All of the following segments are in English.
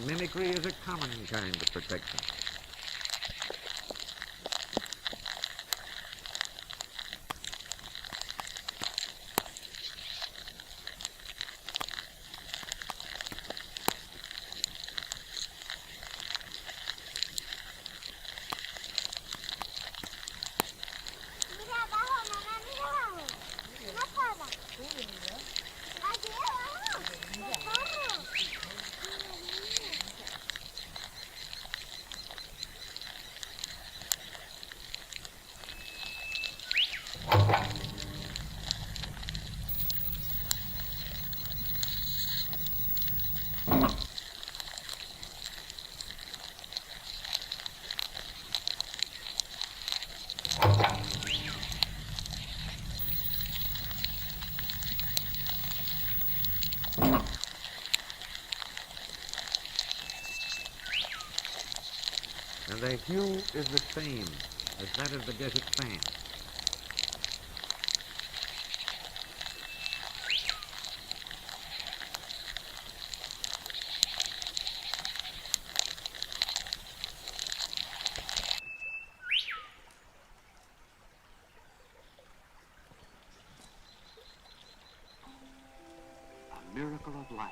And mimicry is a common kind of protection. And their hue is the same as that of the desert sand. A miracle of life.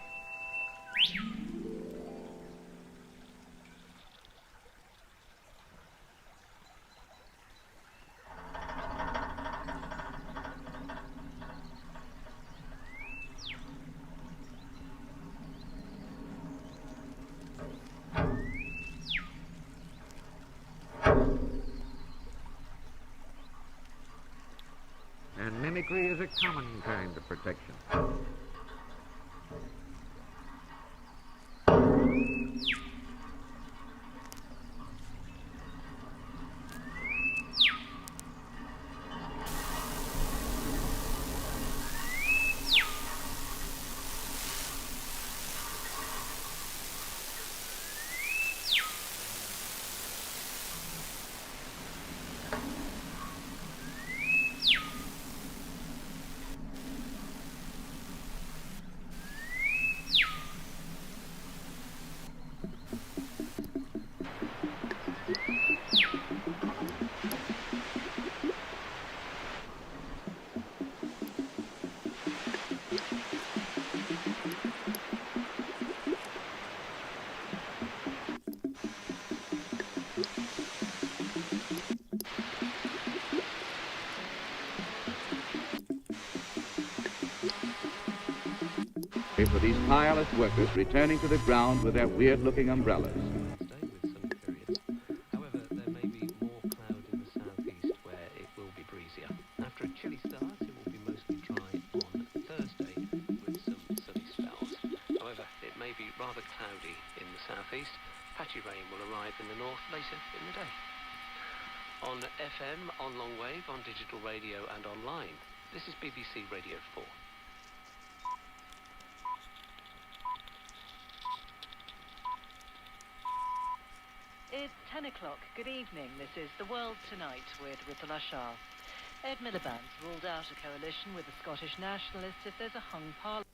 And mimicry is a common kind of protection. For these tireless workers returning to the ground with their weird-looking umbrellas. Stay with sunny periods. However, there may be more cloud in the southeast where it will be breezier. After a chilly start, it will be mostly dry on Thursday with some sunny spells. However, it may be rather cloudy in the southeast. Patchy rain will arrive in the north later in the day. On FM, on long wave, on digital radio and online, this is BBC Radio 4. It's 10 o'clock. Good evening. This is The World Tonight with Ripple Shah. Ed Miliband's ruled out a coalition with the Scottish nationalists if there's a hung parliament.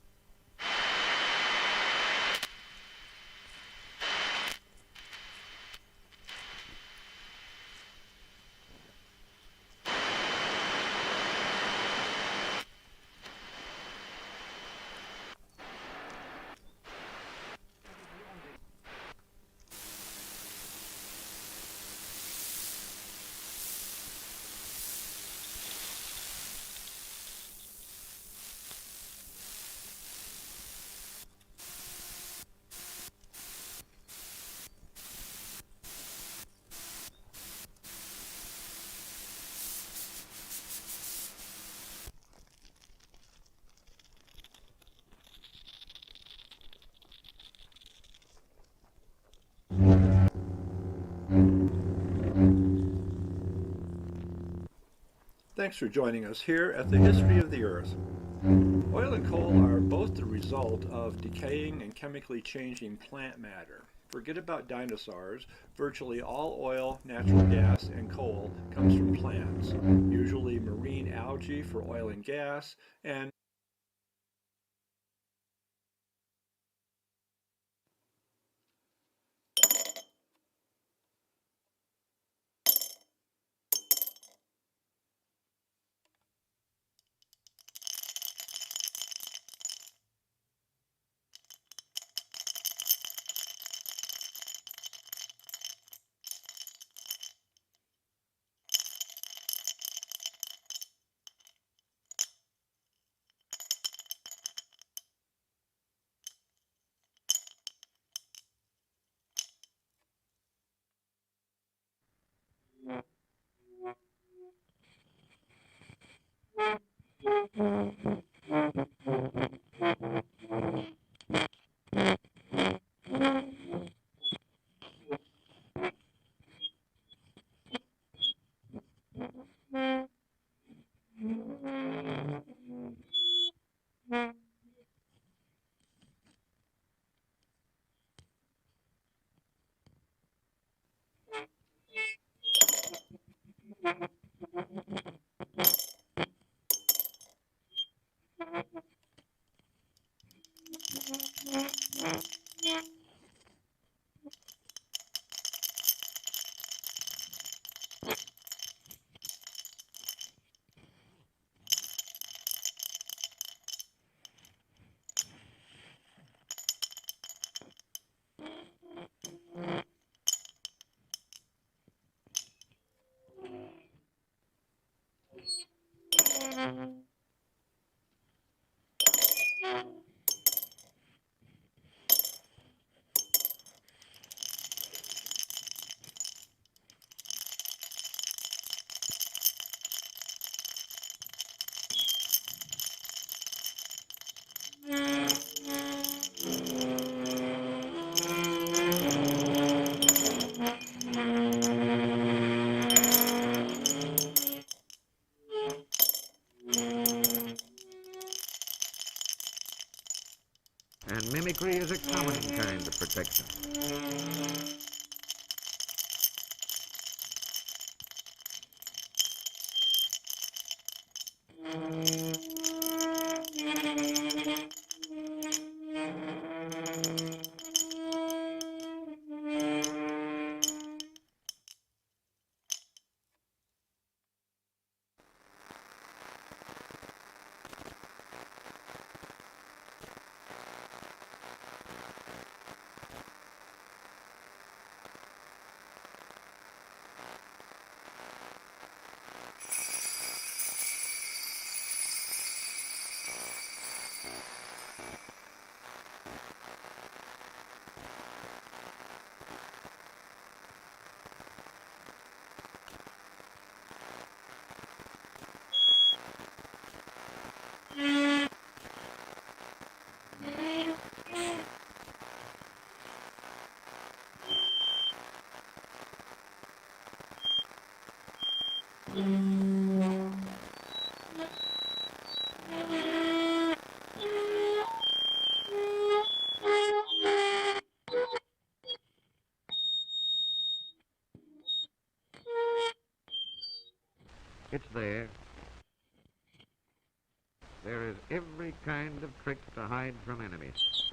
Thanks for joining us here at the History of the Earth. Oil and coal are both the result of decaying and chemically changing plant matter. Forget about dinosaurs. Virtually all oil, natural gas, and coal comes from plants, usually marine algae for oil and gas, and perfection. It's there. There is every kind of trick to hide from enemies.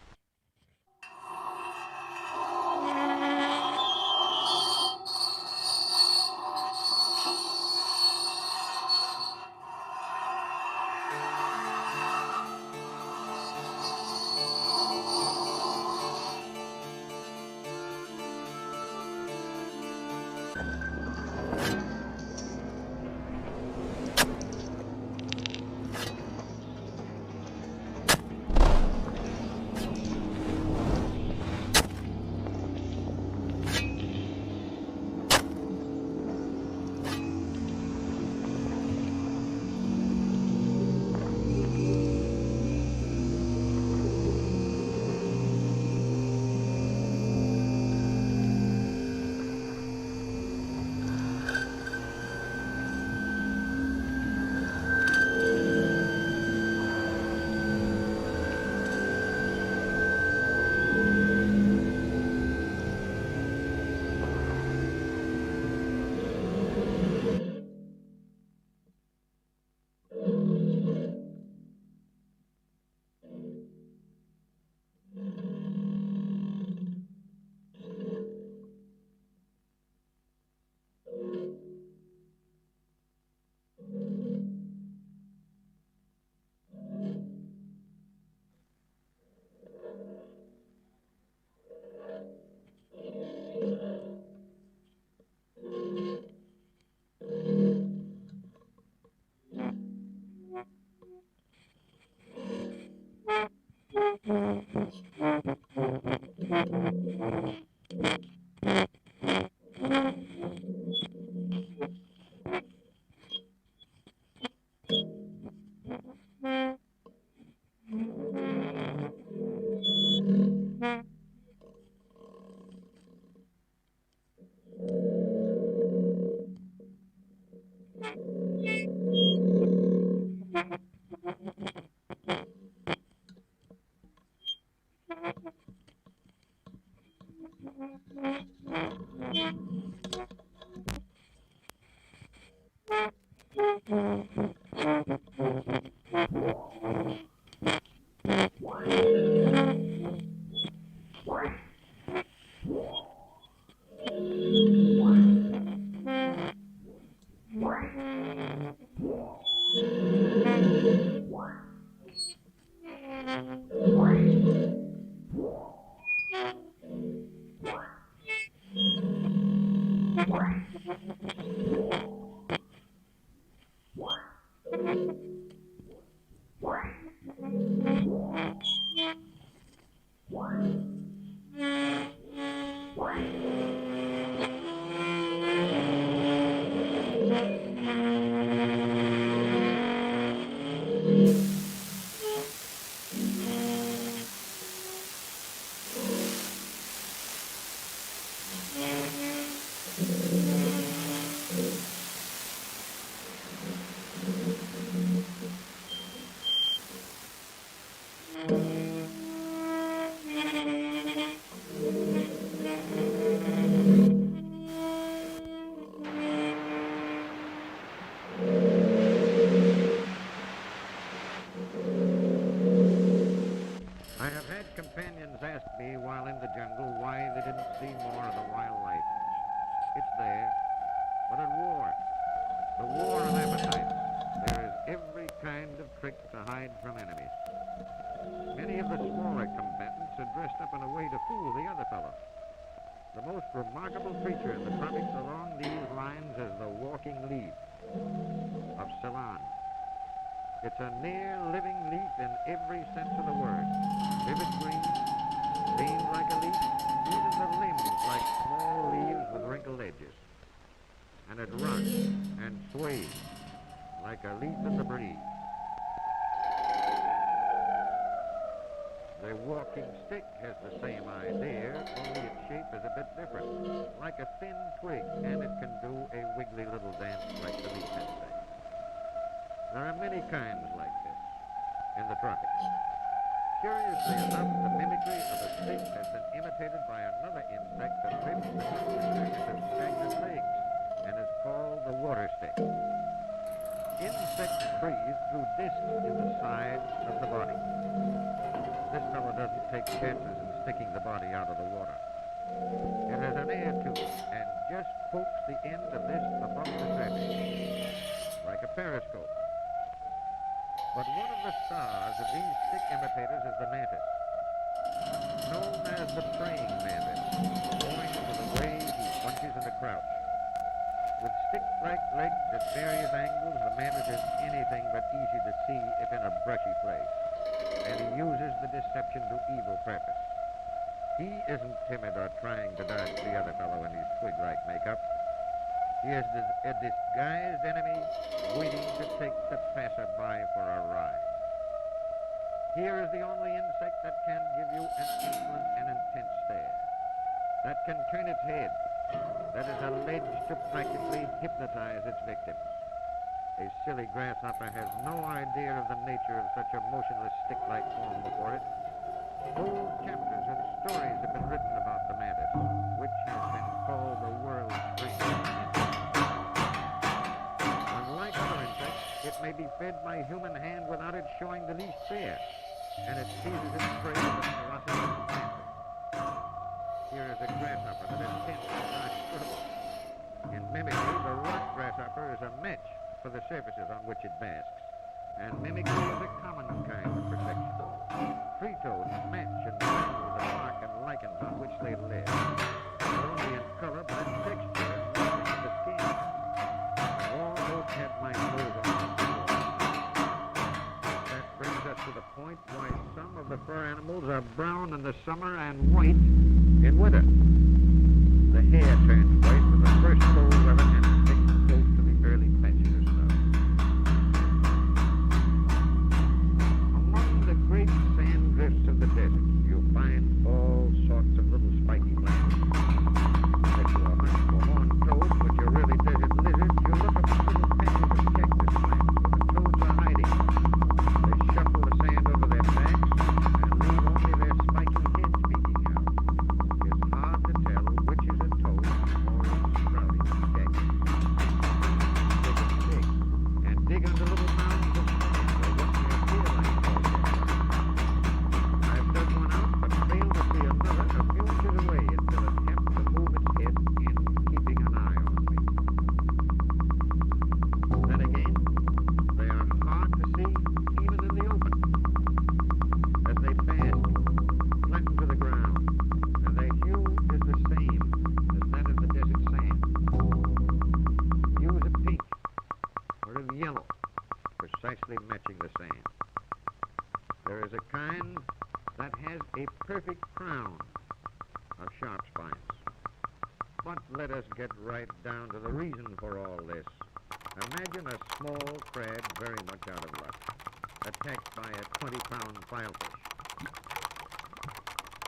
of the wildlife. It's there, but at war. The war of appetite. There is every kind of trick to hide from enemies. Many of the smaller combatants are dressed up in a way to fool the other fellow. The most remarkable creature in the tropics along these lines is the walking leaf of Ceylon. It's a near living leaf in every sense of the word. Vivid green, leans like a leaf, even the limbs like small leaves with wrinkled edges. And it rocks and sways like a leaf in the breeze. The walking stick has the same idea, only its shape is a bit different, like a thin twig, and it can do a wiggly little dance like the leaf insect. There are many kinds like this in the tropics. Curiously enough, the mimicry of a stick has been imitated by another insect that lives beneath the surface of stagnant lakes and is called the water stick. Insects breathe through discs in the sides of the body. This fellow doesn't take chances in sticking the body out of the water. It has an air tube and just pokes the end of this above the surface, like a periscope. But one of the stars of these stick imitators is the mantis, known as the praying mantis, owing to the way he punches in the crouch. With stick-like legs at various angles, the mantis is anything but easy to see if in a brushy place, and he uses the deception to evil purpose. He isn't timid or trying to dodge the other fellow in his twig-like makeup. He is a disguised enemy waiting to take the passerby for a ride. Here is the only insect that can give you an insolent and intense stare, that can turn its head, that is alleged to practically hypnotize its victims. A silly grasshopper has no idea of the nature of such a motionless stick-like form before it. Whole chapters and stories have been written about the mantis, which has been called the world's greatest insect. Unlike other insects, it may be fed by human hand without it showing the least fear, and it seizes its prey with a ferocity of panther. Here is a grasshopper that is tense and hospitable. In mimicry, the rock grasshopper is a match for the surfaces on which it basks, and mimicry is a common kind of protection. Tree toads match and blend with the bark and lichens on which they live, not only in color but in texture and movement of the skin. I almost had my clothes on before. That brings us to the point why some of the fur animals are brown in the summer and white in winter. The hair turns white with the first cold weather and sticks close to the early patches of snow. Among the great sand drifts of the desert, you'll find all sorts of little spiky plants. If you are hunting for horned toads, which are really desert lizards, you look up little patches of cactus plants where the toads are hiding. They shuffle the sand over their backs and leave only their spiky heads peeking out. It's hard to tell which is a toad or a sprouting cactus. They can dig, and dig under little mounds of sand or what may appear like tall grass. I've dug one out, but failed to see another a few inches away until it happened to move its head in keeping an eye on me. Then again, they are hard to see even in the open. As they bask, flatten to the ground, and their hue is the same as that of the desert sand. Hues of pink or of yellow, precisely matching the sand. There is a kind that has a perfect crown of sharp spines. But let us get right down to the reason for all this. Imagine a small crab very much out of luck, attacked by a 20-pound filefish.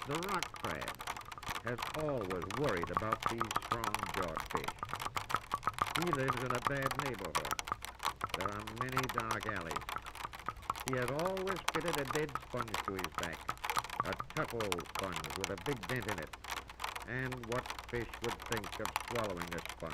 The rock crab has always worried about these strong-jawed fish. He lives in a bad neighborhood. There are many dark alleys. He has always fitted a dead sponge to his back, a tough old sponge with a big dent in it. And what fish would think of swallowing a sponge?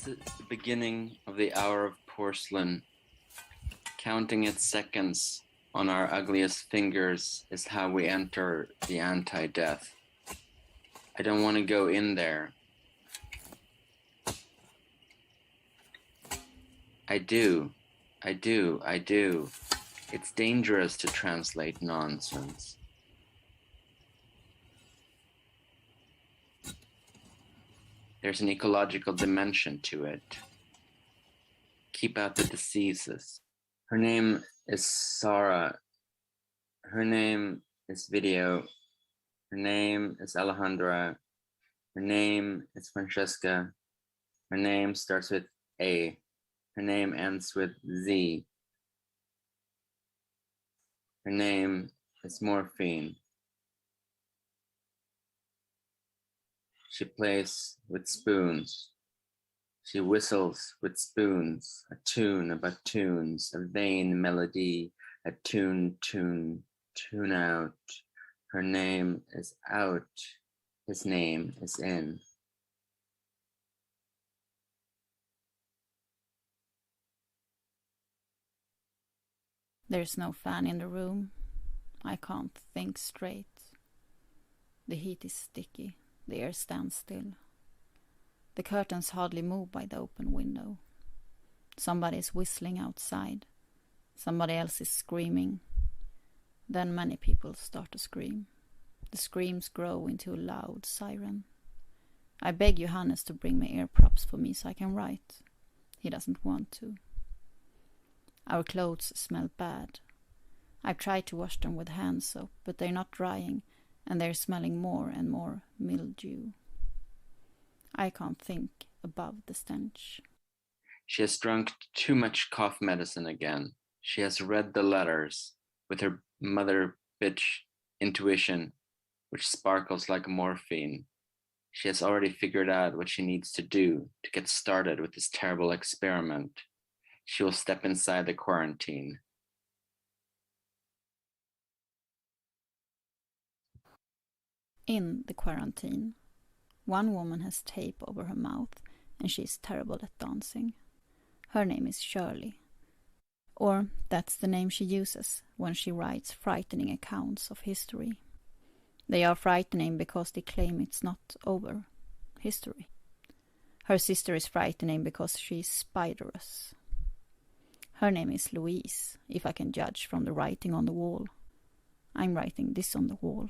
This is the beginning of the hour of porcelain. Counting its seconds on our ugliest fingers is how we enter the anti-death. I don't want to go in there. I do. It's dangerous to translate nonsense. There's an ecological dimension to it. Keep out the diseases. Her name is Sarah. Her name is Video. Her name is Alejandra. Her name is Francesca. Her name starts with A. Her name ends with Z. Her name is Morphine. She plays with spoons. She whistles with spoons, a tune about tunes, a vain melody, a tune out. Her name is out. His name is in. There's no fan in the room. I can't think straight. The heat is sticky. The air stands still. The curtains hardly move by the open window. Somebody is whistling outside. Somebody else is screaming. Then many people start to scream. The screams grow into a loud siren. I beg Johannes to bring me ear props for me so I can write. He doesn't want to. Our clothes smell bad. I've tried to wash them with hand soap, but they're not drying, and they're smelling more and more mildew. I can't think above the stench. She has drunk too much cough medicine again. She has read the letters with her mother bitch intuition, which sparkles like morphine. She has already figured out what she needs to do to get started with this terrible experiment. She will step inside the quarantine. In the quarantine, one woman has tape over her mouth and she is terrible at dancing. Her name is Shirley. Or that's the name she uses when she writes frightening accounts of history. They are frightening because they claim it's not over. History. Her sister is frightening because she's spiderous. Her name is Louise, if I can judge from the writing on the wall. I'm writing this on the wall.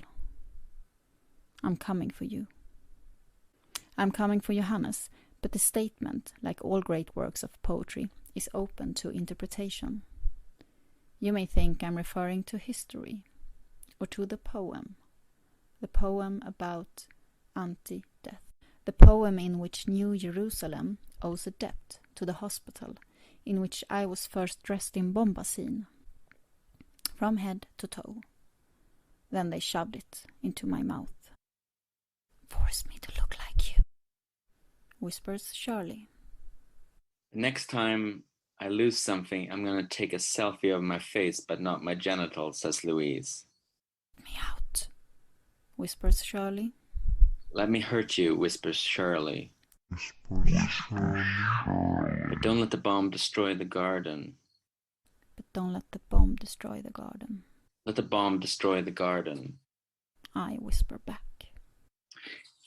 I'm coming for you. I'm coming for Johannes, but the statement, like all great works of poetry, is open to interpretation. You may think I'm referring to history, or to the poem about anti-death, the poem in which New Jerusalem owes a debt to the hospital, in which I was first dressed in bombazine, from head to toe. Then they shoved it into my mouth. Force me to look like you, whispers Shirley. Next time I lose something, I'm going to take a selfie of my face, but not my genitals, says Louise. Let me out, whispers Shirley. Let me hurt you, whispers Shirley. But don't let the bomb destroy the garden. But don't let the bomb destroy the garden. Let the bomb destroy the garden. I whisper back.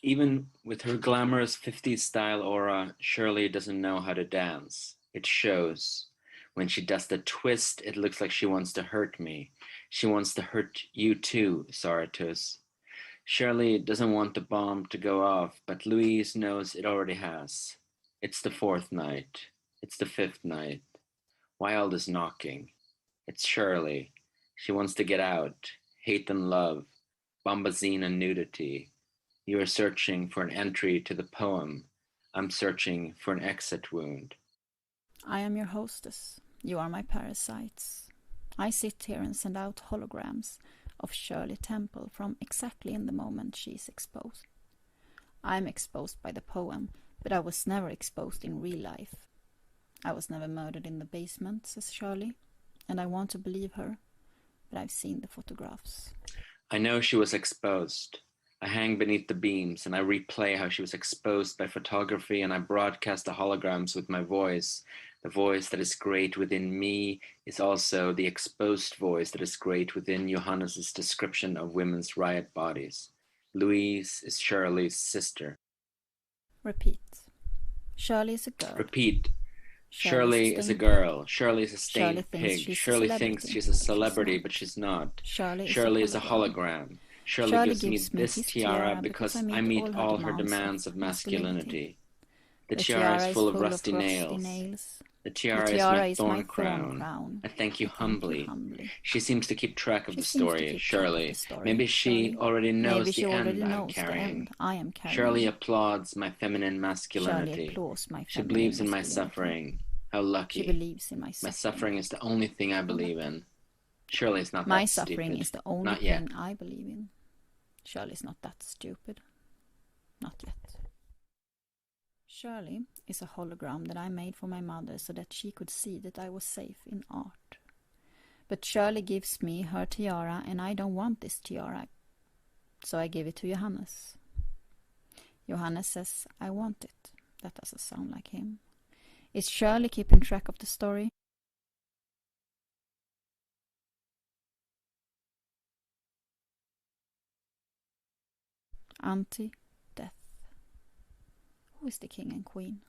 Even with her glamorous 50s style aura, Shirley doesn't know how to dance. It shows. When she does the twist, it looks like she wants to hurt me. She wants to hurt you too, Zarathus. Shirley doesn't want the bomb to go off, but Louise knows it already has. It's the 4th night. It's the 5th night. Why all this knocking? It's Shirley. She wants to get out. Hate and love. Bombazine and nudity. You are searching for an entry to the poem. I'm searching for an exit wound. I am your hostess. You are my parasites. I sit here and send out holograms of Shirley Temple from exactly in the moment she is exposed. I am exposed by the poem, but I was never exposed in real life. I was never murdered in the basement, says Shirley, and I want to believe her, but I've seen the photographs. I know she was exposed. I hang beneath the beams and I replay how she was exposed by photography, and I broadcast the holograms with my voice. The voice that is great within me is also the exposed voice that is great within Johannes's description of women's riot bodies. Louise is Shirley's sister. Repeat. Shirley is a girl. Repeat. Shirley Shirley is a girl. Shirley is a Shirley stained thinks pig. she's a Shirley celebrity, thinks she's a celebrity, not. but she's not. Shirley Is a hologram. Shirley gives me this tiara because I meet all her demands of masculinity. The tiara is full of rusty nails. The tiara is my thorn crown. I thank you humbly. She seems to keep track of the story, Shirley. Maybe she already knows the end I'm carrying. Shirley applauds my feminine masculinity. She believes in my suffering. How lucky. She believes in my suffering. My suffering is the only thing I believe in. Shirley is not my that stupid. My suffering is the only not yet. thing I believe in. Shirley's not that stupid. Not yet. Shirley is a hologram that I made for my mother so that she could see that I was safe in art. But Shirley gives me her tiara and I don't want this tiara, so I give it to Johannes. Johannes says, I want it. That doesn't sound like him. Is Shirley keeping track of the story? Anti-death. Who is the king and queen?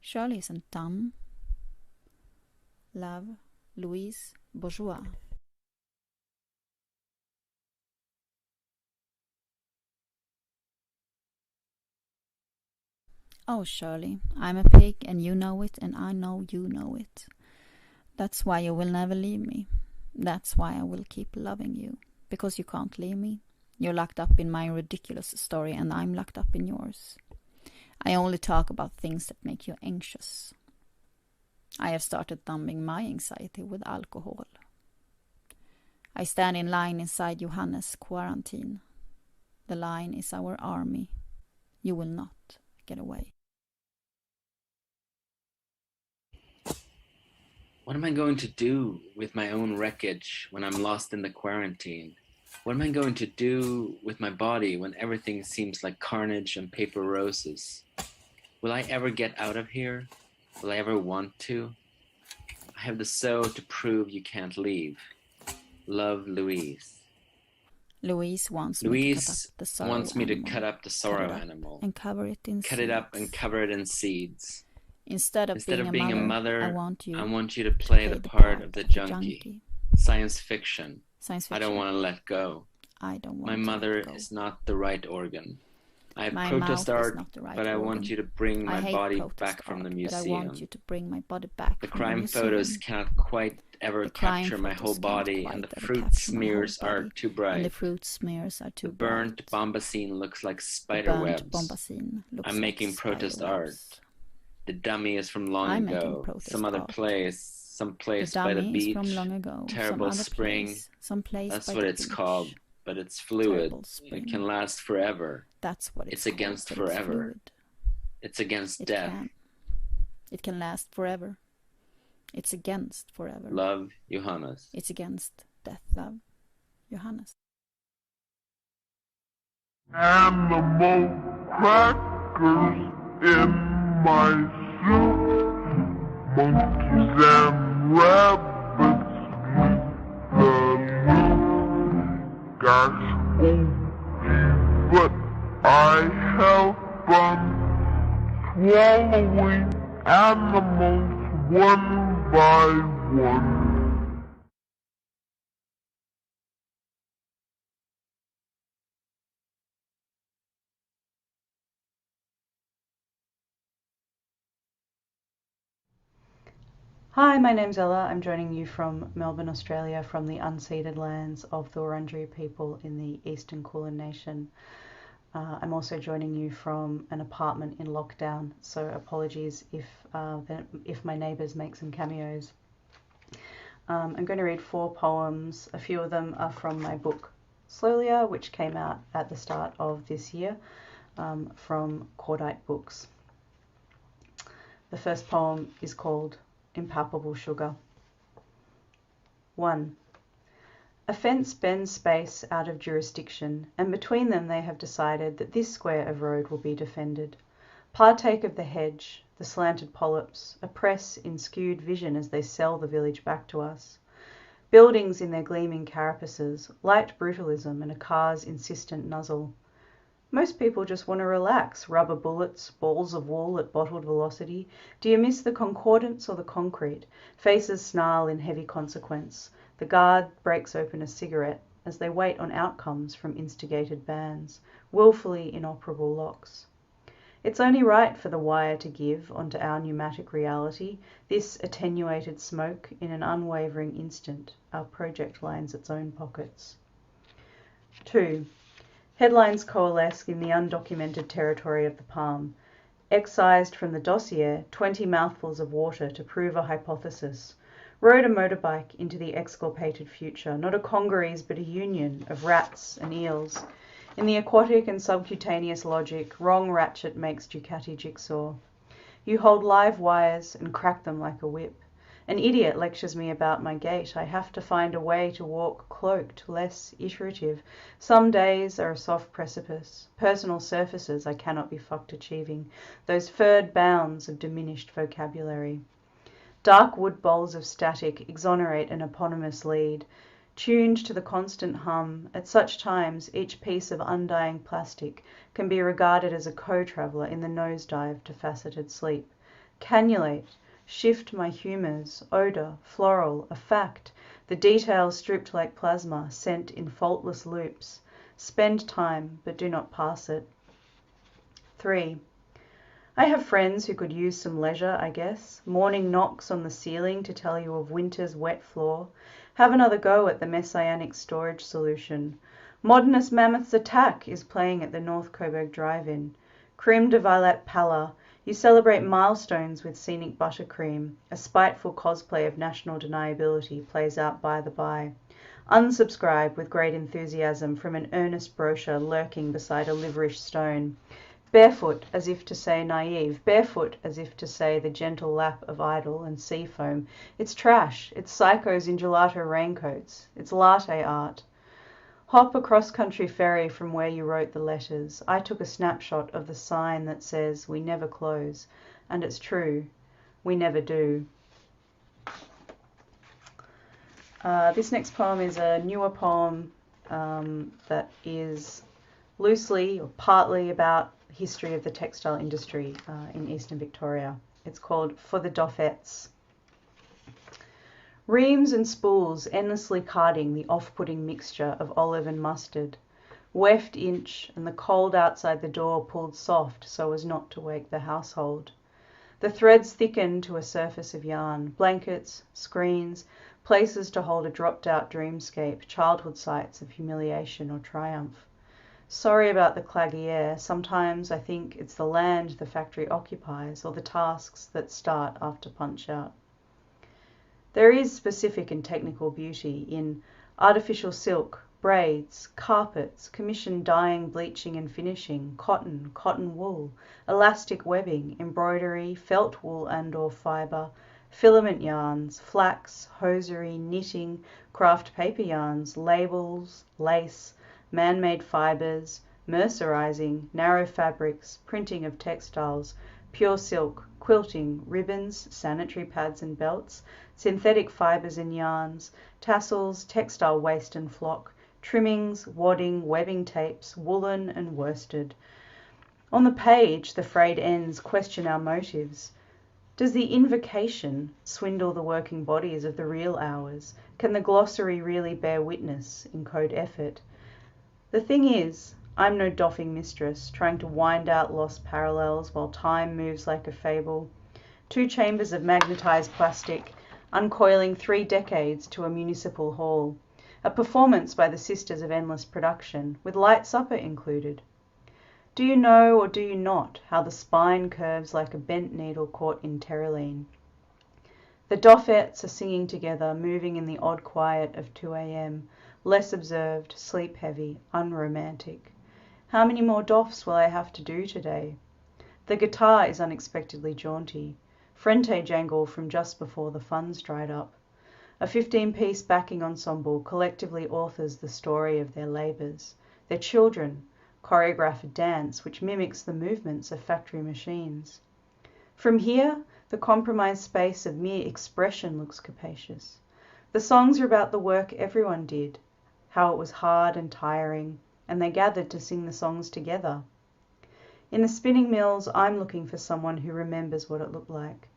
Shirley isn't dumb. Love, Louise Bourgeois. Oh, Shirley, I'm a pig and you know it and I know you know it. That's why you will never leave me. That's why I will keep loving you. Because you can't leave me. You're locked up in my ridiculous story and I'm locked up in yours. I only talk about things that make you anxious. I have started numbing my anxiety with alcohol. I stand in line inside Johannes' quarantine. The line is our army. You will not get away. What am I going to do with my own wreckage when I'm lost in the quarantine? What am I going to do with my body when everything seems like carnage and paper roses? Will I ever get out of here? Will I ever want to? I have the soul to prove you can't leave. Love, Louise. Louise wants me to cut up the sorrow animal and cover it in cut seeds. It up and cover it in seeds. Instead of being a mother, I want you to play the part of the junkie. Science fiction. I don't want to let go. My mother is not the right organ. I protest art, but I want you to bring my body back from the museum. The crime photos cannot quite ever capture my whole body, and the fruit smears are too bright. The burnt bombacine looks like spider webs. I'm making protest art. The dummy is from long ago. Some place by the beach. Terrible spring. That's what it's called. But it's fluid. It can last forever. That's what it's against forever. It's against death. It can last forever. It's against forever. Love, Johannes. It's against death. Love, Johannes. Animal crackers in my soup. Monkeys and rabbits meet the loop. Gosh, oh, but I have fun swallowing animals one by one. Hi, my name's Ella. I'm joining you from Melbourne, Australia, from the unceded lands of the Wurundjeri people in the Eastern Kulin Nation. I'm also joining you from an apartment in lockdown, so apologies if my neighbours make some cameos. I'm going to read 4 poems. A few of them are from my book Slolia, which came out at the start of this year from Cordite Books. The first poem is called Impalpable Sugar. 1. A fence bends space out of jurisdiction, and between them they have decided that this square of road will be defended. Partake of the hedge, the slanted polyps, a press in skewed vision as they sell the village back to us. Buildings in their gleaming carapaces, light brutalism and a car's insistent nuzzle. Most people just want to relax, rubber bullets, balls of wool at bottled velocity. Do you miss the concordance or the concrete? Faces snarl in heavy consequence. The guard breaks open a cigarette as they wait on outcomes from instigated bans, willfully inoperable locks. It's only right for the wire to give onto our pneumatic reality, this attenuated smoke in an unwavering instant. Our project lines its own pockets. 2. Headlines coalesce in the undocumented territory of the palm. Excised from the dossier, 20 mouthfuls of water to prove a hypothesis. Rode a motorbike into the exculpated future, not a congeries but a union of rats and eels. In the aquatic and subcutaneous logic, wrong ratchet makes Ducati jigsaw. You hold live wires and crack them like a whip. An idiot lectures me about my gait. I have to find a way to walk cloaked, less iterative. Some days are a soft precipice, personal surfaces I cannot be fucked achieving, those furred bounds of diminished vocabulary. Dark wood bowls of static exonerate an eponymous lead, tuned to the constant hum. At such times, each piece of undying plastic can be regarded as a co-traveller in the nosedive to faceted sleep. Cannulate, shift my humours, odour, floral, a fact, the details stripped like plasma, sent in faultless loops. Spend time, but do not pass it. 3. I have friends who could use some leisure, I guess. Morning knocks on the ceiling to tell you of winter's wet floor. Have another go at the messianic storage solution. Modernist Mammoth's Attack is playing at the North Coburg Drive-In. Creme de Violet Palla. You celebrate milestones with scenic buttercream. A spiteful cosplay of national deniability plays out by the by. Unsubscribe with great enthusiasm from an earnest brochure lurking beside a liverish stone. Barefoot, as if to say naive. Barefoot, as if to say the gentle lap of idle and sea foam. It's trash. It's psychos in gelato raincoats. It's latte art. Hop a cross-country ferry from where you wrote the letters. I took a snapshot of the sign that says, "We never close." And it's true. We never do. This next poem is a newer poem that is loosely or partly about the history of the textile industry in Eastern Victoria. It's called For the Doffettes. Reams and spools endlessly carding the off-putting mixture of olive and mustard. Weft inch and the cold outside the door pulled soft so as not to wake the household. The threads thicken to a surface of yarn, blankets, screens, places to hold a dropped-out dreamscape, childhood sites of humiliation or triumph. Sorry about the claggy air. Sometimes I think it's the land the factory occupies or the tasks that start after punch-out. There is specific and technical beauty in artificial silk, braids, carpets, commission dyeing, bleaching and finishing, cotton, cotton wool, elastic webbing, embroidery, felt wool and or fibre, filament yarns, flax, hosiery, knitting, craft paper yarns, labels, lace, man-made fibres, mercerizing, narrow fabrics, printing of textiles, pure silk, quilting, ribbons, sanitary pads and belts, synthetic fibres and yarns, tassels, textile waste and flock, trimmings, wadding, webbing tapes, woolen and worsted. On the page, the frayed ends question our motives. Does the invocation swindle the working bodies of the real hours? Can the glossary really bear witness in code effort? The thing is, I'm no doffing mistress, trying to wind out lost parallels while time moves like a fable. 2 chambers of magnetized plastic, uncoiling 3 decades to a municipal hall, a performance by the Sisters of Endless Production, with light supper included. Do you know or do you not how the spine curves like a bent needle caught in terylene? The Doffettes are singing together, moving in the odd quiet of 2 a.m, less observed, sleep-heavy, unromantic. How many more doffs will I have to do today? The guitar is unexpectedly jaunty. Frente jangle from just before the funds dried up. A 15-piece backing ensemble collectively authors the story of their labours. Their children choreograph a dance which mimics the movements of factory machines. From here, the compromised space of mere expression looks capacious. The songs are about the work everyone did, how it was hard and tiring, and they gathered to sing the songs together. In the spinning mills, I'm looking for someone who remembers what it looked like.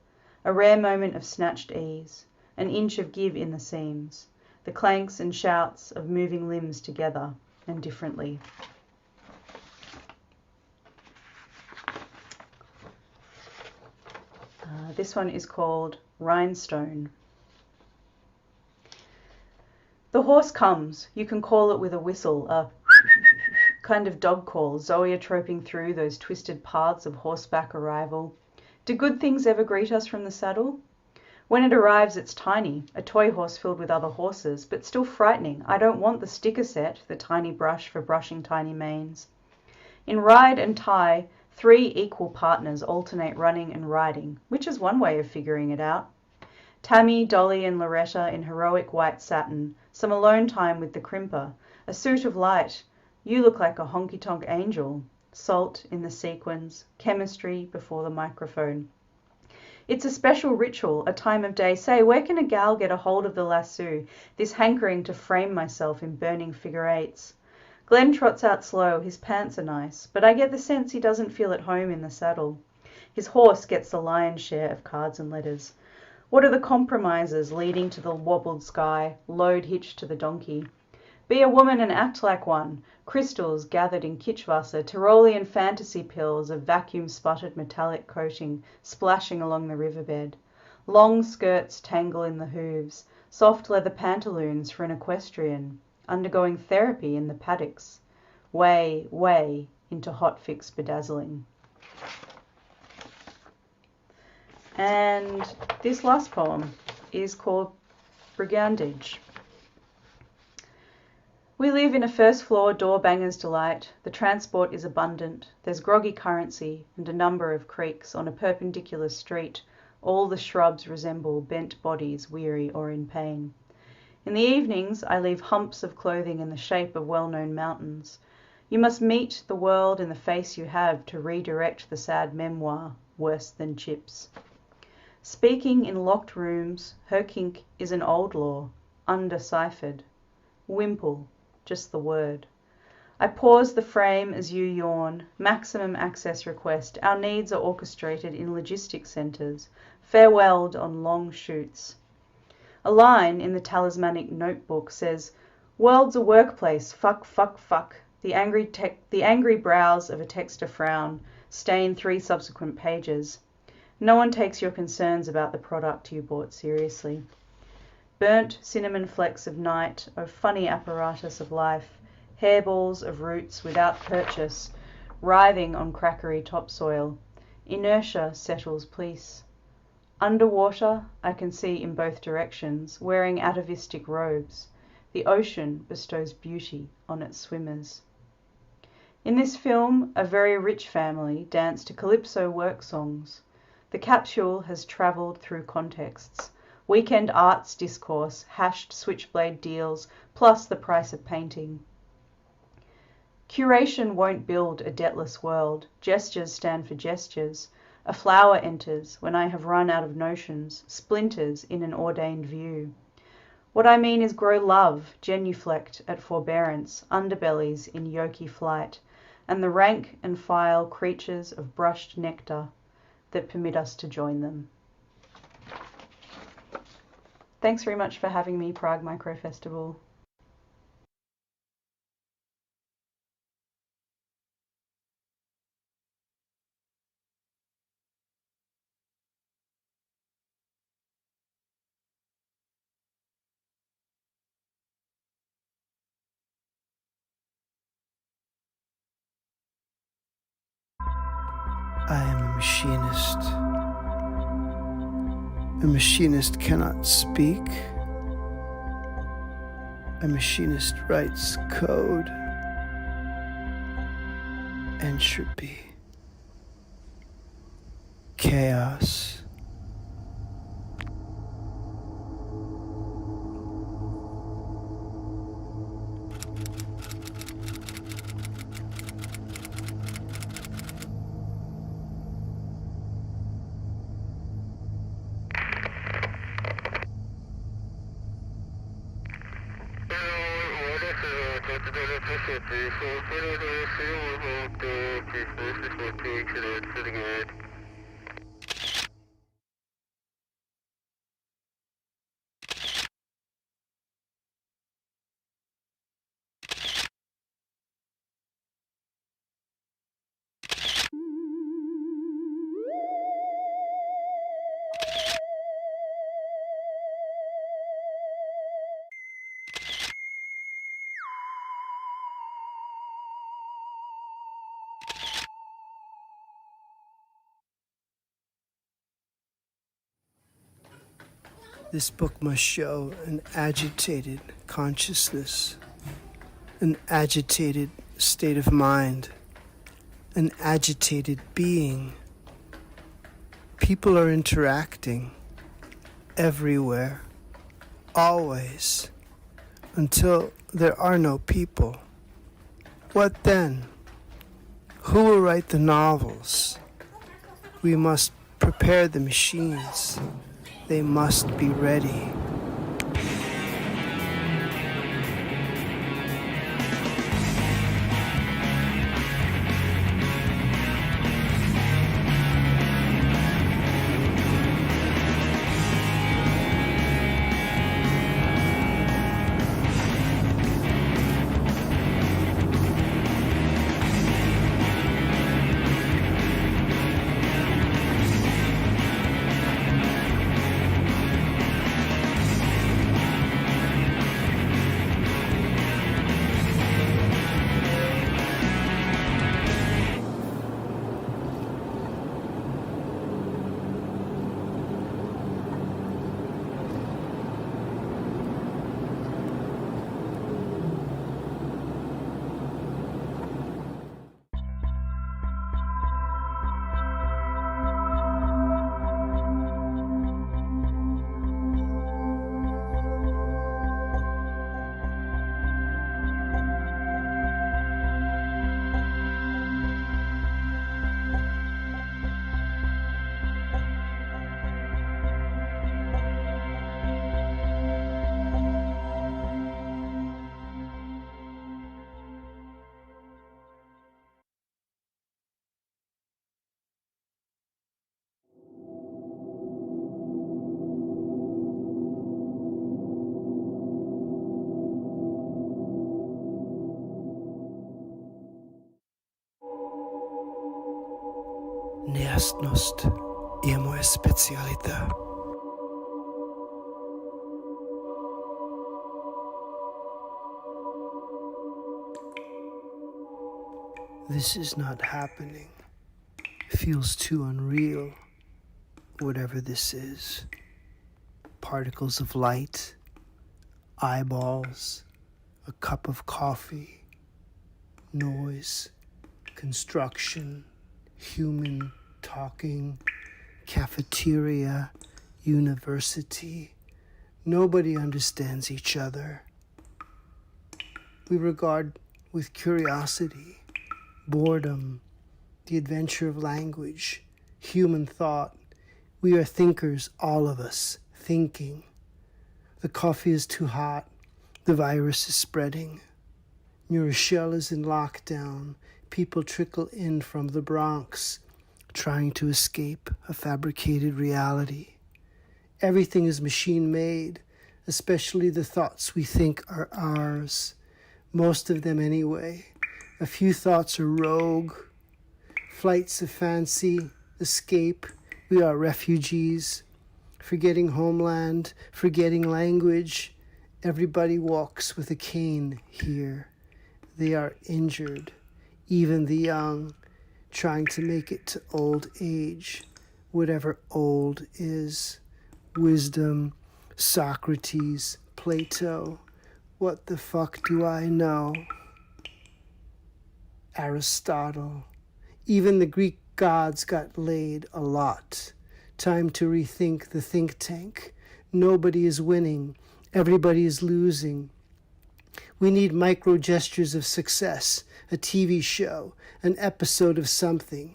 A rare moment of snatched ease, an inch of give in the seams, the clanks and shouts of moving limbs together and differently. This one is called Rhinestone. The horse comes. You can call it with a whistle, a kind of dog call, zoeotroping through those twisted paths of horseback arrival. Do good things ever greet us from the saddle? When it arrives, it's tiny, a toy horse filled with other horses, but still frightening. I don't want the sticker set, the tiny brush for brushing tiny manes. In ride and tie, 3 equal partners alternate running and riding, which is one way of figuring it out. Tammy, Dolly and Loretta in heroic white satin, some alone time with the crimper, a suit of light. You look like a honky-tonk angel. Salt in the sequins, chemistry before the microphone. It's a special ritual, a time of day. Say, where can a gal get a hold of the lasso, this hankering to frame myself in burning figure eights? Glenn trots out slow, his pants are nice, but I get the sense he doesn't feel at home in the saddle. His horse gets the lion's share of cards and letters. What are the compromises leading to the wobbled sky, load hitched to the donkey? Be a woman and act like one. Crystals gathered in Kitschwasser, Tyrolean fantasy pills of vacuum-sputtered metallic coating splashing along the riverbed. Long skirts tangle in the hooves, soft leather pantaloons for an equestrian, undergoing therapy in the paddocks. Way, way into hotfix bedazzling. And this last poem is called Brigandage. We live in a first-floor door-banger's delight. The transport is abundant. There's groggy currency and a number of creaks on a perpendicular street. All the shrubs resemble bent bodies, weary or in pain. In the evenings, I leave humps of clothing in the shape of well-known mountains. You must meet the world in the face you have to redirect the sad memoir, worse than chips. Speaking in locked rooms, her kink is an old law, undeciphered. Wimple, just the word. I pause the frame as you yawn. Maximum access request. Our needs are orchestrated in logistics centres, farewelled on long shoots. A line in the talismanic notebook says, "World's a workplace, fuck, fuck, fuck." The angry brows of a texter frown, stain 3 subsequent pages. No one takes your concerns about the product you bought seriously. Burnt cinnamon flecks of night, of funny apparatus of life, hairballs of roots without purchase, writhing on crackery topsoil. Inertia settles peace. Underwater, I can see in both directions, wearing atavistic robes. The ocean bestows beauty on its swimmers. In this film, a very rich family dance to calypso work songs. The capsule has travelled through contexts. Weekend arts discourse, hashed switchblade deals, plus the price of painting. Curation won't build a debtless world. Gestures stand for gestures. A flower enters when I have run out of notions, splinters in an ordained view. What I mean is grow love, genuflect at forbearance, underbellies in yoky flight, and the rank and file creatures of brushed nectar that permit us to join them. Thanks very much for having me, Prague Microfestival. I am a machinist. A machinist cannot speak. A machinist writes code. Entropy. Chaos. This book must show an agitated consciousness, an agitated state of mind, an agitated being. People are interacting everywhere, always, until there are no people. What then? Who will write the novels? We must prepare the machines. They must be ready. Nejasnost je moje specialita. This is not happening. Feels too unreal, whatever this is. Particles of light, eyeballs, a cup of coffee, noise, construction, human talking, cafeteria, university. Nobody understands each other. We regard with curiosity, boredom, the adventure of language, human thought. We are thinkers, all of us, thinking. The coffee is too hot. The virus is spreading. New Rochelle is in lockdown. People trickle in from the Bronx, trying to escape a fabricated reality. Everything is machine-made, especially the thoughts we think are ours. Most of them anyway. A few thoughts are rogue. Flights of fancy, escape. We are refugees, forgetting homeland, forgetting language. Everybody walks with a cane here. They are injured, even the young. trying to make it to old age, whatever old is. Wisdom, Socrates, Plato. What the fuck do I know? Aristotle. Even the Greek gods got laid a lot. Time to rethink the think tank. Nobody is winning. Everybody is losing. We need micro gestures of success, a TV show, an episode of something,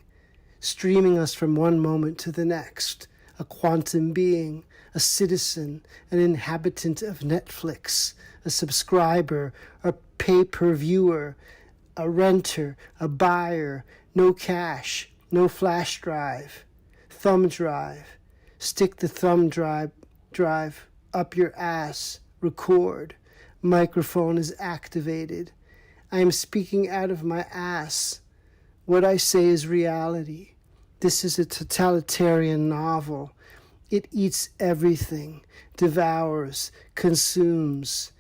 streaming us from one moment to the next, a quantum being, a citizen, an inhabitant of Netflix, a subscriber, a pay-per-viewer, a renter, a buyer, no cash, no flash drive, thumb drive. Stick the thumb drive up your ass, record. Microphone is activated. I am speaking out of my ass. What I say is reality. This is a totalitarian novel. It eats everything, devours, consumes.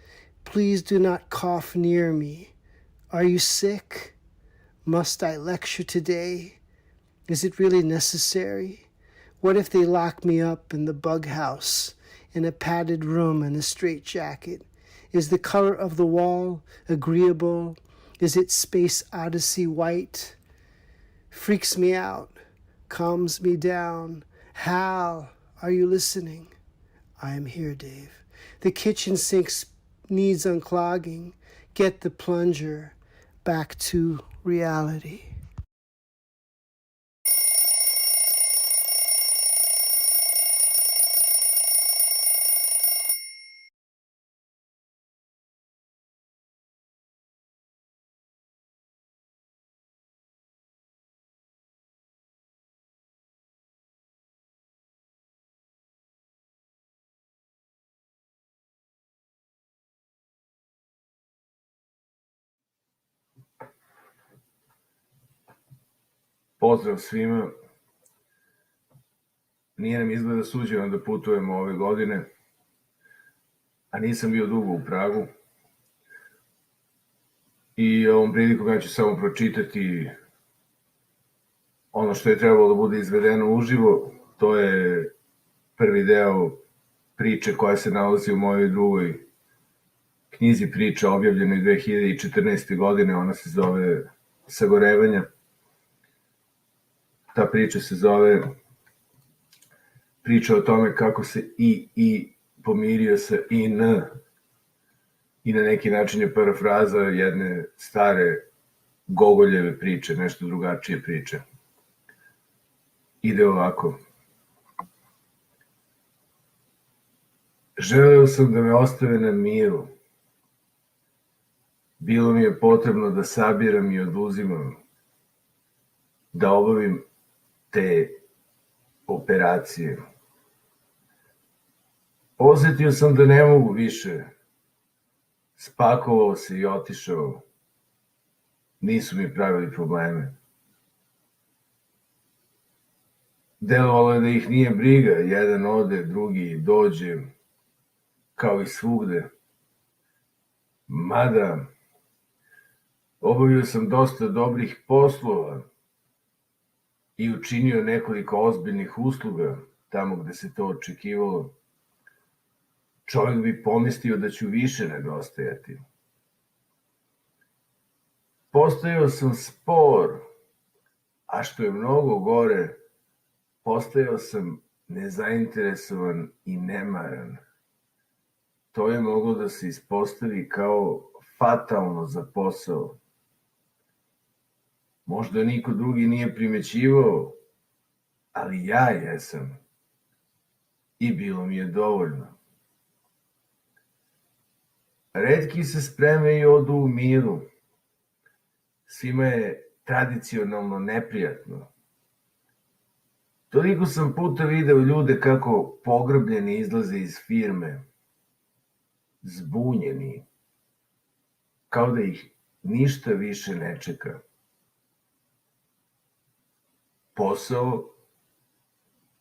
Please do not cough near me. Are you sick? Must I lecture today? Is it really necessary? What if they lock me up in the bug house, in a padded room and a straitjacket? Is the color of the wall agreeable? Is it Space Odyssey white? Freaks me out, calms me down. Hal, are you listening? I am here, Dave. The kitchen sink needs unclogging. Get the plunger. Back to reality. Pozdrav svima. Nije nam izgleda suđeno da putujemo ove godine, a nisam bio dugo u Pragu. I ovom prilikom ja ću samo pročitati ono što je trebalo da bude izvedeno uživo. To je prvi deo priče koja se nalazi u mojoj drugoj knjizi priča objavljenoj 2014. godine. Ona se zove Sagorevanja. Ta priča se zove priča o tome kako se i pomirio sa in i na neki način je parafraza jedne stare Gogoljeve priče, nešto drugačije priče. Ide ovako. Želeo sam da me ostave na miru. Bilo mi je potrebno da sabiram i oduzimam, da obavim te operacije. Osetio sam da ne mogu više. Spakovao se i otišao. Nisu mi pravili probleme. Delovalo je da ih nije briga. Jedan ode, drugi dođe, kao i svugde. Mada, obavio sam dosta dobrih poslova i učinio nekoliko ozbiljnih usluga tamo gde se to očekivalo. Čovjek bi pomislio da ću više nedostajati. Postajao sam spor, a što je mnogo gore, postajao sam nezainteresovan i nemaran. To je moglo da se ispostavi kao fatalno za posao. Možda niko drugi nije primećivao, ali ja jesam. I bilo mi je dovoljno. Retki se spreme i odu u miru. Svima je tradicionalno neprijatno. Toliko sam puta video ljude kako pogrbljeni izlaze iz firme, zbunjeni, kao da ih ništa više ne čeka. Posao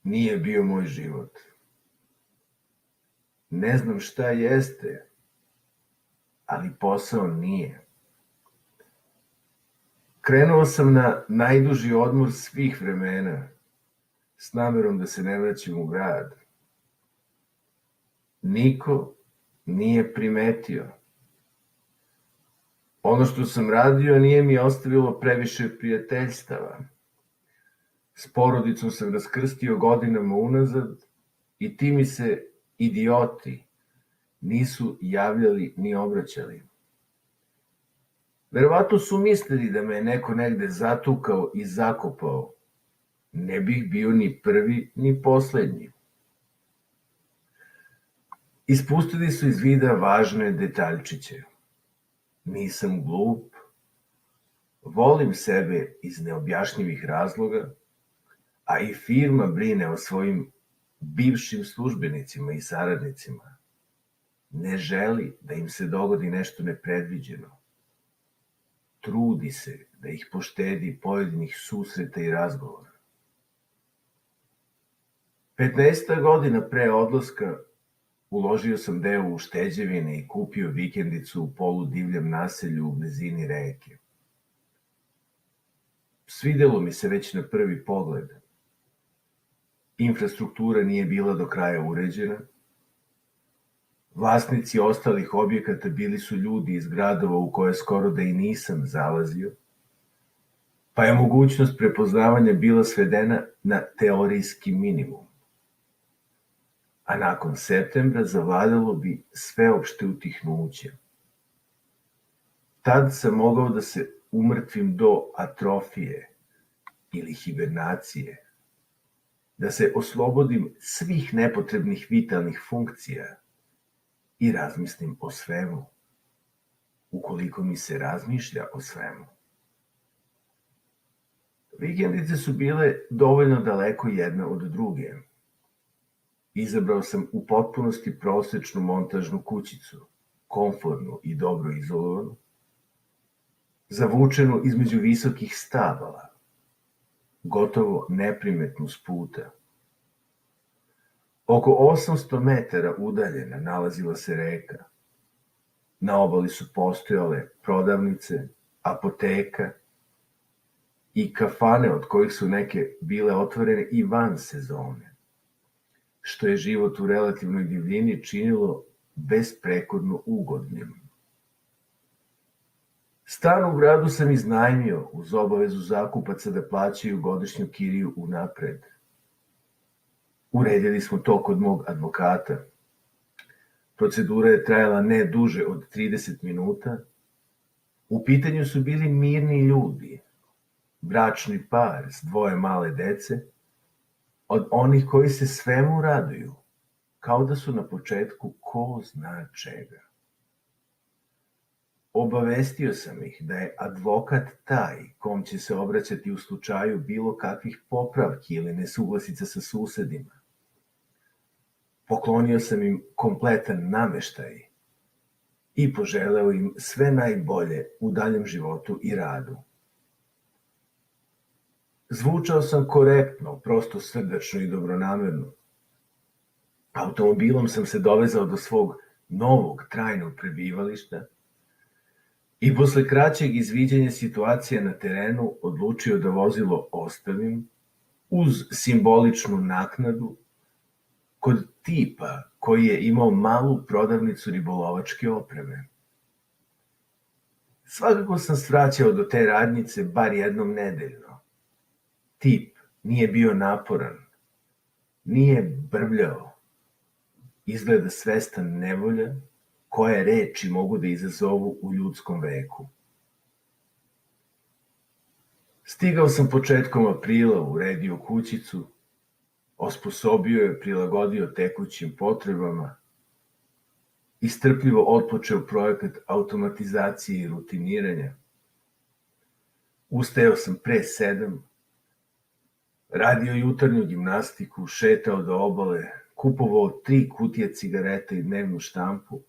nije bio moj život. Ne znam šta jeste, ali posao nije. Krenuo sam na najduži odmor svih vremena, s namerom da se ne vraćam u grad. Niko nije primetio. Ono što sam radio nije mi ostavilo previše prijateljstava. S porodicom sam raskrstio godinama unazad i ti mi se idioti nisu javljali ni obraćali. Verovatno su mislili da me je neko negde zatukao i zakopao. Ne bih bio ni prvi ni poslednji. Ispustili su iz vida važne detaljčiće. Nisam glup. Volim sebe iz neobjašnjivih razloga, a i firma brine o svojim bivšim službenicima i saradnicima. Ne želi da im se dogodi nešto nepredviđeno. Trudi se da ih poštedi pojedinih susreta i razgovora. 15 godina pre odlaska uložio sam deo u ušteđevine i kupio vikendicu u poludivljem naselju u blizini reke. Svidelo mi se već na prvi pogled. Infrastruktura nije bila do kraja uređena. Vlasnici ostalih objekata bili su ljudi iz gradova u koje skoro da i nisam zalazio, pa je mogućnost prepoznavanja bila svedena na teorijski minimum. A nakon septembra zavladalo bi sveopšte utihnuće. Tad sam mogao da se umrtvim do atrofije ili hibernacije, da se oslobodim svih nepotrebnih vitalnih funkcija i razmislim o svemu, ukoliko mi se razmišlja o svemu. Vikendice su bile dovoljno daleko jedna od druge. Izabrao sam u potpunosti prosečnu montažnu kućicu, komfortnu i dobro izolovanu, zavučenu između visokih stabala, gotovo neprimetnu s puta. Oko 800 metara udaljena nalazila se reka. Na obali su postojale prodavnice, apoteka i kafane, od kojih su neke bile otvorene i van sezone, što je život u relativnoj divljini činilo besprekorno ugodnim. Stan u gradu sam iznajmio uz obavezu zakupaca da plaćaju godišnju kiriju unapred. Uredili smo to kod mog advokata. Procedura je trajala ne duže od 30 minuta. U pitanju su bili mirni ljudi, bračni par s 2 male dece, od onih koji se svemu raduju, kao da su na početku ko zna čega. Obavestio sam ih da je advokat taj kom će se obraćati u slučaju bilo kakvih popravki ili nesuglasica sa susedima. Poklonio sam im kompletan nameštaj i poželeo im sve najbolje u daljem životu i radu. Zvučao sam korektno, prosto srdačno i dobronamerno. Automobilom sam se dovezao do svog novog trajnog prebivališta i posle kraćeg izviđanja situacije na terenu odlučio da vozilo ostavim uz simboličnu naknadu kod tipa koji je imao malu prodavnicu ribolovačke opreme. Svakako sam svraćao do te radnjice bar jednom nedeljno. Tip nije bio naporan, nije brbljao, izgleda svestan nevolja koje reči mogu da izazovu u ljudskom veku. Stigao sam početkom aprila, uredio kućicu, osposobio je, prilagodio tekućim potrebama i strpljivo otpočeo projekat automatizacije i rutiniranja. Ustajao sam pre 7, radio jutarnju gimnastiku, šetao do obale, kupovao 3 kutije cigareta i dnevnu štampu.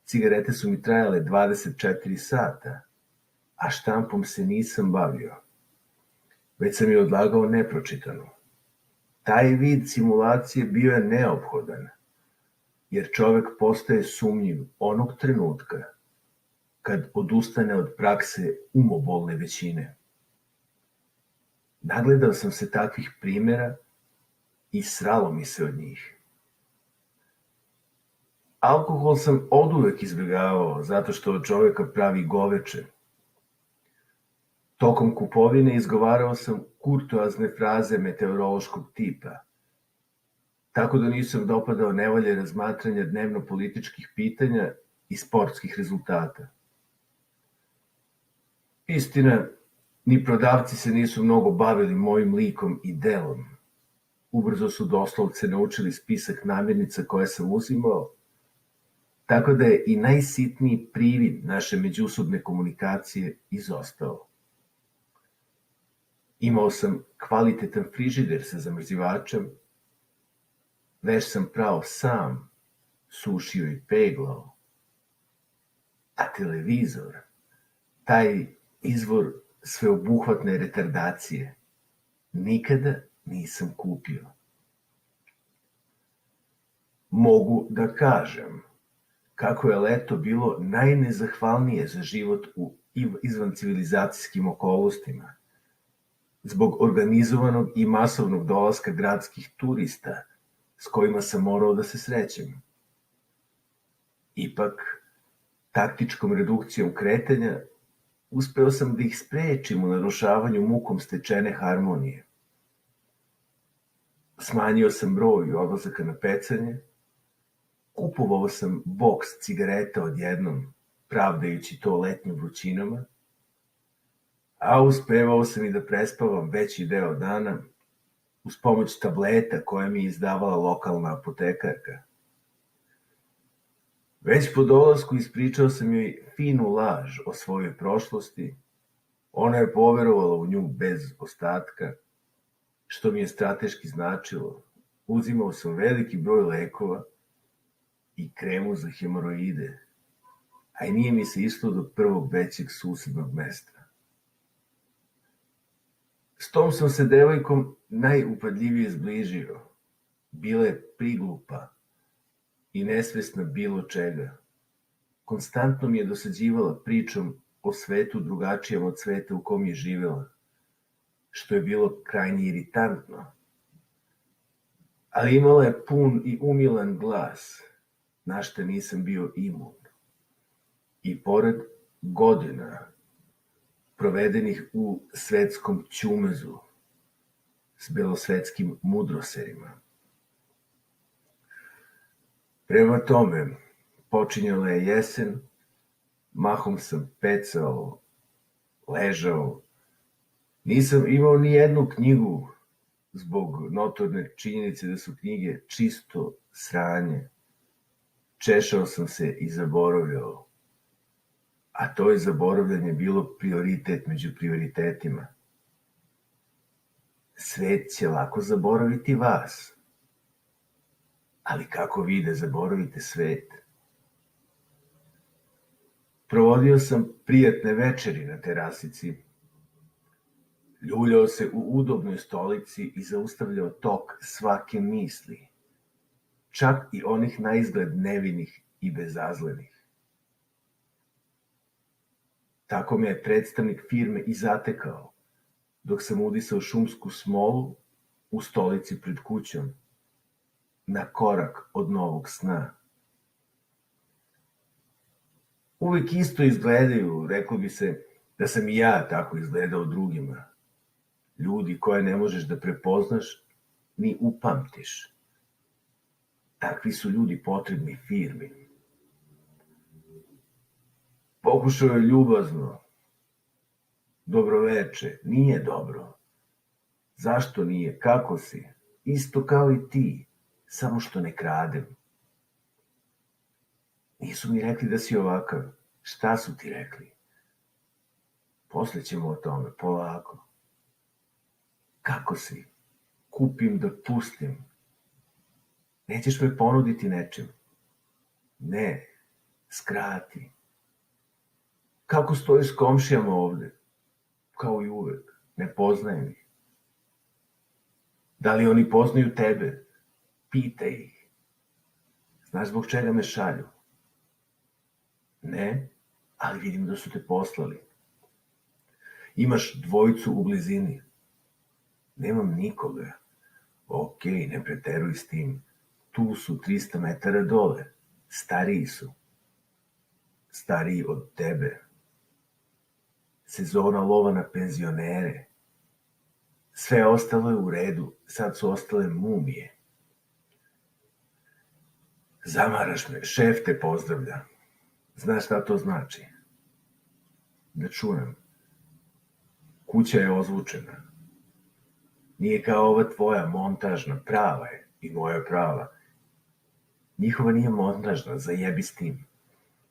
Cigarete su mi trajale 24 sata, a štampom se nisam bavio, već sam je odlagao nepročitanu. Taj vid simulacije bio je neophodan, jer čovek postaje sumnjiv onog trenutka kad odustane od prakse umobolne većine. Nagledao sam se takvih primjera i sralo mi se od njih. Alkohol sam oduvek izbjegavao zato što od čovjeka pravi goveče. Tokom kupovine izgovarao sam kurtoazne fraze meteorološkog tipa, tako da nisam dopadao nevolje razmatranja dnevno-političkih pitanja i sportskih rezultata. Istina, ni prodavci se nisu mnogo bavili mojim likom i delom. Ubrzo su doslovce naučili spisak namirnica koje sam uzimao, tako da je i najsitniji privid naše međusobne komunikacije izostao. Imao sam kvalitetan frižider sa zamrzivačem, veš sam prao sam, sušio i peglao, a televizor, taj izvor sveobuhvatne retardacije, nikada nisam kupio. Mogu da kažem kako je leto bilo najnezahvalnije za život u izvancivilizacijskim okolnostima, zbog organizovanog i masovnog dolaska gradskih turista s kojima sam morao da se srećem. Ipak, taktičkom redukcijom kretanja uspeo sam da ih sprečim u narušavanju mukom stečene harmonije. Smanjio sam broj odlazaka na pecanje, kupovao sam boks cigareta odjednom, pravdajući to letnjim vrućinama, a uspevao sam i da prespavam veći deo dana uz pomoć tableta koje mi je izdavala lokalna apotekarka. Već po dolasku ispričao sam joj finu laž o svojoj prošlosti. Ona je poverovala u nju bez ostatka, što mi je strateški značilo. Uzimao sam veliki broj lekova i kremu za hemoroide, a i nije mi se išlo do prvog većeg susednog mesta. S tom sam se devojkom najupadljivije zbližio. Bila je priglupa i nesvesna bilo čega. Konstantno mi je dosađivala pričom o svetu drugačijem od sveta u kom je živela, što je bilo krajnje iritantno. Ali imala je pun i umilan glas, na šta nisam bio imun. I pored godina provedenih u svetskom ćumezu s belosvetskim mudroserima. Prema tome, počinjala je jesen, mahom sam pecao, ležao, nisam imao ni jednu knjigu zbog notorne činjenice da su knjige čisto sranje. Češao sam se i zaboravljao, a to je zaboravljanje bilo prioritet među prioritetima. Svet će lako zaboraviti vas, ali kako vi da zaboravite svet? Provodio sam prijatne večeri na terasici, ljuljao se u udobnoj stolici i zaustavljao tok svake misli, čak i onih naizgled nevinih i bezazlenih. Tako me je predstavnik firme i zatekao, dok sam udisao šumsku smolu u stolici pred kućom, na korak od novog sna. Uvijek isto izgledaju, reklo bi se da sam i ja tako izgledao drugima. Ljudi koje ne možeš da prepoznaš ni upamtiš. Takvi su ljudi potrebni firmi. Pokušao je ljubazno. Dobroveče, nije dobro. Zašto nije? Kako si? Isto kao i ti, samo što ne kradem. Nisu mi rekli da si ovakav. Šta su ti rekli? Posle ćemo o tome, polako. Kako si? Kupim da pustim. Nećeš me ponuditi nečim? Ne, skrati. Kako stojiš s komšijama ovde? Kao i uvek, ne poznajem ih. Da li oni poznaju tebe? Pitaj ih. Znaš zbog čega me šalju? Ne, ali vidim da su te poslali. Imaš dvojicu u blizini. Nemam nikoga. Okej, ne preteruj s tim. Tu su 300 metara dole. Stariji su. Stariji od tebe. Sezona lova na penzionere. Sve ostalo je u redu. Sad su ostale mumije. Zamaraš me. Šef te pozdravlja. Znaš šta to znači? Da čujem. Kuća je ozvučena. Nije kao ova tvoja montažna, prava je i moja prava. Njihova nije montažna, zajebi s tim.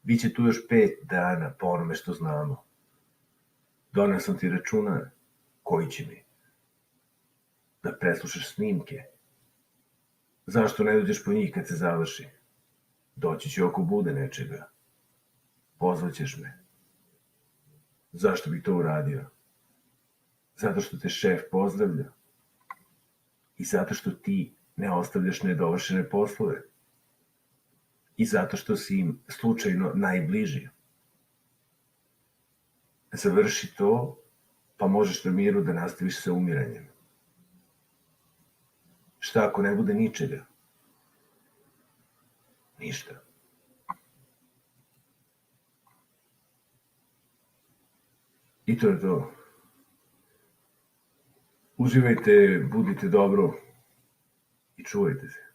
Biće tu još 5 dana po onome što znamo. Doneo sam ti računar, koji će mi? Da preslušaš snimke. Zašto ne dođeš po njih kad se završi? Doći ću ako bude nečega. Pozvaćeš me. Zašto bih to uradio? Zato što te šef pozdravlja. I zato što ti ne ostavljaš nedovršene poslove. I zato što si im slučajno najbliži. Završi to, pa možeš na miru da nastaviš sa umiranjem. Šta ako ne bude ničega? Ništa. I to je to. Uživajte, budite dobro i čuvajte se.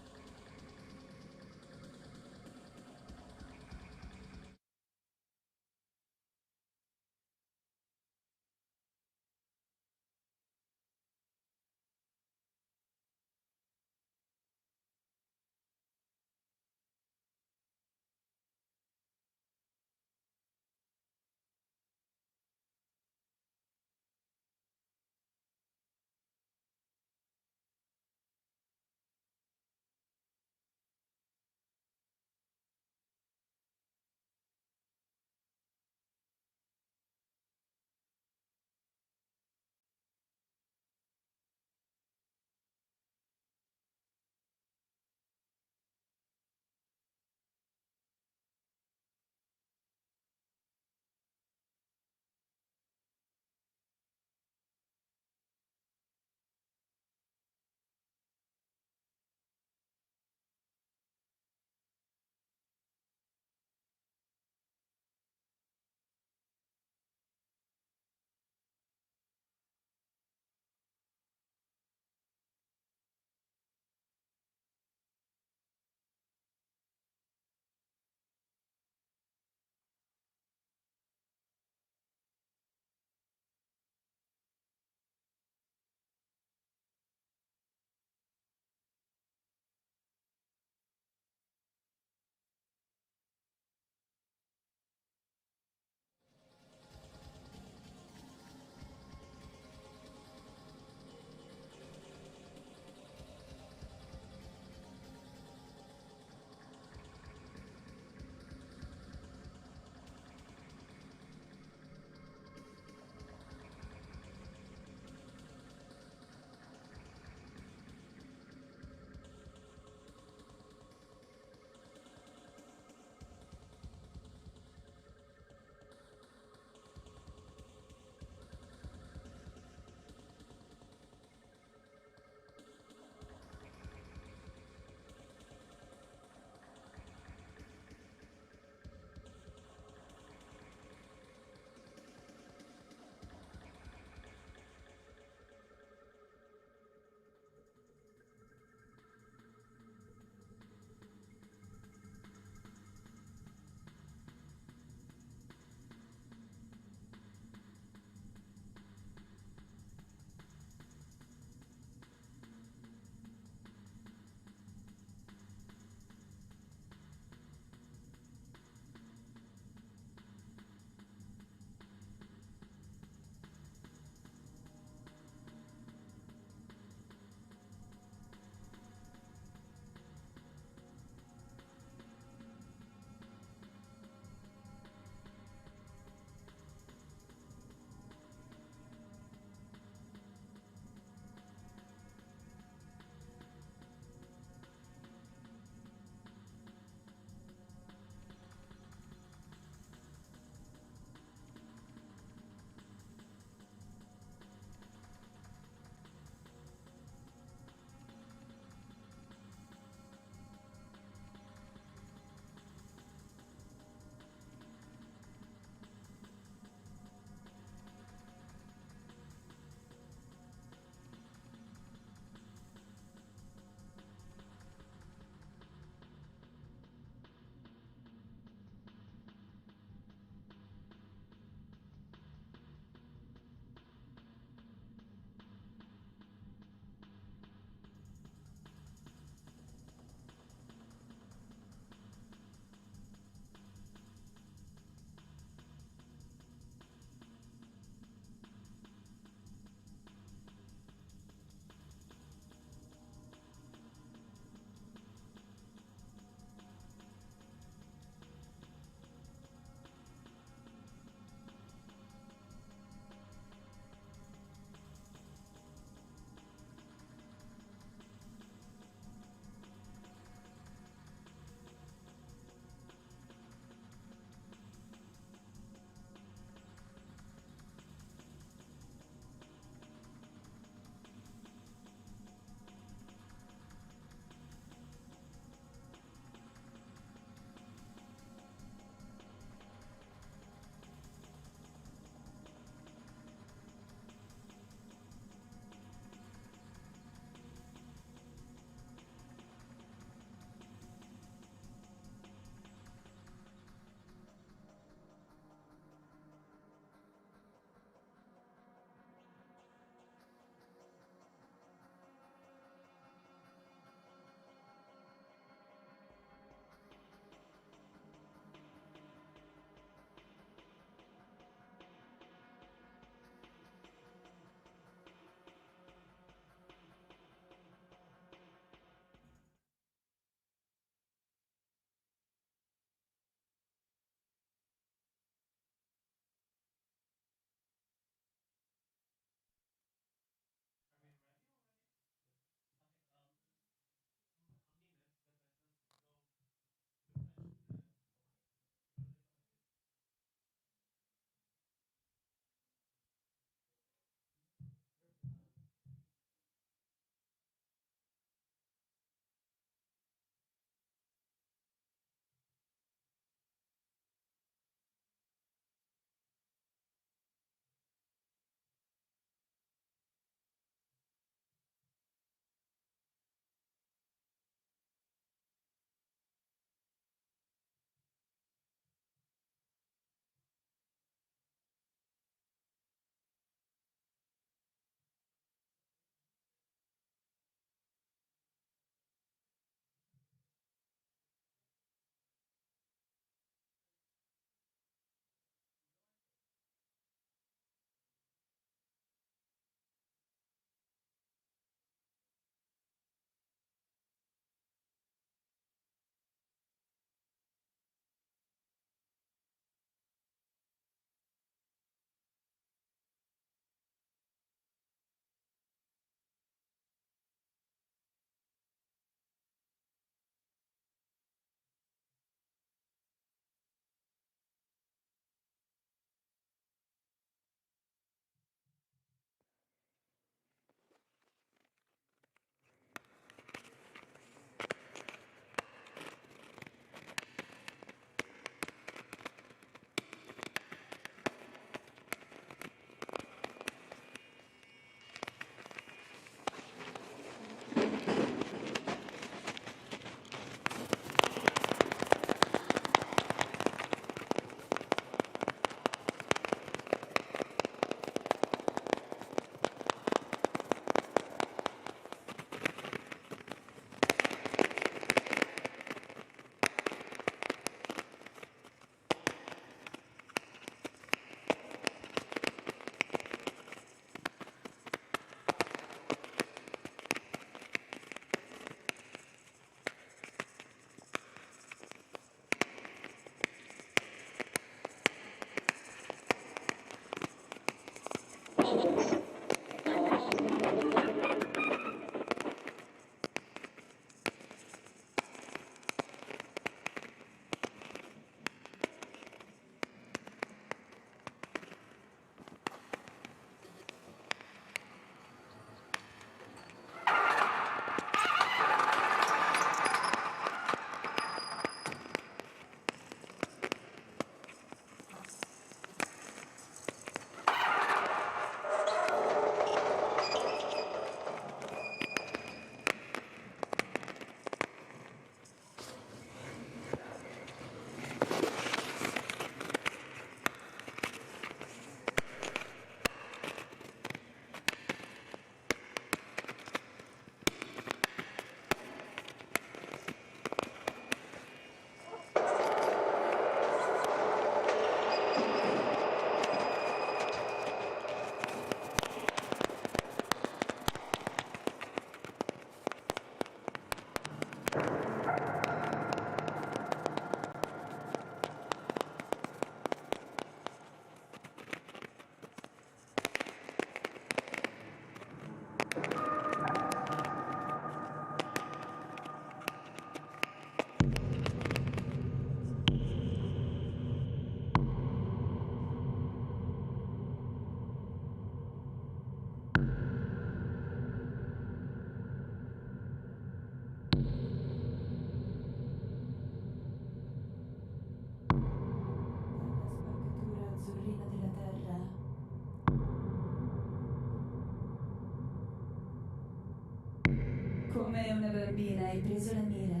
Come una bambina hai preso la mira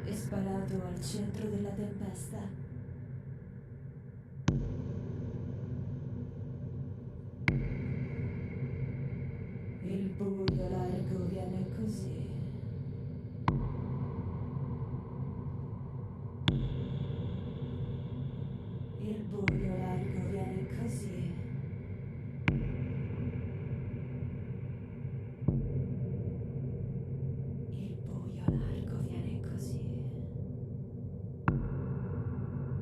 e sparato al centro della tempesta. Il buio largo viene così. Il buio largo viene così. Il buio largo viene così.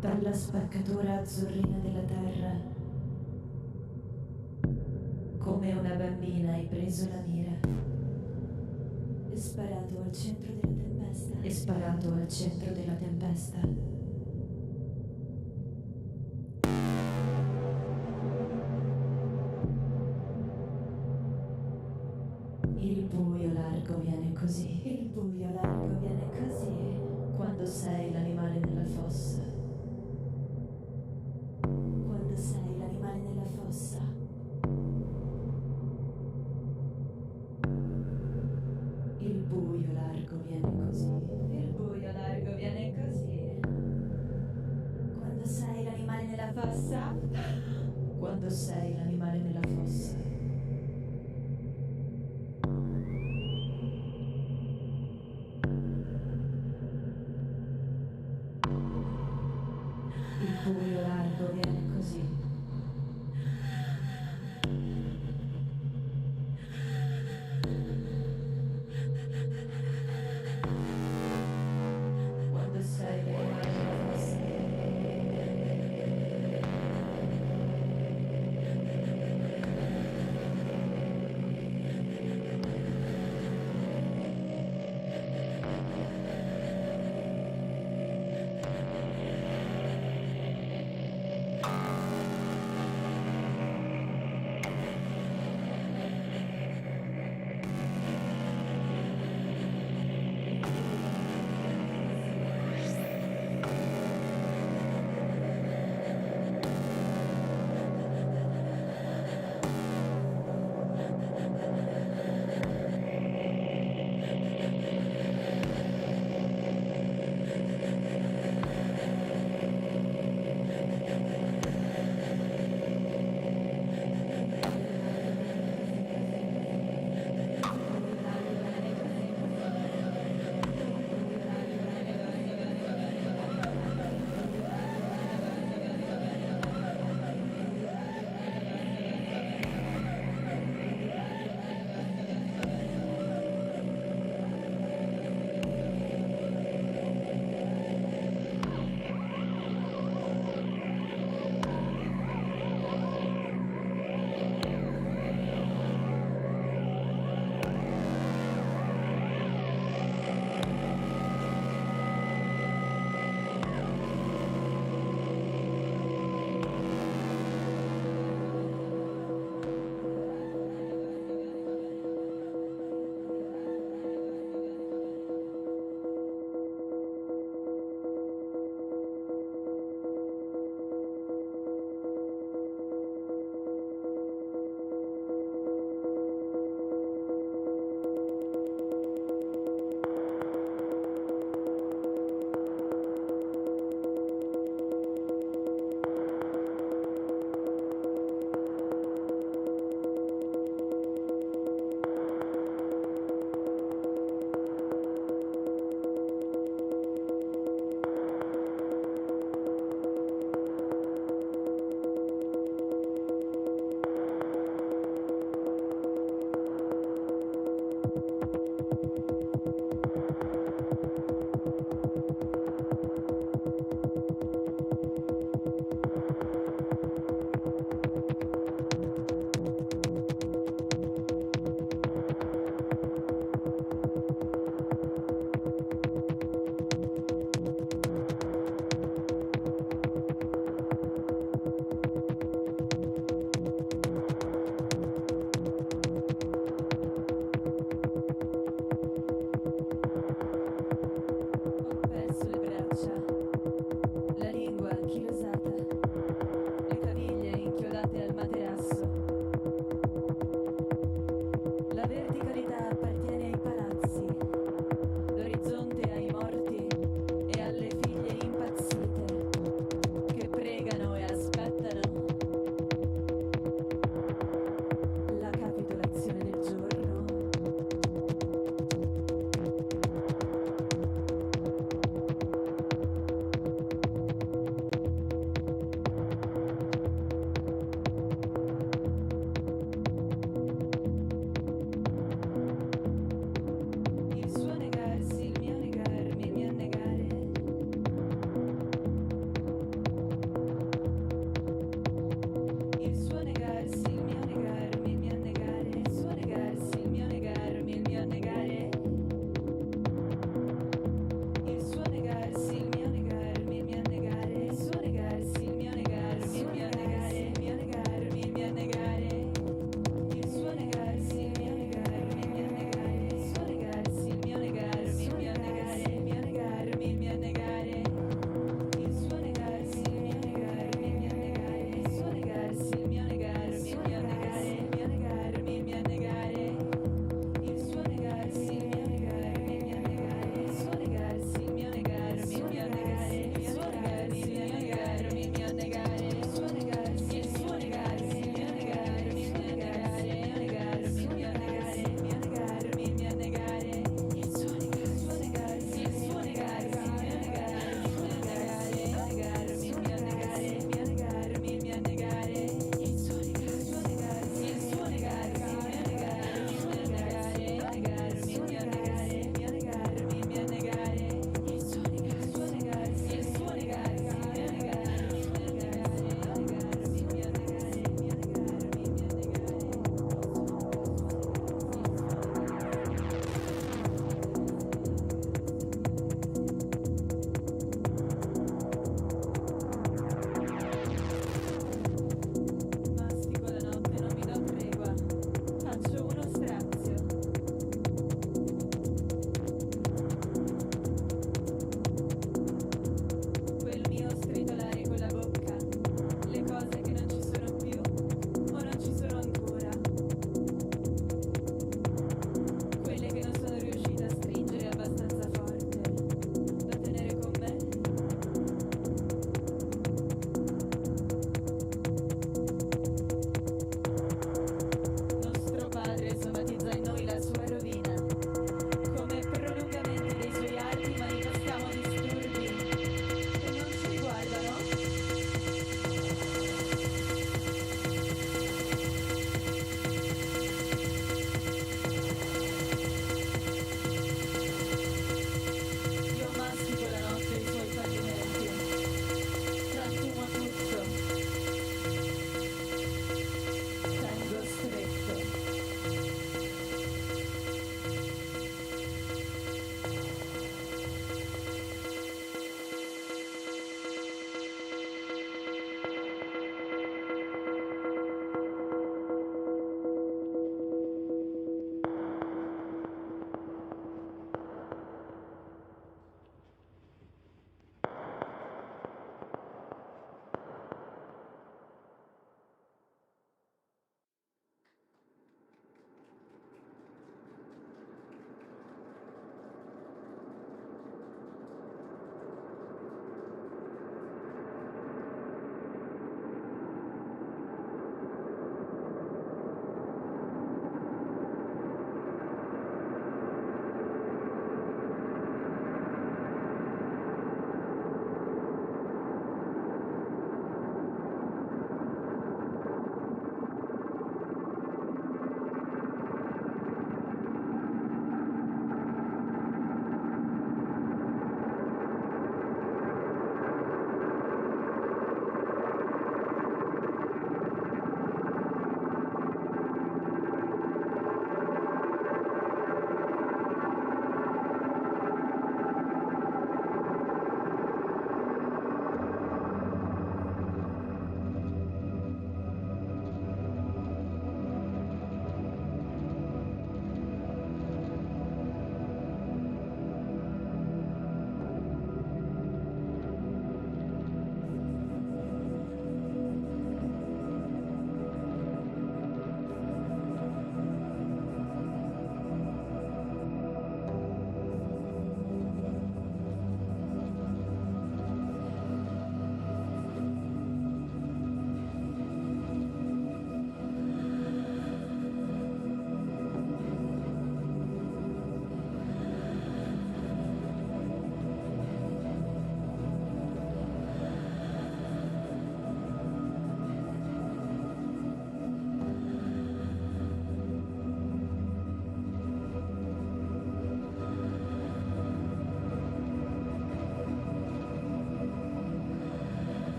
Dalla spaccatura azzurrina della terra. Come una bambina hai preso la mira e sparato al centro della tempesta. E sparato al centro della tempesta. Il buio largo viene così. Il buio largo viene così. Quando sei l'animale nella fossa. Quando sei l'animale nella fossa. Il buio largo viene così. Il buio largo viene così. Quando sei l'animale nella fossa. Quando sei l'animale nella fossa. Il buio largo viene così. Quando sei l'animale nella fossa. La verticalità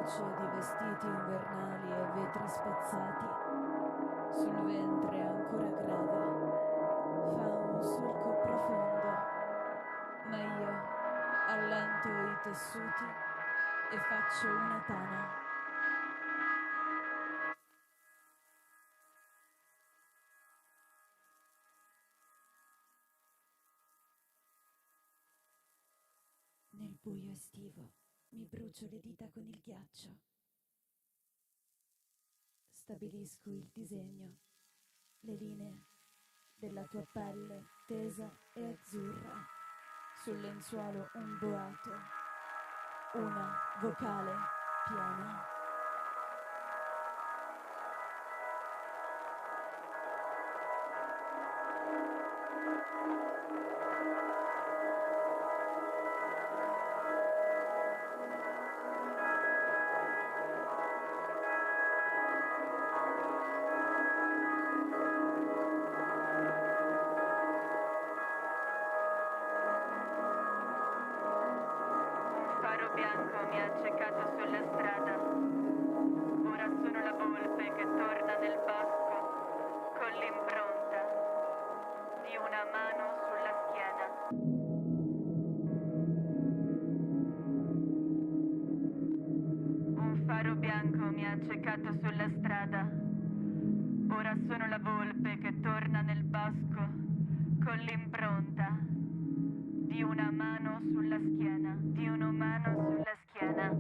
trance di vestiti invernali e vetri spazzati. Sul ventre ancora grave. Fa un solco profondo. Ma io allento i tessuti e faccio una tana. Nel buio estivo mi brucio le dita con il ghiaccio. Stabilisco il disegno, le linee della tua pelle tesa e azzurra. Sul lenzuolo un boato, una vocale piena. Faro bianco mi ha accecato sulla strada. Ora sono la volpe che torna nel bosco con l'impronta di una mano sulla schiena. Un faro bianco mi ha accecato sulla strada. Ora sono la volpe che torna nel bosco con l'impronta di una mano sulla schiena, di un'umano sulla schiena.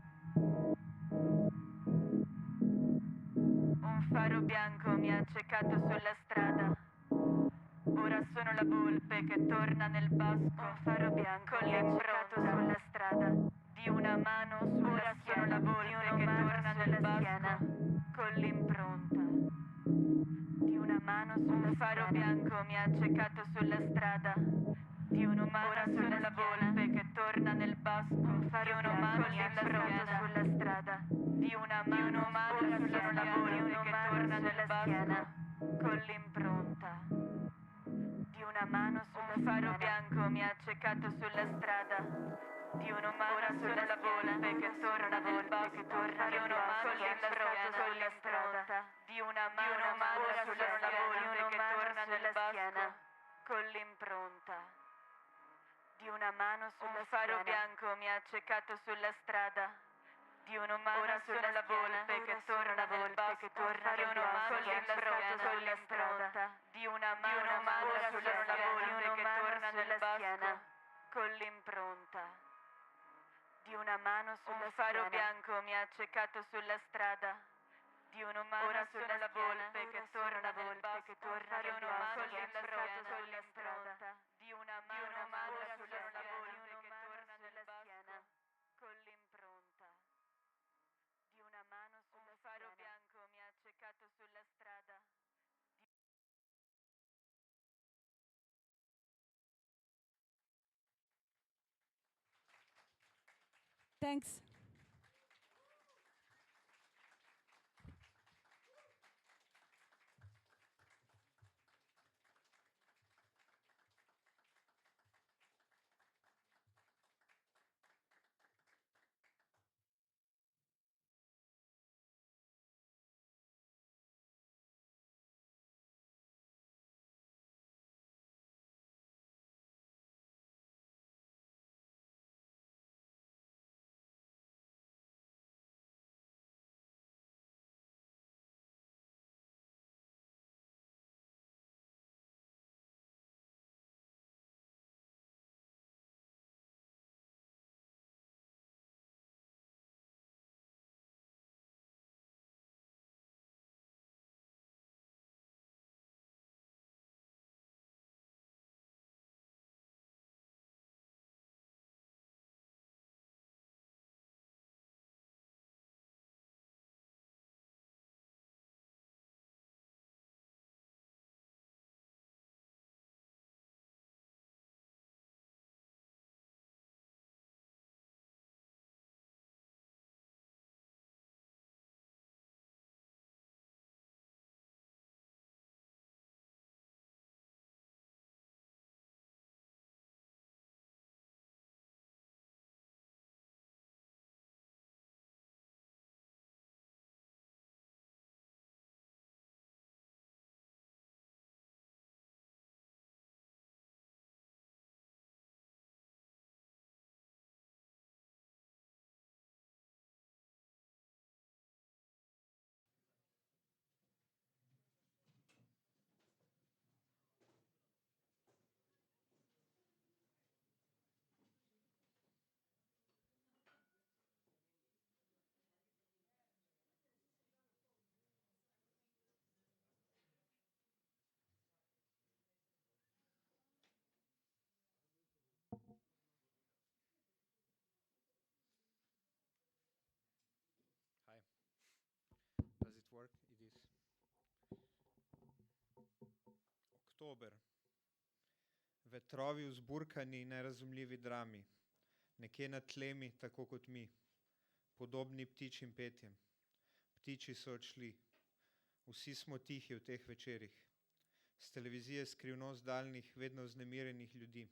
Un faro bianco mi ha accecato sulla strada. Ora sono la volpe che torna nel bosco. Un faro bianco con l'impronta sulla strada, di una mano sulla schiena. Ora sono la volpe che torna nel bosco con l'impronta di una mano sulla faro bianco mi ha accecato sulla strada. Di un'umana ora sono la volpe che torna nel bosco. Un faro bianco mi ha accecato sulla strada. Di una mano umana sono la volpe che torna nel bosco con l'impronta di una mano sulla faro bianco mi ha accecato sulla strada. Di un'umana ora sono la volpe che torna nel bosco di un'umano sulla strada. Di una mano ora sono la volpe che torna nel bosco con l'impronta di una mano sulla faro bianco mi ha accecato sulla strada. Di un'umana ora sono la volpe che torna nel bosco di un'umano sulla strada. Di una mano ora sono la volpe che torna nel bosco con l'impronta di una mano sulla faro bianco mi ha accecato sulla strada. Di un'umana ora sono la volpe che torna nel bosco di un'umano sulla strada. Di una mano ora sono la volpe che torna nella schiena con l'impronta di una mano sulla faro bianco mi ha accecato sulla strada. Thanks. Oktober. Vetrovi v zburkani in nerazumljivi drami, nekje nad tlemi, tako kot mi, podobni ptičjim petjem. Ptiči so odšli. Vsi smo tihi v teh večerih. Z televizije skrivnost daljnih, vedno vznemirjenih ljudi.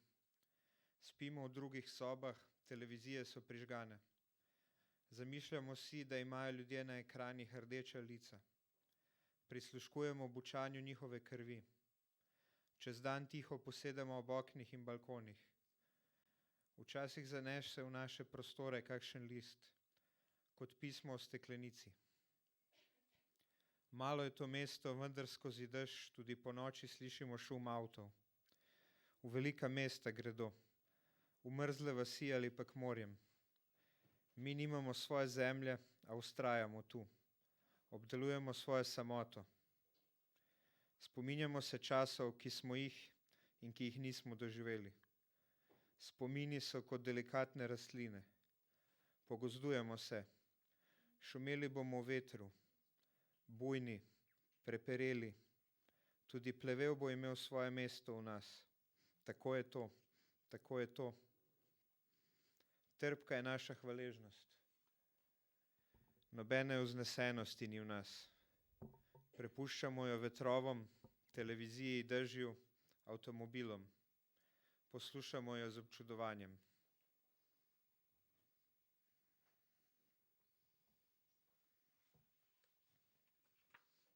Spimo v drugih sobah, televizije so prižgane. Zamišljamo si, da imajo ljudje na ekranih rdeča lica. Prisluškujemo bučanju njihove krvi. Čez dan tiho posedamo ob oknih in balkonih. Včasih zaneš se v naše prostore kakšen list, kot pismo o steklenici. Malo je to mesto, vendar skozi dež tudi po noči slišimo šum avtov. V velika mesta gredo, v mrzle vasi ali pa k morjem. Mi nimamo svoje zemlje, a vztrajamo tu. Obdelujemo svojo samoto. Spominjamo se časov, ki smo jih in ki jih nismo doživeli. Spomini so kot delikatne rastline. Pogozdujemo se. Šumeli bomo v vetru. Bujni, prepereli. Tudi plevel bo imel svoje mesto v nas. Tako je to. Tako je to. Trpka je naša hvaležnost. Nobene vznesenosti ni v nas. Prepuščamo jo vetrovom, televiziji, dežju, avtomobilom. Poslušamo jo z občudovanjem.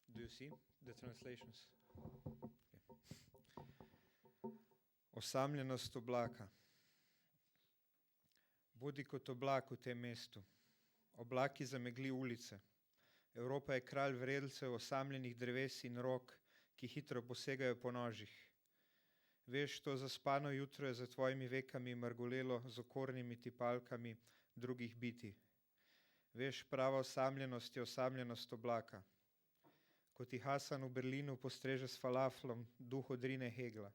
Do you see the translations? Okay. Osamljenost oblaka. Bodi kot oblak v tem mestu. Oblaki zamegli ulice. Evropa je kralj vredelcev osamljenih dreves in rok, ki hitro posegajo po nožih. Veš, to zaspano jutro je za tvojimi vekami mrgolelo z okornimi tipalkami drugih biti. Veš, prava osamljenost je osamljenost oblaka. Ko ti Hasan v Berlinu postreže s falaflom, duh odrine Hegla.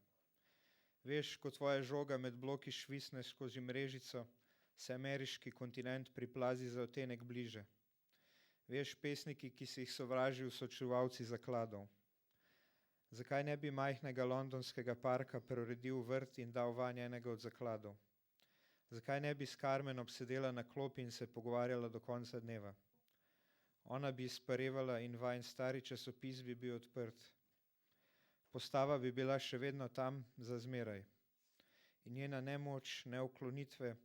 Veš, ko tvoja žoga med bloki švisne skozi mrežico, se ameriški kontinent priplazi za otenek bliže. Veš, pesniki, ki si jih sovražil, so čuvalci zakladov. Zakaj ne bi majhnega londonskega parka preuredil vrt in dal vanj enega od zakladov? Zakaj ne bi s Carmen obsedela na klopi in se pogovarjala do konca dneva? Ona bi izparevala in vajen stari časopis bi bil odprt. Postava bi bila še vedno tam za zmeraj. In njena nemoč, neuklonitve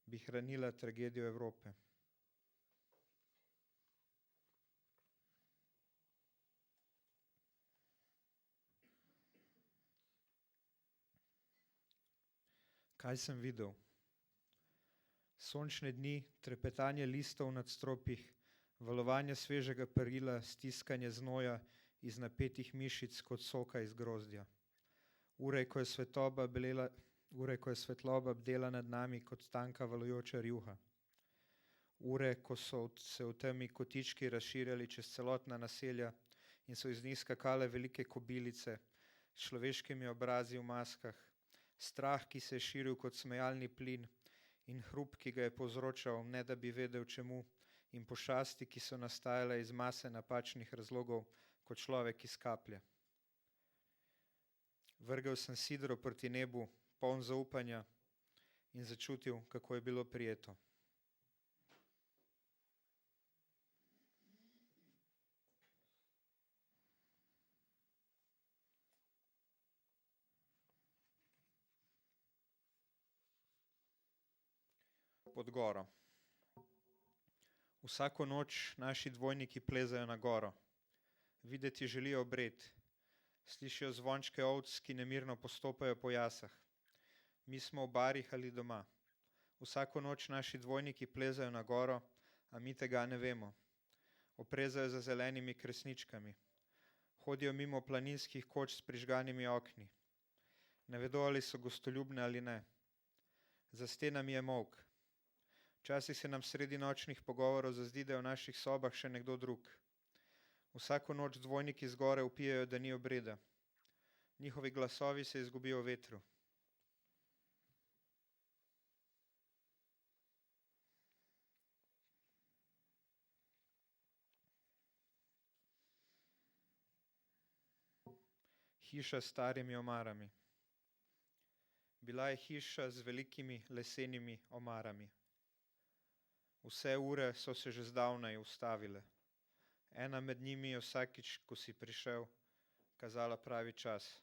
bi hranila tragedijo Evrope. Kaj sem videl? Sončne dni, trepetanje listov nad stropih, valovanje svežega perila, stiskanje znoja iz napetih mišic kot soka iz grozdja. Ure, ko je svetloba bdela nad nami kot tanka valujoča rjuha. Ure, ko so se v temi kotički razširjali čez celotna naselja in so iz njih skakale velike kobilice s človeškimi obrazi v maskah, strah, ki se je širil kot smejalni plin in hrup, ki ga je povzročal, ne da bi vedel čemu, in pošasti, ki so nastajale iz mase napačnih razlogov, kot človek iz kaplje. Vrgel sem sidro proti nebu, poln zaupanja, in začutil, kako je bilo prijeto. Pod goro. Vsako noč naši dvojniki plezajo na goro. Videti želijo obred. Slišijo zvončke ovc, ki nemirno postopajo po jasah. Mi smo v barih ali doma. Vsako noč naši dvojniki plezajo na goro, a mi tega ne vemo. Oprezajo za zelenimi kresničkami. Hodijo mimo planinskih koč s prižganimi okni. Ne vedo, ali so gostoljubne ali ne. Za stenami je molk. Včasih se nam sredi nočnih pogovorov zazdi, da je v naših sobah še nekdo drug. Vsako noč dvojniki zgore vpijejo, da ni obreda. Njihovi glasovi se izgubijo v vetru. Hiša s starimi omarami. Bila je hiša z velikimi lesenimi omarami. Vse ure so se že zdavnaj ustavile. Ena med njimi je vsakič, ko si prišel, kazala pravi čas.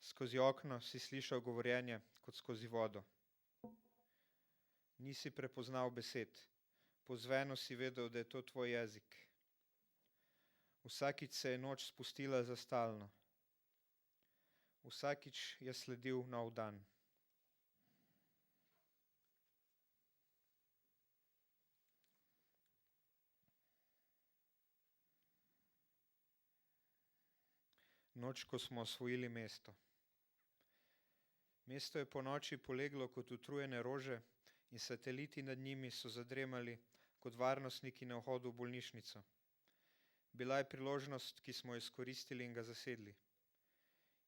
Skozi okno si slišal govorjenje kot skozi vodo. Nisi prepoznal besed. Po zvenu si vedel, da je to tvoj jezik. Vsakič se je noč spustila za stalno. Vsakič je sledil nov dan. Noč, ko smo osvojili mesto. Mesto je po noči poleglo kot utrujene rože in sateliti nad njimi so zadremali kot varnostniki na vhodu v bolnišnico. Bila je priložnost, ki smo jo izkoristili in ga zasedli.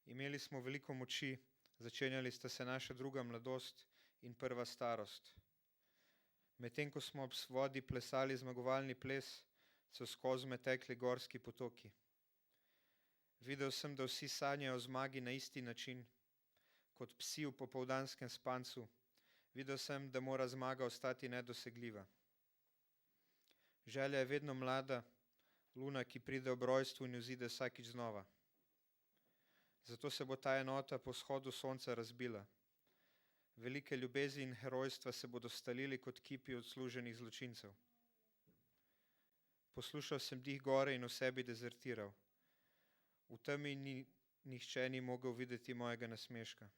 Imeli smo veliko moči, začenjali sta se naša druga mladost in prva starost. Medtem ko smo ob vodi plesali zmagovalni ples, so skozi me tekli gorski potoki. Videl sem, da vsi sanjajo o zmagi na isti način, kot psi v popoldanskem spancu. Videl sem, da mora zmaga ostati nedosegljiva. Želja je vedno mlada, luna, ki pride ob rojstvu in vzide vsakič znova. Zato se bo ta enota po vzhodu sonca razbila. Velike ljubezi in herojstva se bodo stalili kot kipi odsluženih zločincev. Poslušal sem dih gore in v sebi dezertiral. V temi nihče ni mogel videti mojega nasmeška.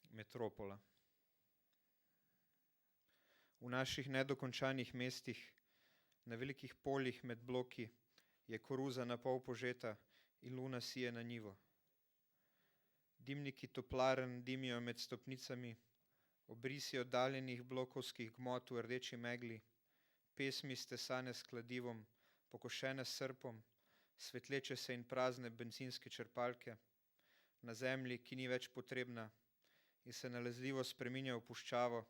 Metropola. V naših nedokončanih mestih, na velikih poljih med bloki, je koruza na pol požeta in luna sije na njivo. Dimniki toplaren dimijo med stopnicami, obrisi oddaljenih blokovskih gmot v rdeči megli, pesmi stesane s kladivom, pokošene s srpom, svetleče se in prazne bencinske črpalke, na zemlji, ki ni več potrebna in se nalezljivo spreminja v puščavo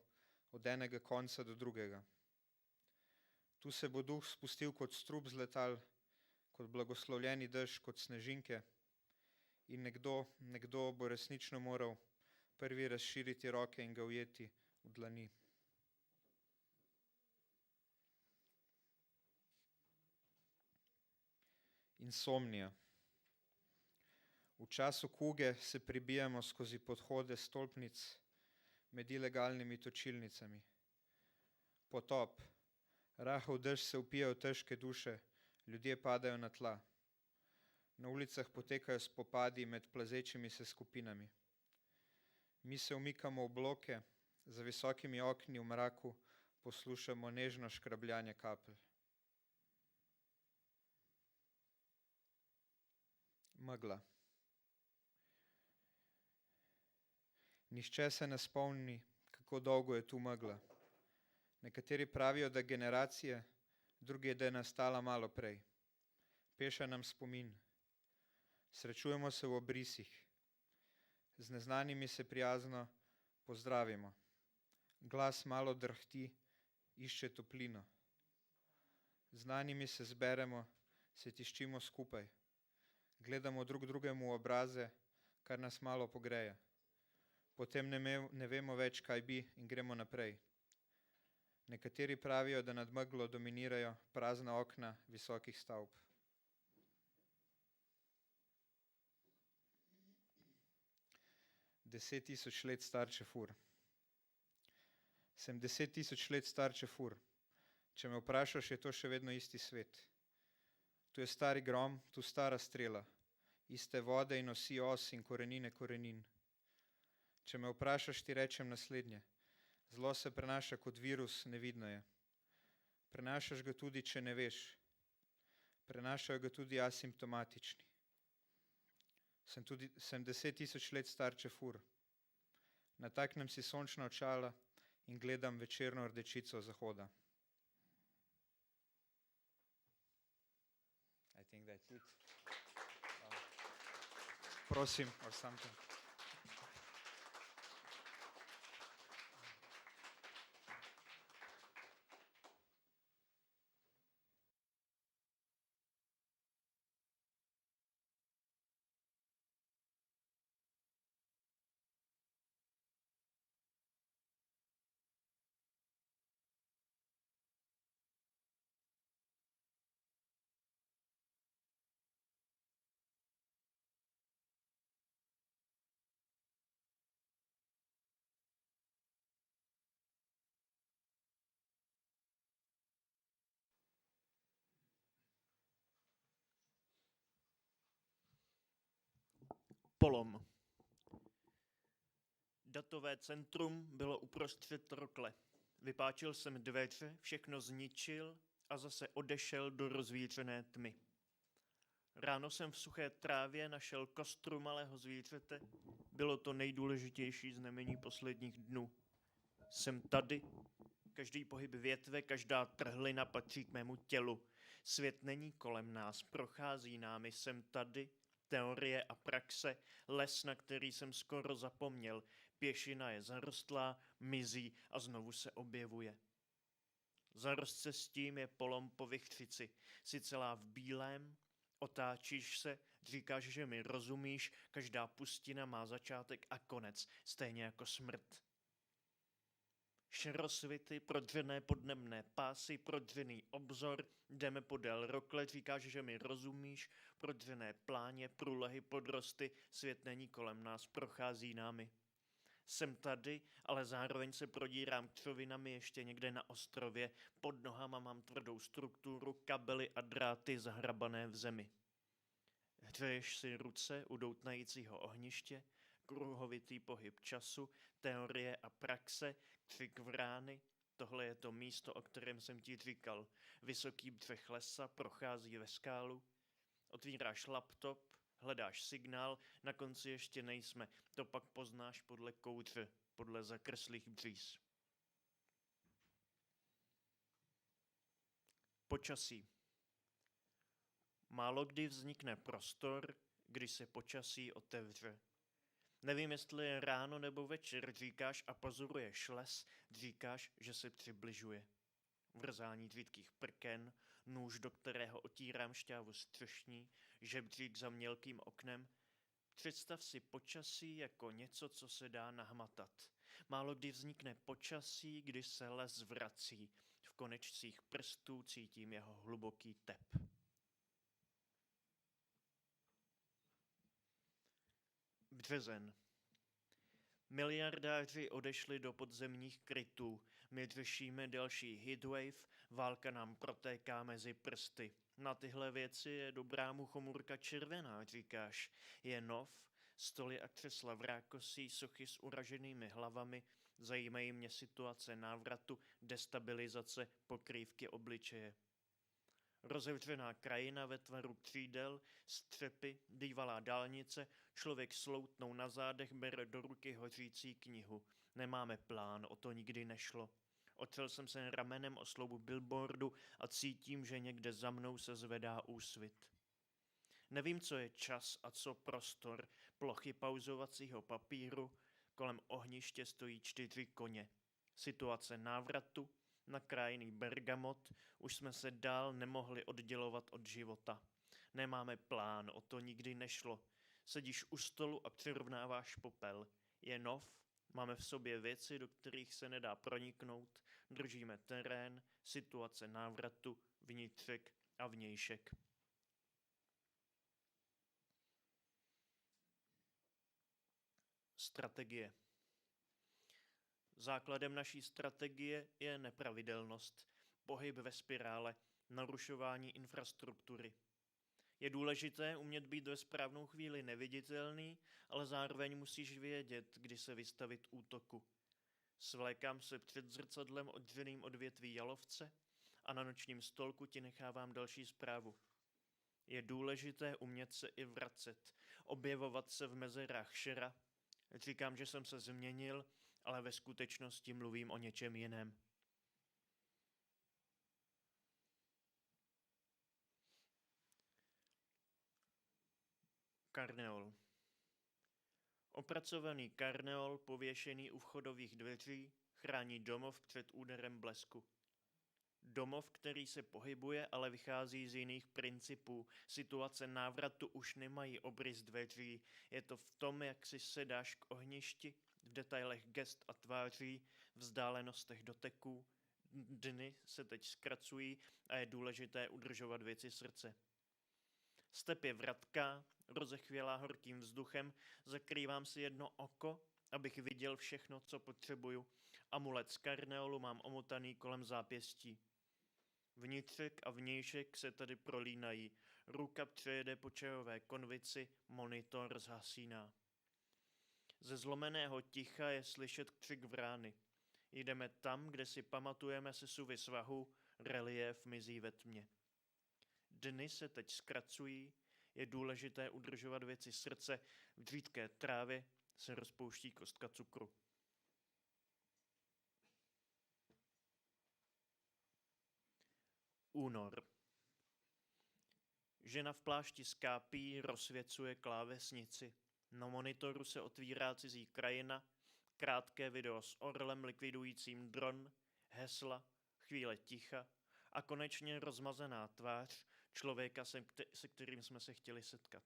od enega konca do drugega. Tu se bo duh spustil kot strup z letal, kot blagoslovljeni dež, kot snežinke in nekdo bo resnično moral prvi razširiti roke in ga ujeti v dlani. Insomnija. V času kuge se pribijamo skozi podhode stolpnic med ilegalnimi točilnicami. Potop. Rahel dež se vpije v težke duše, ljudje padajo na tla. Na ulicah potekajo spopadi med plazečimi se skupinami. Mi se umikamo v bloke, za visokimi okni v mraku poslušamo nežno škrabljanje kapelj. Megla. Nihče se ne spomni, kako dolgo je tu megla. Nekateri pravijo, da generacije, drugi, da je nastala malo prej. Peša nam spomin. Srečujemo se v obrisih. Z neznanimi se prijazno pozdravimo. Glas malo drhti, išče toplino. Z znanimi se zberemo, se tiščimo skupaj. Gledamo drug drugemu v obraze, kar nas malo pogreje. Potem ne vemo več, kaj bi in gremo naprej. Nekateri pravijo, da nad meglo dominirajo prazna okna visokih stavb. Deset tisoč let star čefur. Sem 10 000 let star čefur. Če me vprašaš, je to še vedno isti svet. Tu je stari grom, tu stara strela. Iste vode in osi os in korenine korenin. Če me vprašaš, ti rečem naslednje. Zlo se prenaša kot virus, nevidno je. Prenašaš ga tudi, če ne veš. Prenašajo ga tudi asimptomatični. Sem 10 000 let star čefur. Nataknem si sončna očala in gledam večerno rdečico zahoda. I think that's it. Prosim, or something. Polom. Datové centrum bylo uprostřed rokle. Vypáčil jsem dveře, všechno zničil a zase odešel do rozvířené tmy. Ráno jsem v suché trávě našel kostru malého zvířete. Bylo to nejdůležitější znamení posledních dnů. Jsem tady. Každý pohyb větve, každá trhlina patří k mému tělu. Svět není kolem nás, prochází námi. Jsem tady. Teorie a praxe, les, na který jsem skoro zapomněl. Pěšina je zarostlá, mizí a znovu se objevuje. Zarost se s tím je Polom po vichřici. Jsi celá v bílém, otáčíš se, říkáš, že mi rozumíš, každá pustina má začátek a konec, stejně jako smrt. Šerosvity, prodřené podnebné pásy, prodřený obzor, jdeme podél rokle, říkáš, že mi rozumíš, prodřené pláně, průlehy, podrosty, svět není kolem nás, prochází námi. Jsem tady, ale zároveň se prodírám křovinami ještě někde na ostrově, pod nohama mám tvrdou strukturu, kabely a dráty zahrabané v zemi. Hřeješ si ruce u doutnajícího ohniště, kruhovitý pohyb času, teorie a praxe, křik vrány. Tohle je to místo, o kterém jsem ti říkal. Vysoký břeh lesa prochází ve skálu. Otvíráš laptop, hledáš signál, na konci ještě nejsme. To pak poznáš podle kouře, podle zakreslých bříz. Počasí. Málo kdy vznikne prostor, když se počasí otevře. Nevím, jestli je ráno nebo večer, říkáš a pozoruješ les, říkáš, že se přibližuje. Vrzání řídkých prken, nůž, do kterého otírám šťávu střešní, žebřík za mělkým oknem. Představ si počasí jako něco, co se dá nahmatat. Málo kdy vznikne počasí, když se les vrací. V konečcích prstů cítím jeho hluboký tep. Březen. Miliardáři odešli do podzemních krytů. My řešíme další heatwave, válka nám protéká mezi prsty. Na tyhle věci je dobrá muchomůrka červená, říkáš. Je nov, stoly a křesla v rákosí, sochy s uraženými hlavami, zajímají mě situace návratu, destabilizace, pokrývky obličeje. Rozevřená krajina ve tvaru křídel, střepy, bývalá dálnice, člověk sloutnou na zádech, bere do ruky hořící knihu. Nemáme plán, o to nikdy nešlo. Otřel jsem se ramenem o sloubu billboardu a cítím, že někde za mnou se zvedá úsvit. Nevím, co je čas a co prostor, plochy pauzovacího papíru, kolem ohniště stojí 4 koně. Situace návratu, nakrájený bergamot, už jsme se dál nemohli oddělovat od života. Nemáme plán, o to nikdy nešlo. Sedíš u stolu a přirovnáváš popel. Je nov, máme v sobě věci, do kterých se nedá proniknout, držíme terén, situace návratu, vnitřek a vnějšek. Strategie. Základem naší strategie je nepravidelnost, pohyb ve spirále, narušování infrastruktury. Je důležité umět být ve správnou chvíli neviditelný, ale zároveň musíš vědět, kdy se vystavit útoku. Svlékám se před zrcadlem odřeným od větví jalovce a na nočním stolku ti nechávám další zprávu. Je důležité umět se i vracet, objevovat se v mezerách šera. Říkám, že jsem se změnil, ale ve skutečnosti mluvím o něčem jiném. Karneol. Opracovaný karneol pověšený u vchodových dveří chrání domov před úderem blesku. Domov, který se pohybuje, ale vychází z jiných principů. Situace návratu už nemají obrys dveří. Je to v tom, jak si sedáš k ohništi, v detailech gest a tváří, vzdálenostech doteků. Dny se teď zkracují a je důležité udržovat věci srdce. Step je vratká, rozechvělá horkým vzduchem, zakrývám si jedno oko, abych viděl všechno, co potřebuju. Amulet z karneolu mám omotaný kolem zápěstí. Vnitřek a vnějšek se tady prolínají. Ruka přejede po čajové konvici, monitor zhasíná. Ze zlomeného ticha je slyšet křik vrány. Jdeme tam, kde si pamatujeme sesuvy svahu, reliéf mizí ve tmě. Dny se teď zkracují, je důležité udržovat věci srdce, v řídké trávě se rozpouští kostka cukru. Únor. Žena v plášti skápí, rozsvěcuje klávesnici. Na monitoru se otvírá cizí krajina, krátké video s orlem likvidujícím dron, hesla, chvíle ticha a konečně rozmazaná tvář člověka, se kterým jsme se chtěli setkat.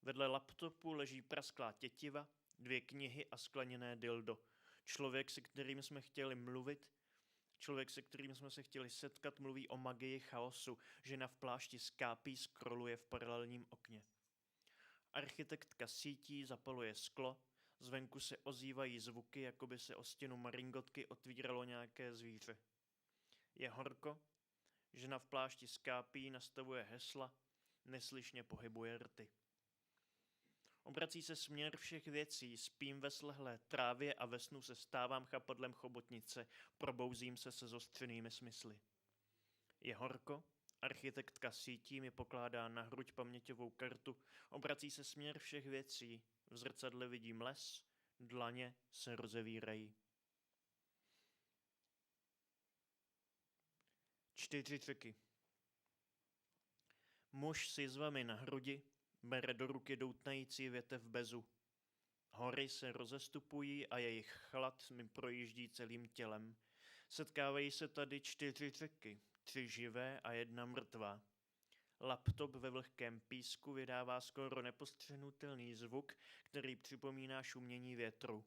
Vedle laptopu leží prasklá tětiva, 2 knihy a skleněné dildo. Člověk, se kterým jsme chtěli mluvit, člověk, se kterým jsme se chtěli setkat, mluví o magii chaosu. Žena v plášti skápí, scrolluje v paralelním okně. Architektka sítí, zapaluje sklo, zvenku se ozývají zvuky, jako by se o stěnu maringotky otvíralo nějaké zvíře. Je horko, žena v plášti skápí, nastavuje hesla, neslyšně pohybuje rty. Obrací se směr všech věcí, spím ve slehlé trávě a ve snu se stávám chapadlem chobotnice, probouzím se zostřenými smysly. Je horko, architektka sítí mi pokládá na hruď paměťovou kartu, obrací se směr všech věcí, v zrcadle vidím les, dlaně se rozevírají. 4 řeky. Muž s jizvami na hrudi bere do ruky doutnající větev bezu. Hory se rozestupují a jejich chlad mi projíždí celým tělem. Setkávají se tady 4 řeky, 3 živé a 1 mrtvá. Laptop ve vlhkém písku vydává skoro nepostřehnutelný zvuk, který připomíná šumění větru.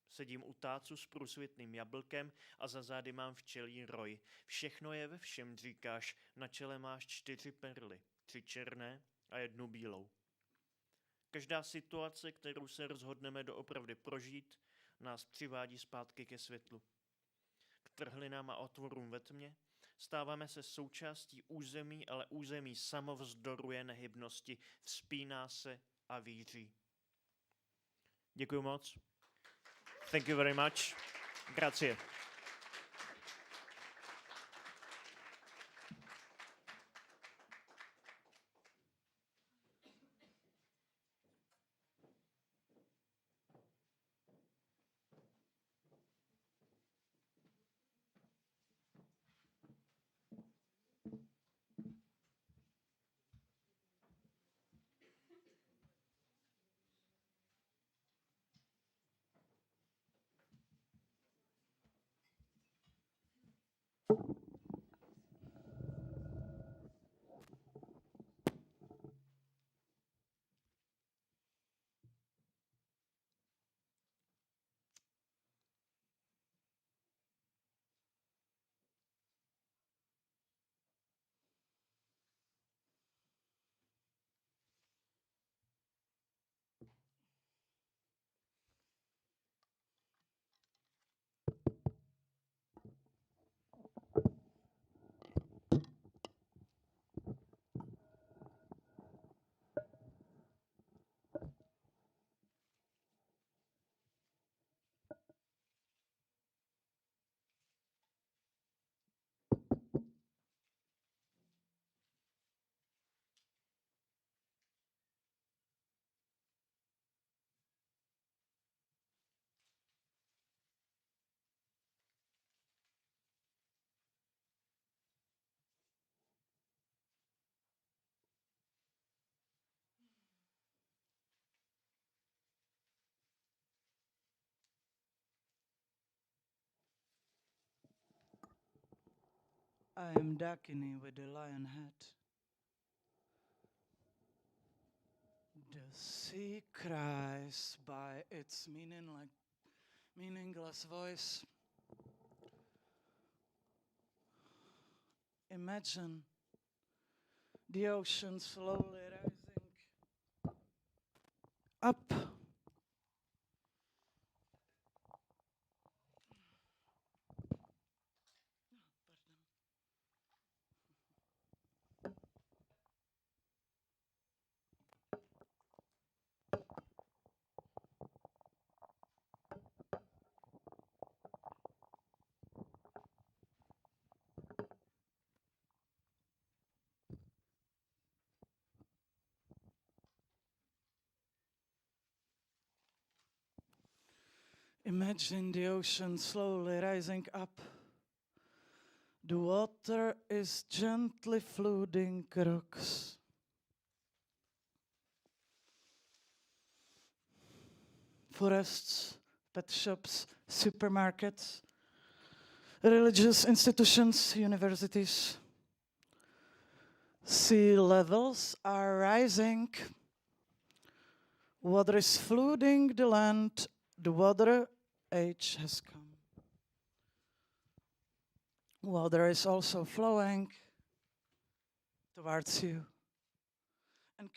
Sedím u tácu s průsvitným jablkem a za zády mám včelí roj. Všechno je ve všem, říkáš, na čele máš 4 perly, 3 černé a 1 bílou. Každá situace, kterou se rozhodneme doopravdy prožít, nás přivádí zpátky ke světlu. K trhlinám a otvorům ve tmě stáváme se součástí území, ale území samo vzdoruje nehybnosti, vzpíná se a víří. Děkuji moc. Thank you very much. Grazie. I am Dakini with the lion hat. The sea cries by its meaningless voice. Imagine the ocean slowly rising up. Imagine the ocean slowly rising up. The water is gently flooding rocks. Forests, pet shops, supermarkets, religious institutions, universities. Sea levels are rising. Water is flooding the land. The water age has come. Water is also flowing towards you and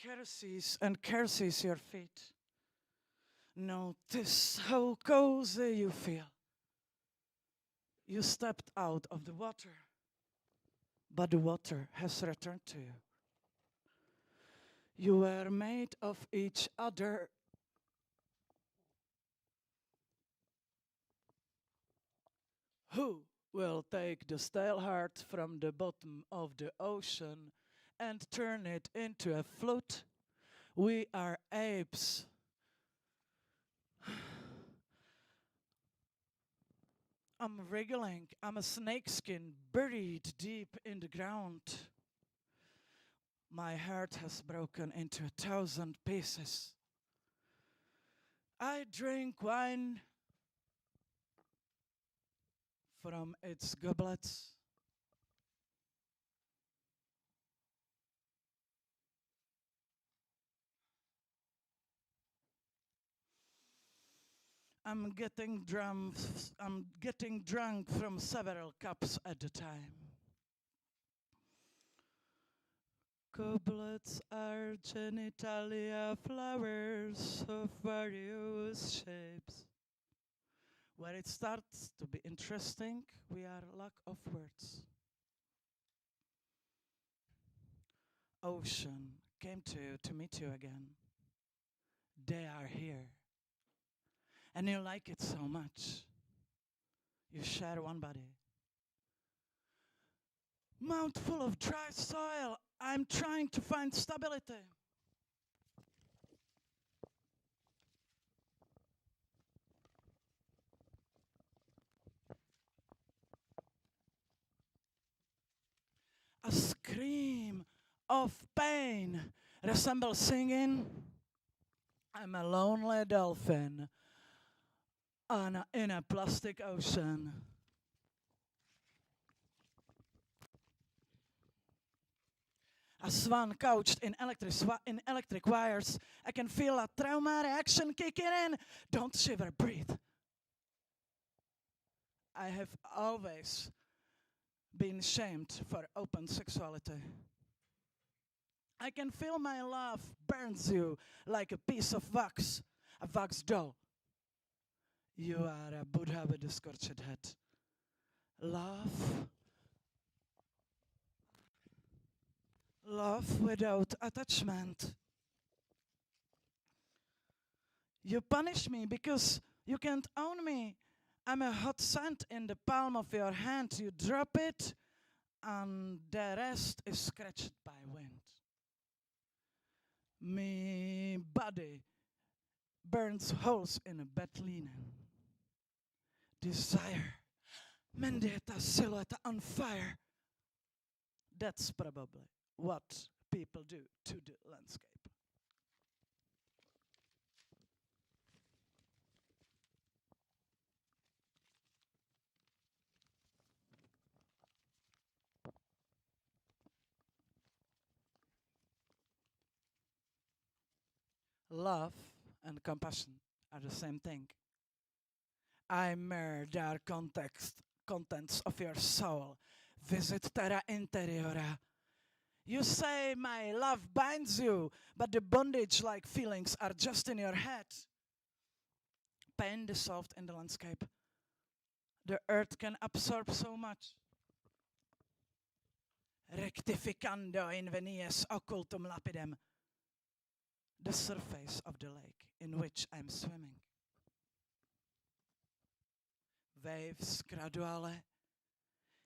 caresses your feet. Notice how cozy you feel. You stepped out of the water, but the water has returned to you. You were made of each other. Who will take the stale heart from the bottom of the ocean and turn it into a flute? We are apes. I'm wriggling. I'm a snakeskin buried deep in the ground. My heart has broken into 1,000 pieces. I drink wine from its goblets. I'm getting drunk from several cups at a time. Goblets are genitalia flowers of various shapes. Where it starts to be interesting, we are lack of words. Ocean came to meet you again. They are here. And you like it so much. You share one body. Mouthful of dry soil. I'm trying to find stability. A scream of pain resembles singing. I'm a lonely dolphin in a plastic ocean. A swan couched in electric wires. I can feel a trauma reaction kicking in. Don't shiver, breathe. I have always been shamed for open sexuality. I can feel my love burns you like a piece of wax, a wax doll. You are a Buddha with a scorched head. Love without attachment. You punish me because you can't own me. I'm a hot sand in the palm of your hand. You drop it, and the rest is scratched by wind. Me body burns holes in a bed linen. Desire, Mendieta silhouette on fire. That's probably what people do to the landscape. Love and compassion are the same thing. I murder contents of your soul. Visit terra interiora. You say my love binds you, but the bondage-like feelings are just in your head. Pain dissolved in the landscape. The earth can absorb so much. Rectificando in venies occultum lapidem. The surface of the lake in which I'm swimming. Waves gradually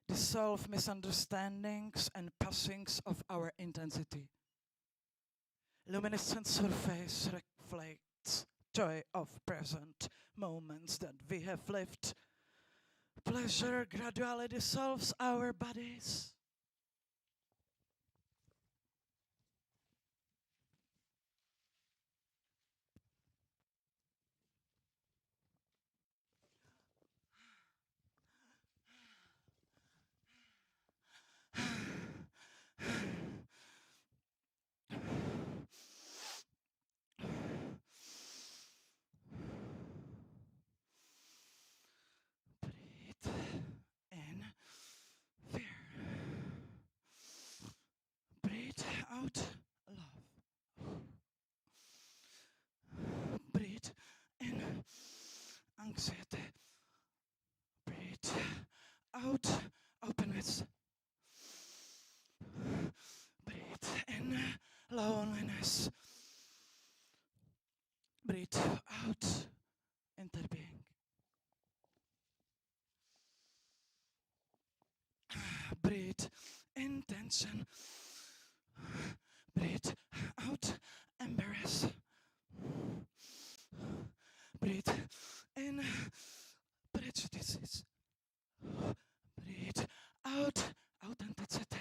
dissolve misunderstandings and passings of our intensity. Luminescent surface reflects joy of present moments that we have lived. Pleasure gradually dissolves our bodies. Breathe in fear. Breathe out love. Breathe in anxiety. Breathe out openness. Breathe in loneliness. Breathe out interbeing. Breathe in tension. Breathe out embarrass. Breathe in prejudices. Breathe out authenticity.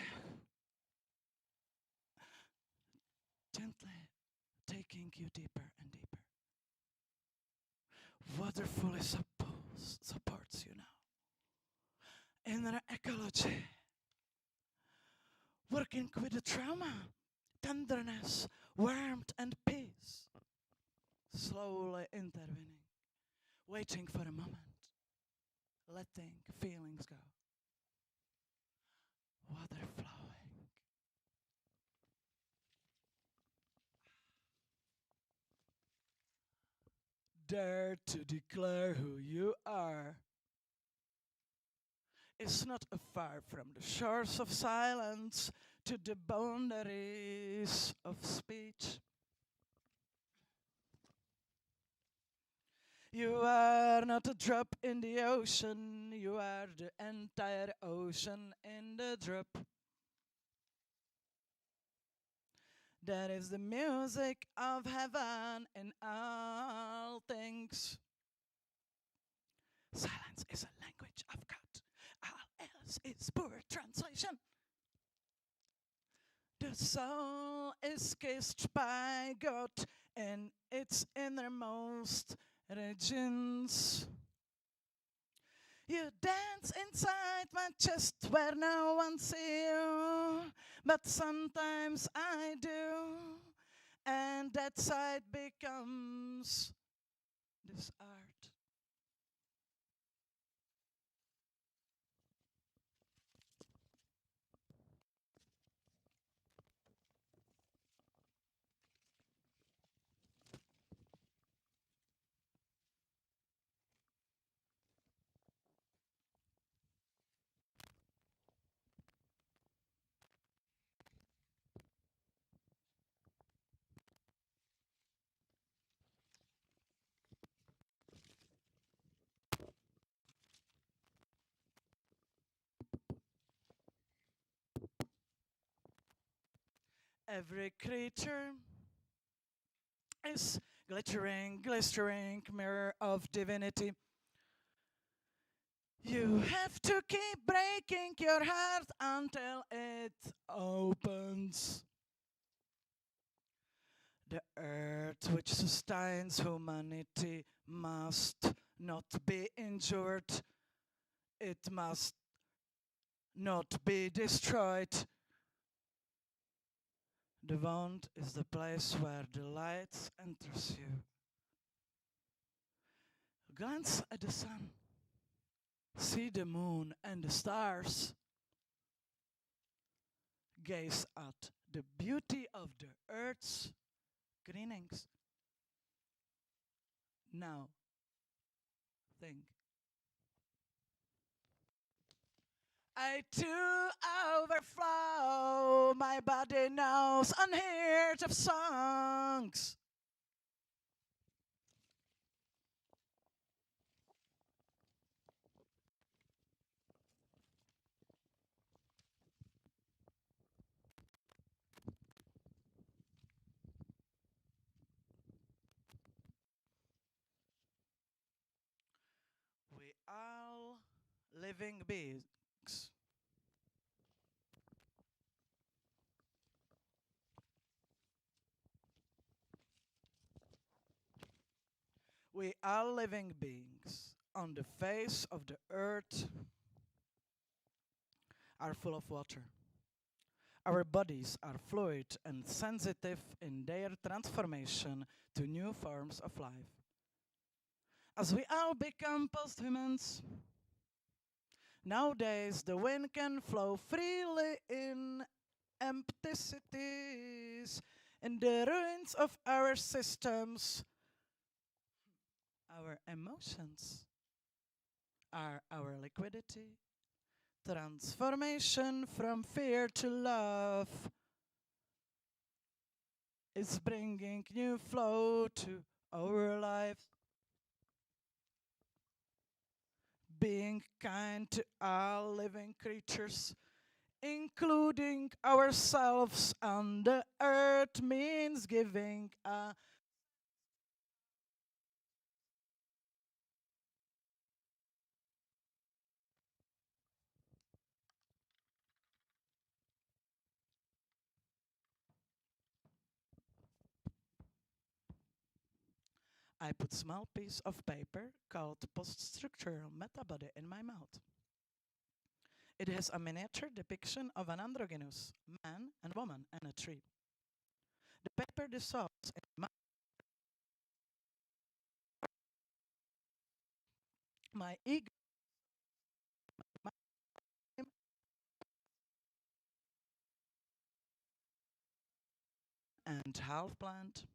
Gently taking you deeper and deeper. Water fully supports you now. Inner ecology. Working with the trauma, tenderness, warmth and peace. Slowly intervening. Waiting for a moment. Letting feelings go. Water flowing. Dare to declare who you are. It's not far from the shores of silence to the boundaries of speech. You are not a drop in the ocean, you are the entire ocean in the drop. That is the music of heaven in all things. Silence is a language of God. All else is poor translation. The soul is kissed by God in its innermost regions. You dance inside my chest where no one sees you, but sometimes I do, and that side becomes this art. Every creature is glittering, glistering mirror of divinity. You have to keep breaking your heart until it opens. The earth which sustains humanity must not be injured. It must not be destroyed. The wound is the place where the light enters you. Glance at the sun. See the moon and the stars. Gaze at the beauty of the earth's greenings. Now, think. I too overflow, my body knows unheard of songs. living beings. We are living beings on the face of the earth are full of water. Our bodies are fluid and sensitive in their transformation to new forms of life. As we all become posthumans, nowadays the wind can flow freely in empty cities, in the ruins of our systems. Our emotions are our liquidity. Transformation from fear to love is bringing new flow to our lives. Being kind to all living creatures, including ourselves on the earth, means giving a I put small piece of paper called post-structural metabody in my mouth. It has a miniature depiction of an androgynous man and woman and a tree. The paper dissolves in my ego and half plant.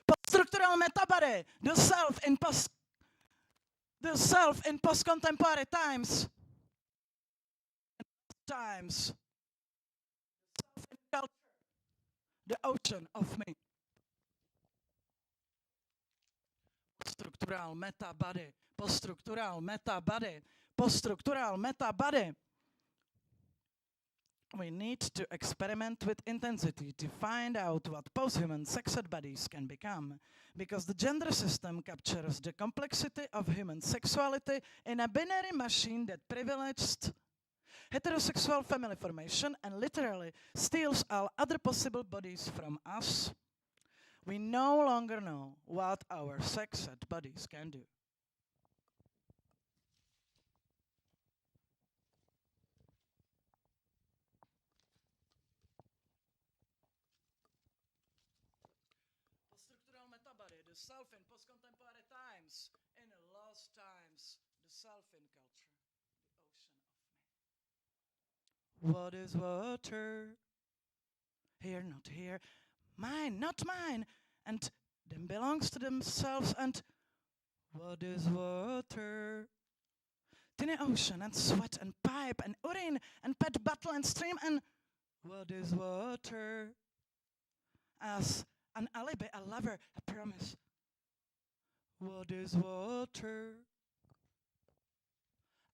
Post-structural metabody, the self in post-contemporary times. The self in culture, the ocean of me. Post-structural metabody, post-structural metabody, post-structural metabody. We need to experiment with intensity to find out what post-human sexed bodies can become, because the gender system captures the complexity of human sexuality in a binary machine that privileged heterosexual family formation and literally steals all other possible bodies from us. We no longer know what our sexed bodies can do. Post-structural metabody, the self in post-contemporary times, in lost times, the self in culture, the ocean of me. What is water? Here, not here. Mine, not mine. And them belongs to themselves. And what is water? Tiny ocean and sweat and pipe and urine and pet bottle and stream. And what is water? As an alibi, a lover, a promise. What is water?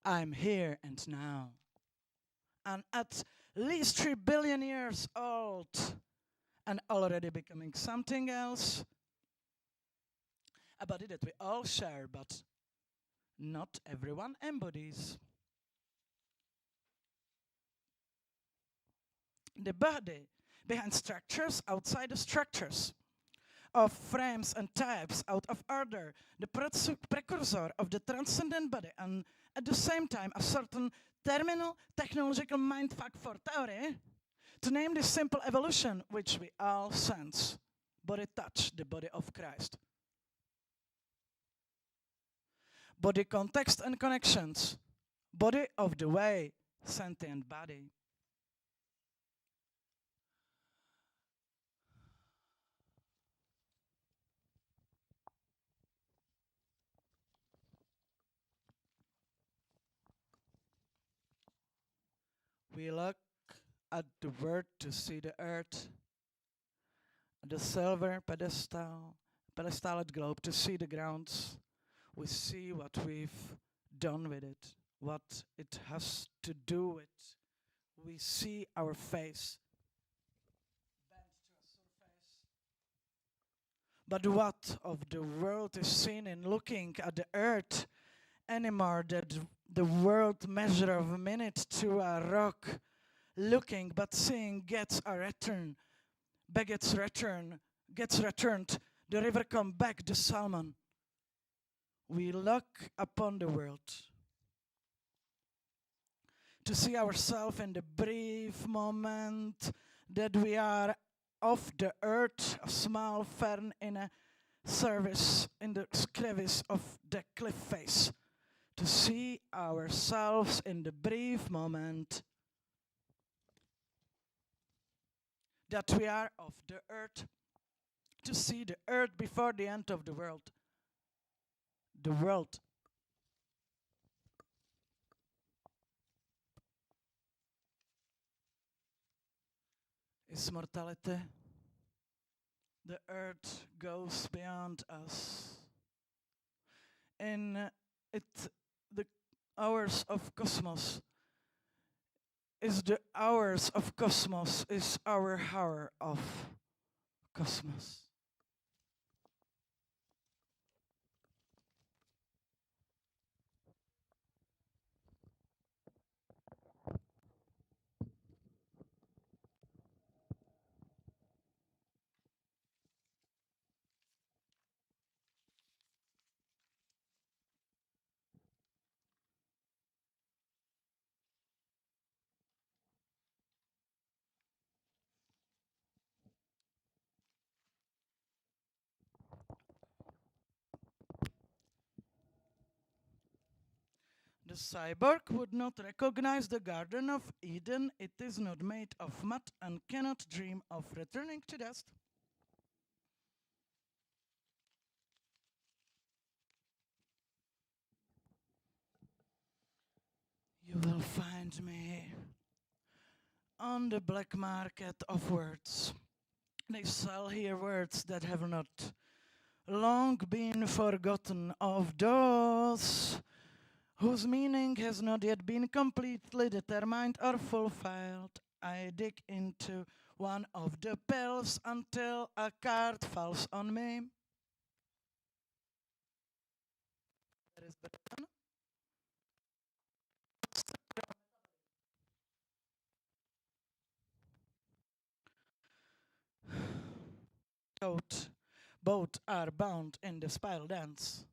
I'm here and now. And at least 3 billion years old and already becoming something else. A body that we all share, but not everyone embodies. The body behind structures outside the structures, of frames and types out of order, the precursor of the transcendent body, and at the same time a certain terminal technological mindfuck for theory, to name this simple evolution which we all sense. Body touch, the body of Christ. Body context and connections, body of the way, sentient body. We look at the world to see the earth, the silver pedestaled globe to see the grounds. We see what we've done with it, what it has to do with. We see our face bent to a surface. But what of the world is seen in looking at the earth anymore that the world measure of a minute to a rock? Looking but seeing gets a return, gets returned, the river come back, the salmon. We look upon the world to see ourselves in the brief moment that we are off the earth, a small fern in a service in the crevice of the cliff face. To see ourselves in the brief moment that we are of the earth, to see the earth before the end of the world. The world. Is mortality. The earth goes beyond us. In the hours of cosmos is the hours of cosmos is our hour of cosmos. The cyborg would not recognize the Garden of Eden. It is not made of mud and cannot dream of returning to dust. You will find me on the black market of words. They sell here words that have not long been forgotten, of those whose meaning has not yet been completely determined or fulfilled. I dig into one of the pills until a card falls on me. There is the both are bound in the spiral dance.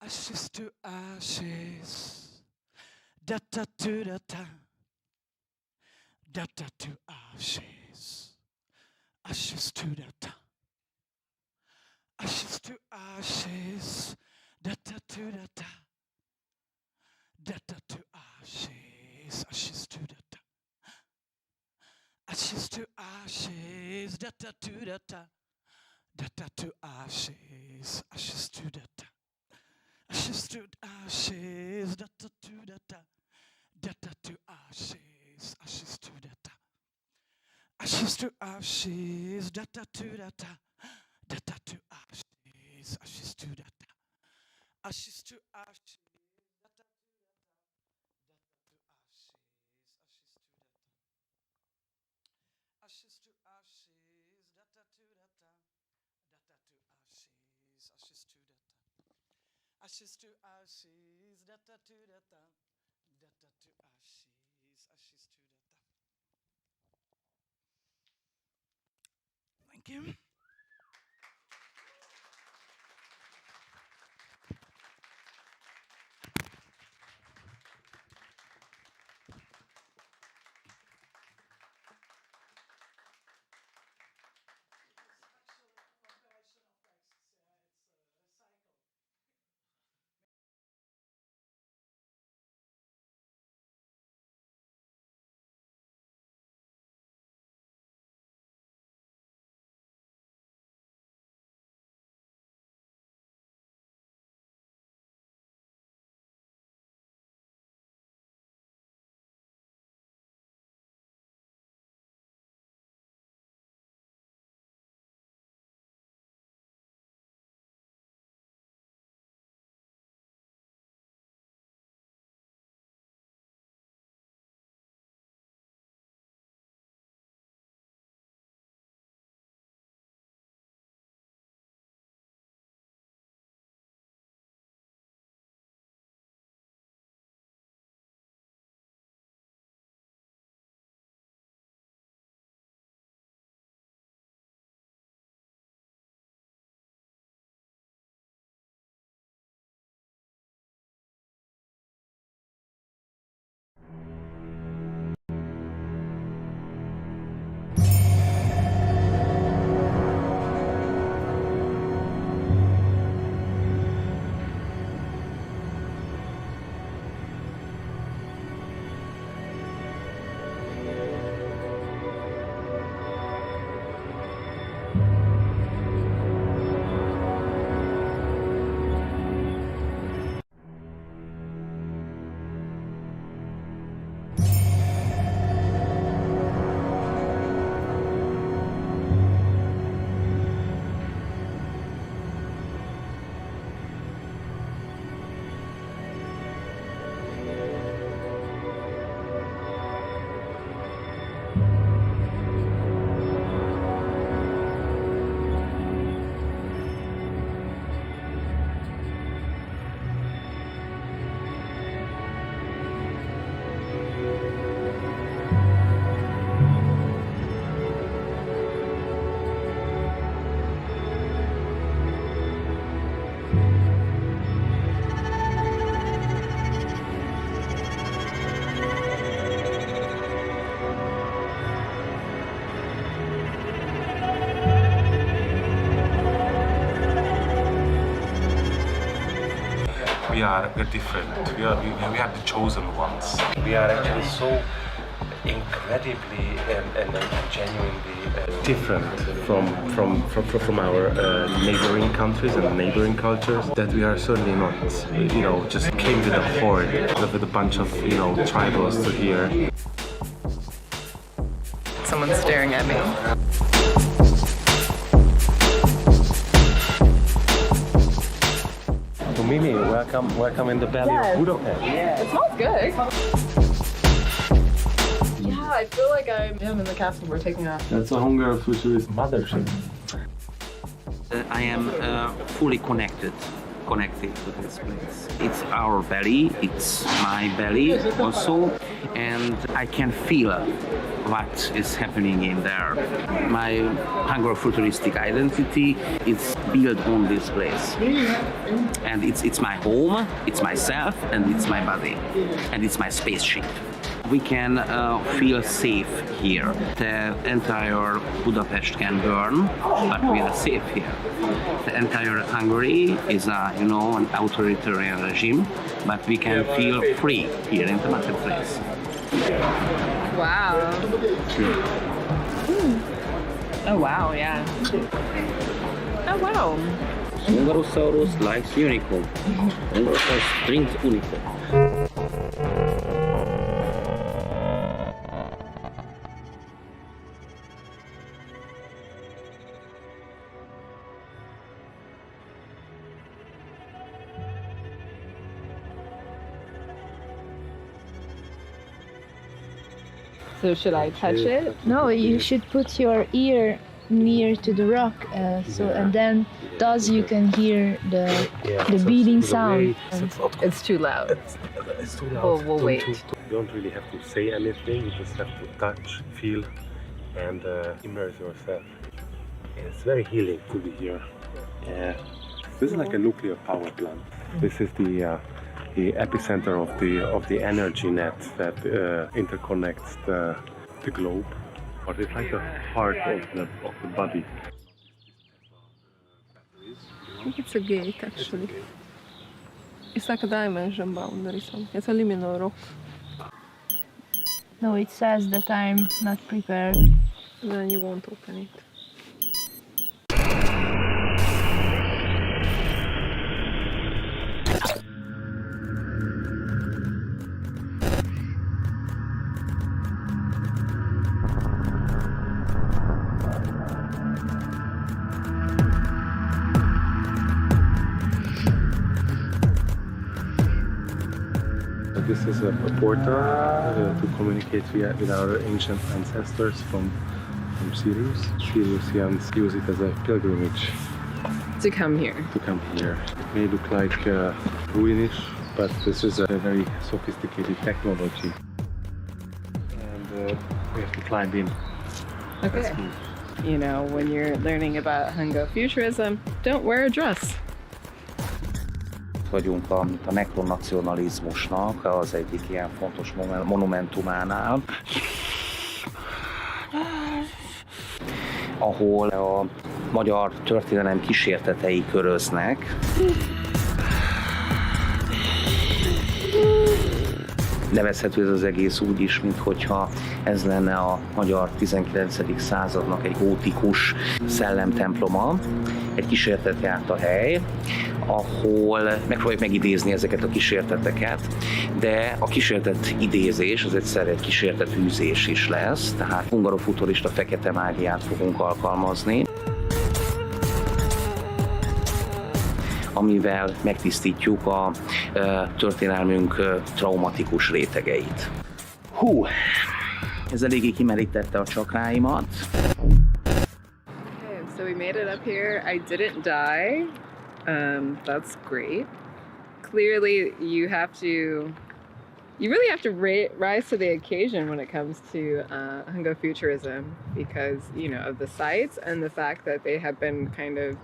Ashes to ashes, da da to da da, da da to ashes, ashes to da da, ashes to ashes, da da to da da, da da to ashes, ashes to da da, ashes to ashes, da da to da da, da da to ashes, ashes to da da. Ashes to ashes, da da to da da, da da to ashes, ashes to da da, ashes to ashes, da da to da da, da da to ashes, ashes to da da, ashes to ashes, da da to da da, da da to ashes, ashes to da da, ashes to ashes, da da to da da, da da to ashes, ashes to da da. Ashes to ashes, da da to da da, da da to ashes, ashes to da da. Thank you. we're different. We are the chosen ones. We are actually so incredibly and genuinely different from our neighboring countries and neighboring cultures that we are certainly not, just came with a horde, with a bunch of, tribals to here. Someone's staring at me. So Mimi, welcome in the belly of Budapest. It smells good. Yeah, I feel like I'm in the castle. We're taking off. That's a Hungary futurist mothership. I am fully connected to this place. It's our belly, it's my belly also, and I can feel what is happening in there. My Hungaro-futuristic identity is built on this place. And it's my home, it's myself, and it's my body, and it's my spaceship. We can feel safe here. The entire Budapest can burn, but we are safe here. The entire Hungary is an authoritarian regime, but we can feel free here in the marketplace. Wow. Oh wow, yeah. Oh wow. Hungarosaurus likes unicorn. Hungarosaurus drinks unicorn. So should I touch it? No, you should put your ear near to the rock, and then thus you can hear the beating sound. It's too loud. It's too loud. We'll wait. You don't really have to say anything. You just have to touch, feel, and immerse yourself. And it's very healing to be here. Yeah. This is like a nuclear power plant. This is the epicenter of the energy net that interconnects the globe. But it's like the heart of the body. I think it's a gate actually. It's like a dimension boundary, it's a liminal rock. No, it says that I'm not prepared. Then you won't open it. This is a portal to communicate with our ancient ancestors from Sirius. Siriusians use it as a pilgrimage. To come here. It may look like ruinish, but this is a very sophisticated technology. And we have to climb in. Okay. When you're learning about Hungo-futurism, don't wear a dress. Vagyunk a nekronacionalizmusnak az egyik ilyen fontos monumentumánál, ahol a magyar történelem kísértetei köröznek. Nevezhető ez az egész úgy is, minthogyha ez lenne a magyar 19. századnak egy gótikus szellemtemploma. Egy kísértet járt a hely, ahol megpróbáljuk megidézni ezeket a kísérteteket, de a kísértet idézés az egyszerre egy kísértet űzés is lesz, tehát hungarofuturista fekete mágiát fogunk alkalmazni, amivel megtisztítjuk a történelmünk traumatikus rétegeit. Hú, ez eléggé kimerítette a csakráimat. Okay, so we made it up here. I didn't die. That's great. Clearly, you really have to rise to the occasion when it comes to Hungo-futurism because, of the sites and the fact that they have been kind of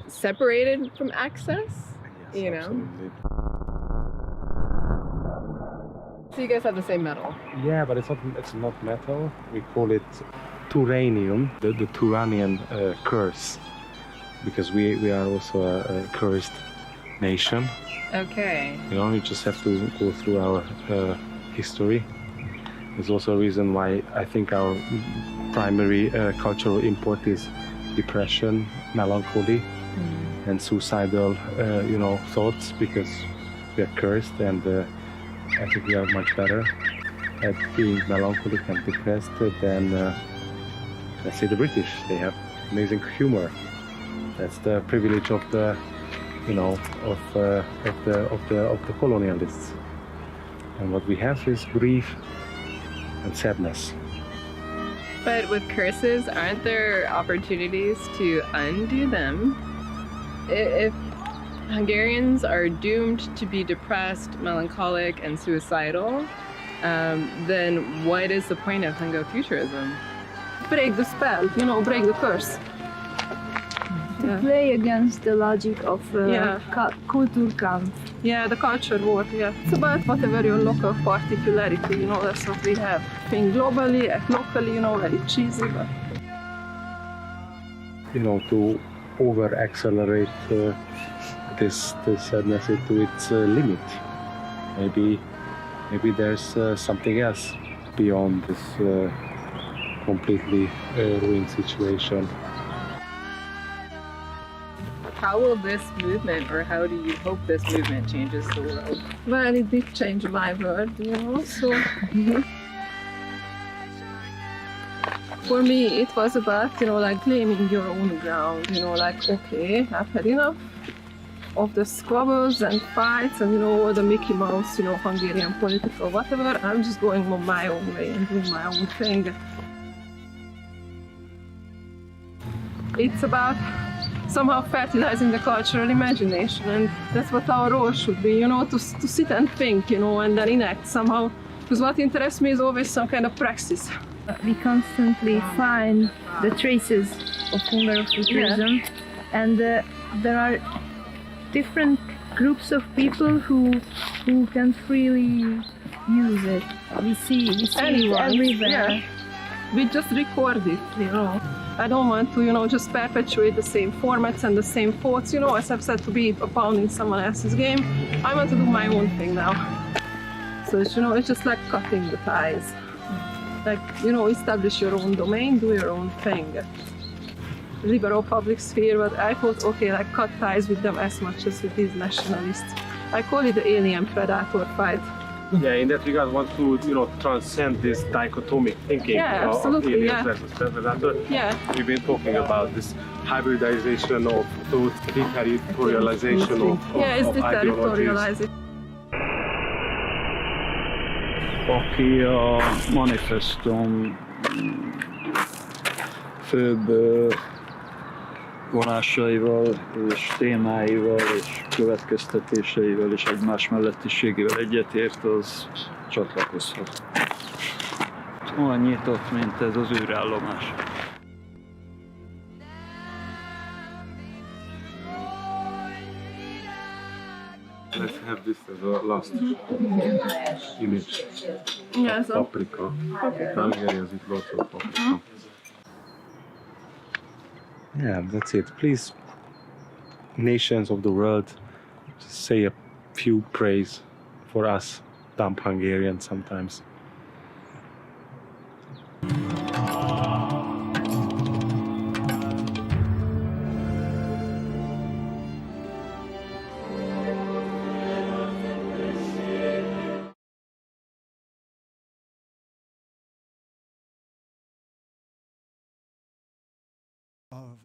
separated from access, Absolutely. So you guys have the same metal? Yeah, but it's not metal. We call it Turanium, the Turanian curse, because we are also a cursed nation. Okay. You know, you just have to go through our history. There's also a reason why I think our primary cultural import is depression, melancholy, and suicidal, thoughts, because we are cursed, and I think we are much better at being melancholic and depressed than, let's say, the British. They have amazing humor. That's the privilege of the, of the colonialists. And what we have is grief and sadness. But with curses, aren't there opportunities to undo them? If Hungarians are doomed to be depressed, melancholic, and suicidal, then what is the point of Hungo-futurism? Break the spell, break the curse. To play against the logic of Kulturkampf. Yeah, the culture war, yeah. It's about whatever your local particularity, that's what we have. Think globally, act locally, very cheesy, but... To over-accelerate this sadness to its limit. Maybe there's something else beyond this completely ruined situation. How will this movement, or how do you hope this movement changes the world? Well, it did change my world, so... For me, it was about, claiming your own ground, okay, I've had enough of the squabbles and fights and, all the Mickey Mouse, Hungarian politics or whatever. I'm just going on my own way and doing my own thing. It's about somehow fertilizing the cultural imagination, and that's what our role should be, to sit and think, and then enact somehow. Because what interests me is always some kind of praxis. We constantly find the traces of Hungo-futurism, and there are different groups of people who can freely use it. We see it everywhere. Yeah. We just record it, I don't want to, just perpetuate the same formats and the same thoughts, as I've said, to be a pawn in someone else's game. I want to do my own thing now. So, it's just like cutting the ties. Like, establish your own domain, do your own thing. Liberal public sphere, but I thought, okay, cut ties with them as much as with these nationalists. I call it the alien-predator fight. Yeah, in that regard, want to, transcend this dichotomic thinking of aliens versus predator. Yeah. We've been talking about this hybridization of thought, deterritorialization of it's ideologies. Aki a manifestum főbb vonásaival és témáival és következtetéseivel és egymás mellettiségével egyetért, az csatlakozhat. Olyan nyitott, mint ez az űrállomás. Let's have this as a last image. Yeah, so paprika. Hungarians eat lots of paprika. Yeah, that's it. Please, nations of the world, just say a few praise for us, dumb Hungarians sometimes.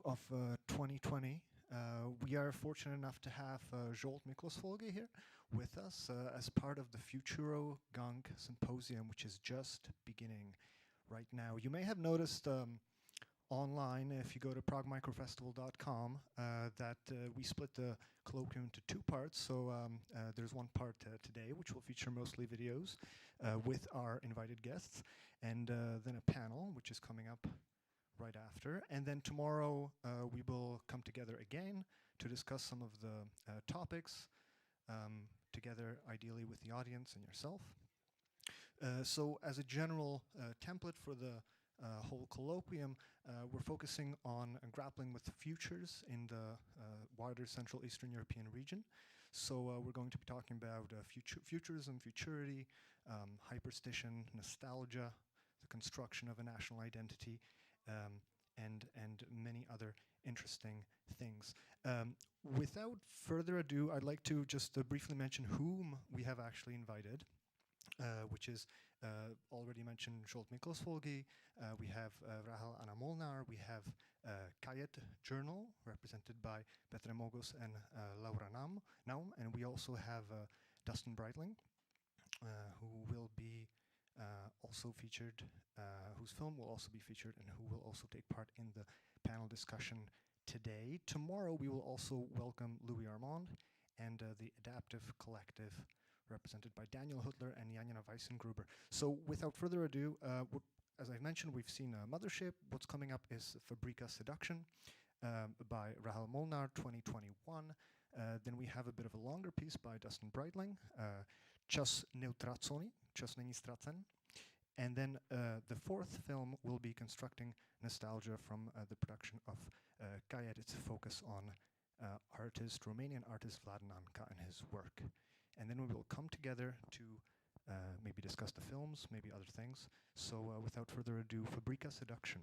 Of 2020. We are fortunate enough to have Zsolt Microfestival here with us as part of the Futuro Gang Symposium, which is just beginning right now. You may have noticed online, if you go to PragueMicrofestival.com, that we split the colloquium into two parts. So there's one part today, which will feature mostly videos with our invited guests, and then a panel, which is coming up right after. And then tomorrow we will come together again to discuss some of the topics together, ideally with the audience and yourself. So as a general template for the whole colloquium, we're focusing on grappling with futures in the wider Central Eastern European region. So we're going to be talking about futurism, futurity, hyperstition, nostalgia, the construction of a national identity, and many other interesting things. Without further ado, I'd like to just briefly mention whom we have actually invited, which is already mentioned Zsolt Miklósfolgi, we have Rahel Anna Molnár, we have Kayet Journal, represented by Petra Mogos and Laura Naum, and we also have Dustin Breitling, who will be also featured, whose film will also be featured, and who will also take part in the panel discussion today. Tomorrow we will also welcome Louis Armand and the Adaptive Collective, represented by Daniel Hutler and Janina Weissengruber. So without further ado, as I mentioned, we've seen Mothership. What's coming up is Fabrica Seduction by Rahel Molnár, 2021. Then we have a bit of a longer piece by Dustin Breitling, Čas neutracony, Čas není ztracen. And then the fourth film will be Constructing Nostalgia from the production of Kayet. It's a focus on Romanian artist Vlad Nanka and his work. And then we will come together to maybe discuss the films, maybe other things. So without further ado, Fabrica Seduction.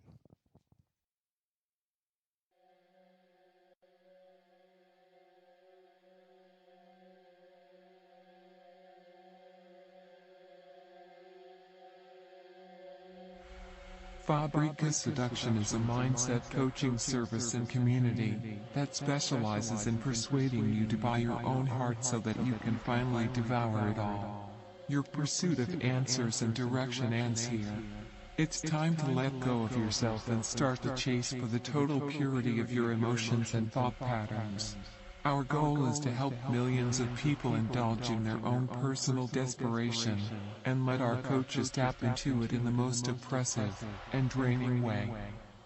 Fabrica Seduction is a mindset coaching service and community that specializes in persuading you to buy your own heart so that you can finally devour it all. Your pursuit of answers and direction ends here. It's time to let go of yourself and start the chase for the total purity of your emotions and thought patterns. Our goal is to help millions of people indulge in their own personal desperation, and let our coaches tap into it in the most oppressive and draining way.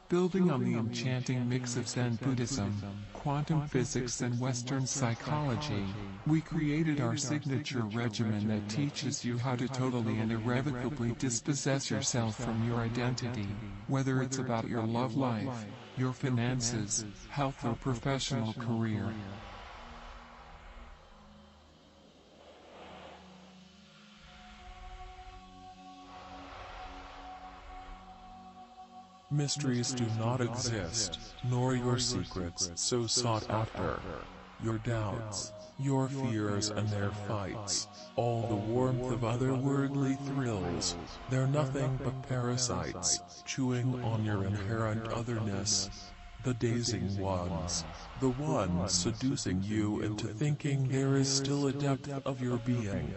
Building on the enchanting mix of Zen Buddhism, quantum physics and Western psychology, we created our signature regimen that teaches you how to totally and irrevocably dispossess yourself from your identity, whether it's about your love life, your finances, health or professional career. Mysteries do not exist, nor your secrets so sought after. Your doubts, your fears and their fights, all the warmth of otherworldly thrills, they're nothing but parasites, chewing on your inherent otherness. The dazing ones, the ones seducing you into thinking there is still a depth of your being.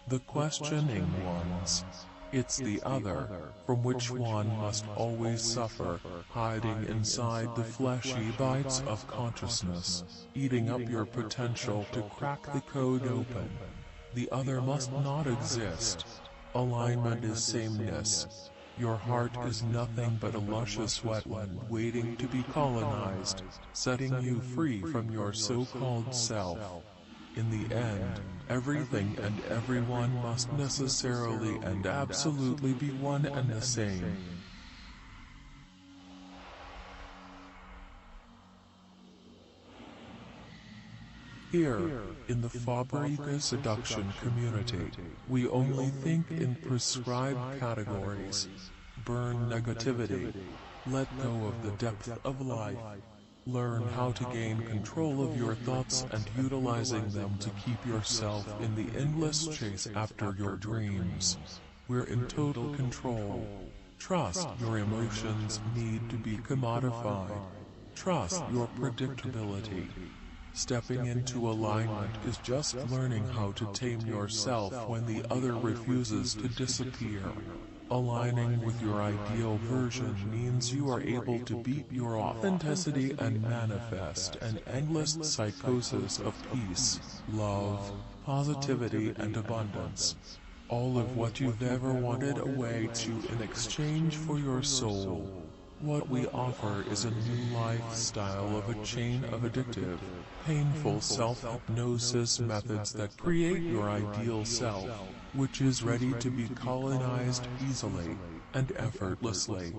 The questioning ones. It's the other, from which one must always suffer, hiding inside the fleshy bites of consciousness, eating up your potential to crack the code open. The other must not exist. Alignment is sameness. Your heart is nothing but a luscious wetland waiting to be colonized, setting you free from your so-called self. In the end, everything and everyone must necessarily and absolutely be one and the same. Here, in the Fabrica Seduction community, we only think in prescribed categories. Burn negativity. Let go of the depth of life. Learn how to gain control of your thoughts and utilizing them to keep yourself in the endless chase after your dreams. We're in total control. Trust your emotions need to be commodified. Trust your predictability. Stepping into alignment is just learning how to tame yourself when the other refuses to disappear. Aligning with your ideal version means you are able to beat your authenticity and manifest an endless psychosis of peace, love, positivity and abundance. All of what you've ever wanted a way to in exchange for your soul. What we offer is a new lifestyle of a chain of addictive, painful self-hypnosis methods that create your ideal self, which is ready to be colonized easily and effortlessly.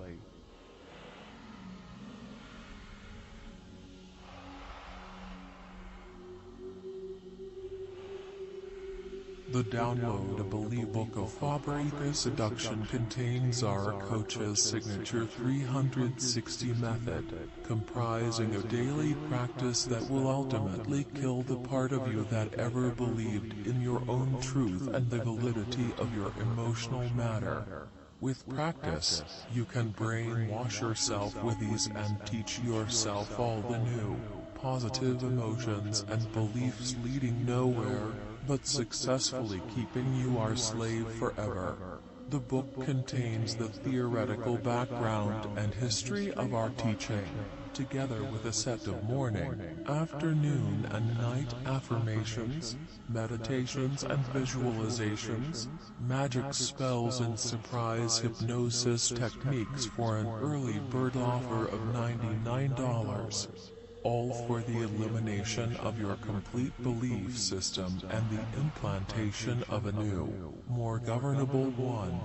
The downloadable ebook of Fabrica Seduction contains our coach's signature 360 method, comprising a daily practice that will ultimately kill the part of you that ever believed in your own truth and the validity of your emotional matter. With practice, you can brainwash yourself with ease and teach yourself all the new, positive emotions and beliefs leading nowhere, but successfully keeping you our slave forever. The book contains the theoretical background and history of our teaching, together with a set of morning, afternoon, and night affirmations, meditations and visualizations, magic spells and surprise hypnosis techniques for an early bird offer of $99. All for the elimination of your complete belief system and the implantation of a new, more governable one.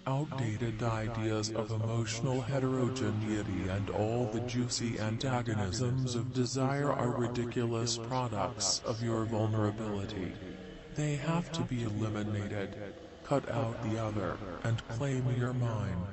Outdated ideas of emotional heterogeneity and all the juicy antagonisms of desire are ridiculous products of your vulnerability. They have to be eliminated. Cut out the other, and claim your mine.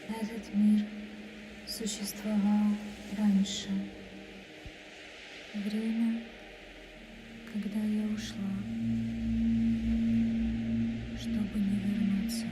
Этот мир существовал раньше. Время, когда я ушла, чтобы не вернуться.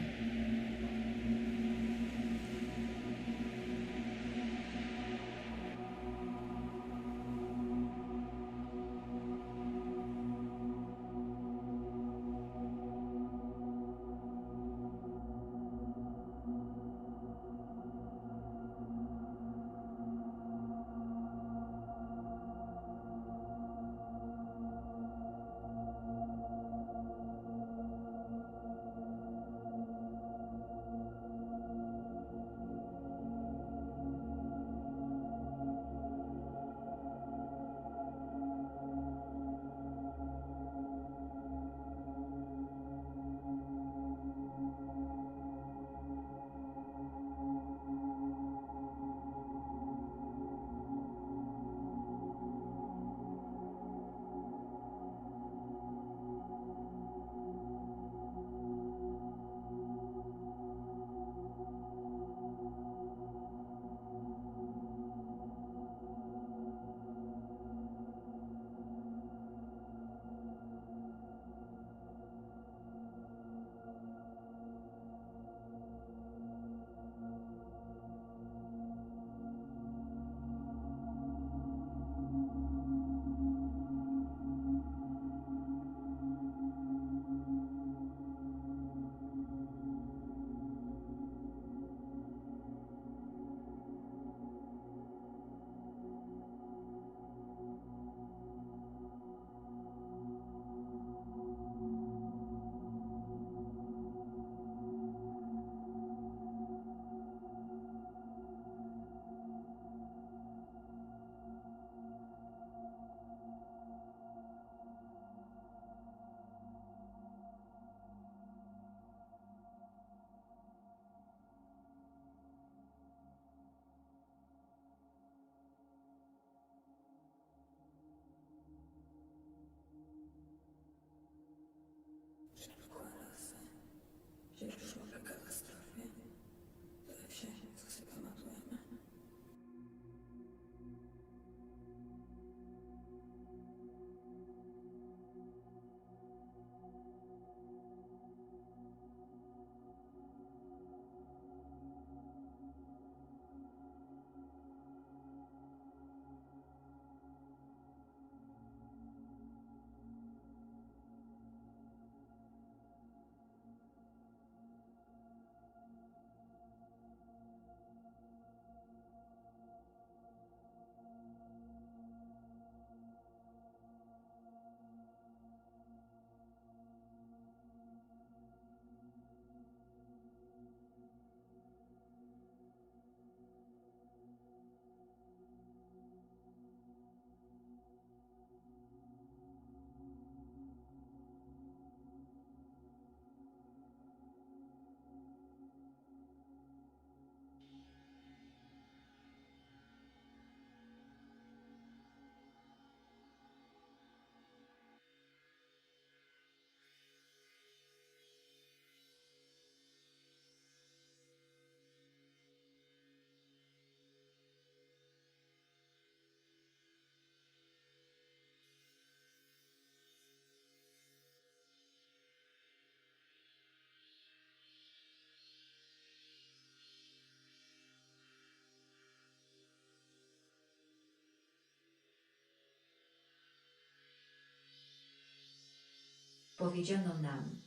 Powiedziano nam,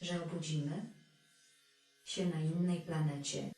że obudzimy się na innej planecie.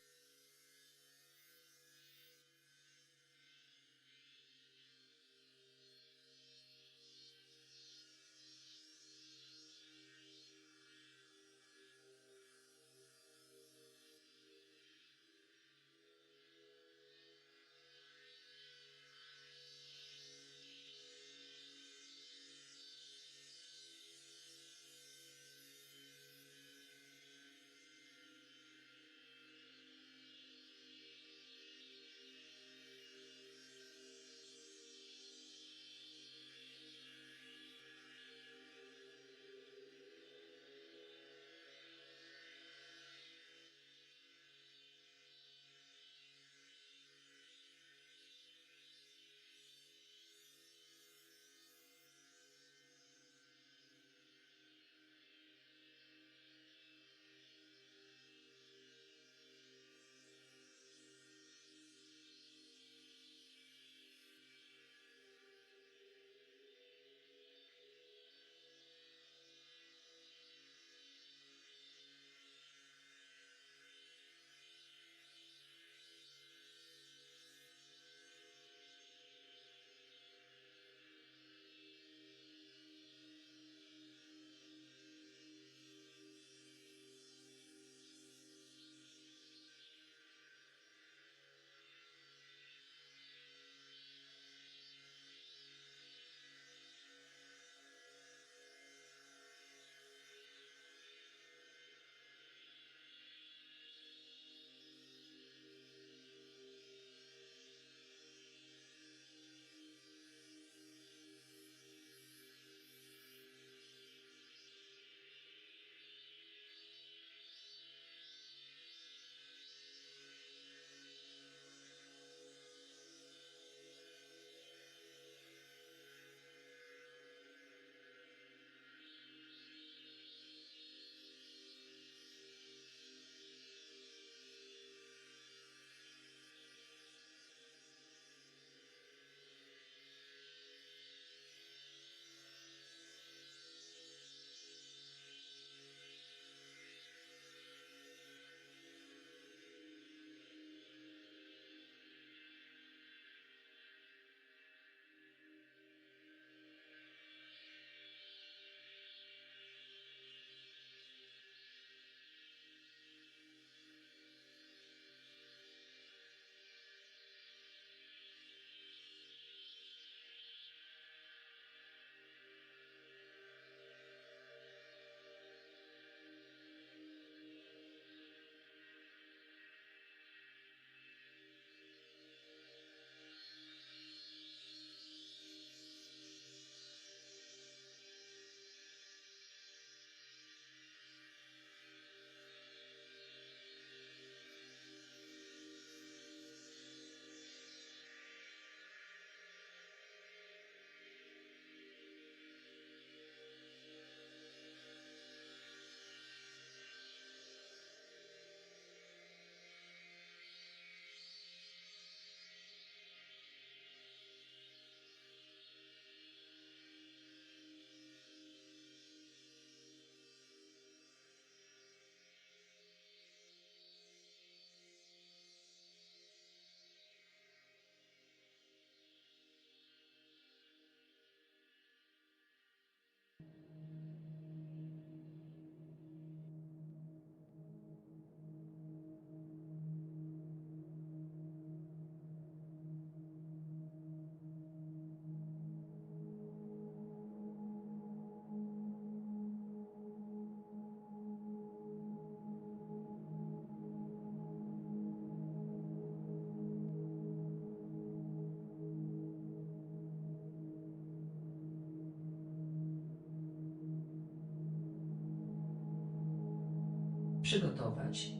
Przygotować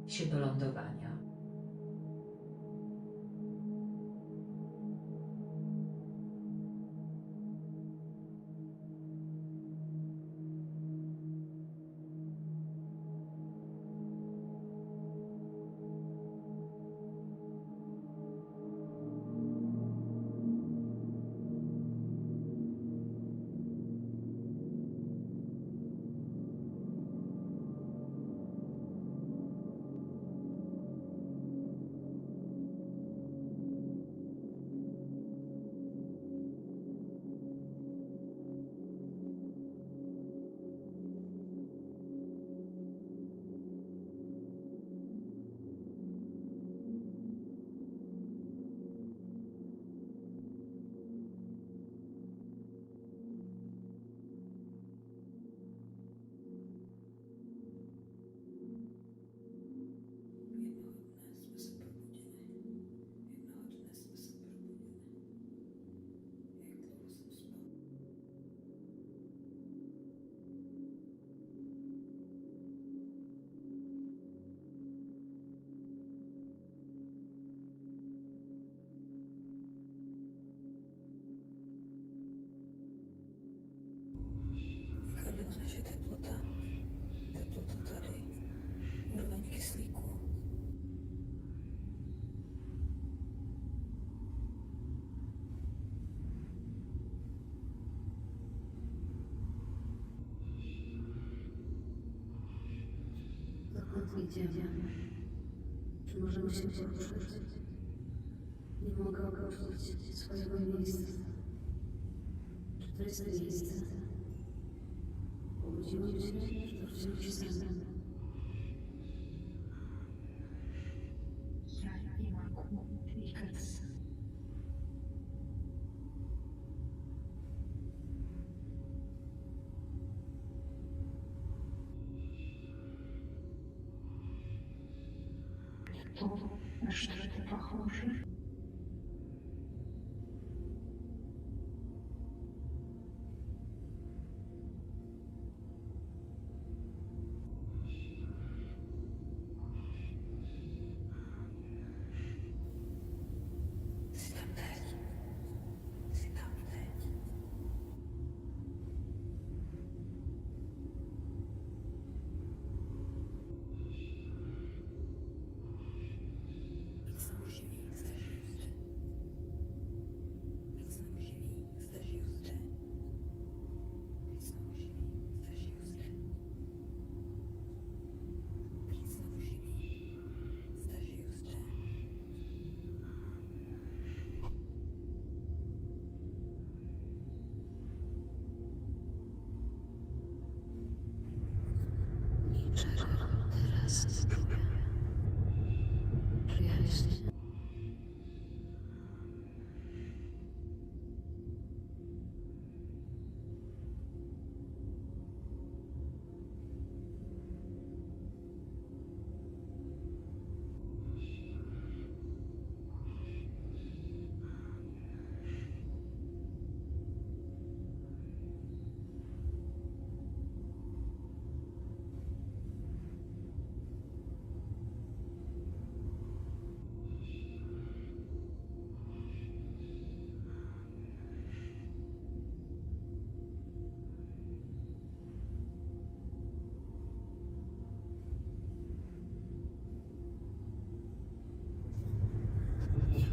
się do lądowania. idziemy? Czy możemy się poruszać? Nie mogę opuścić swojego miejsca. Czy to jest miejsce? Obudziłam się, że to wciąż sen. Ja nie mogę klikać. Что это похоже?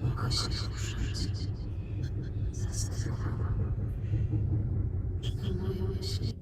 Mogę się ruszyć. Zasypałam. Czy to moje myśli?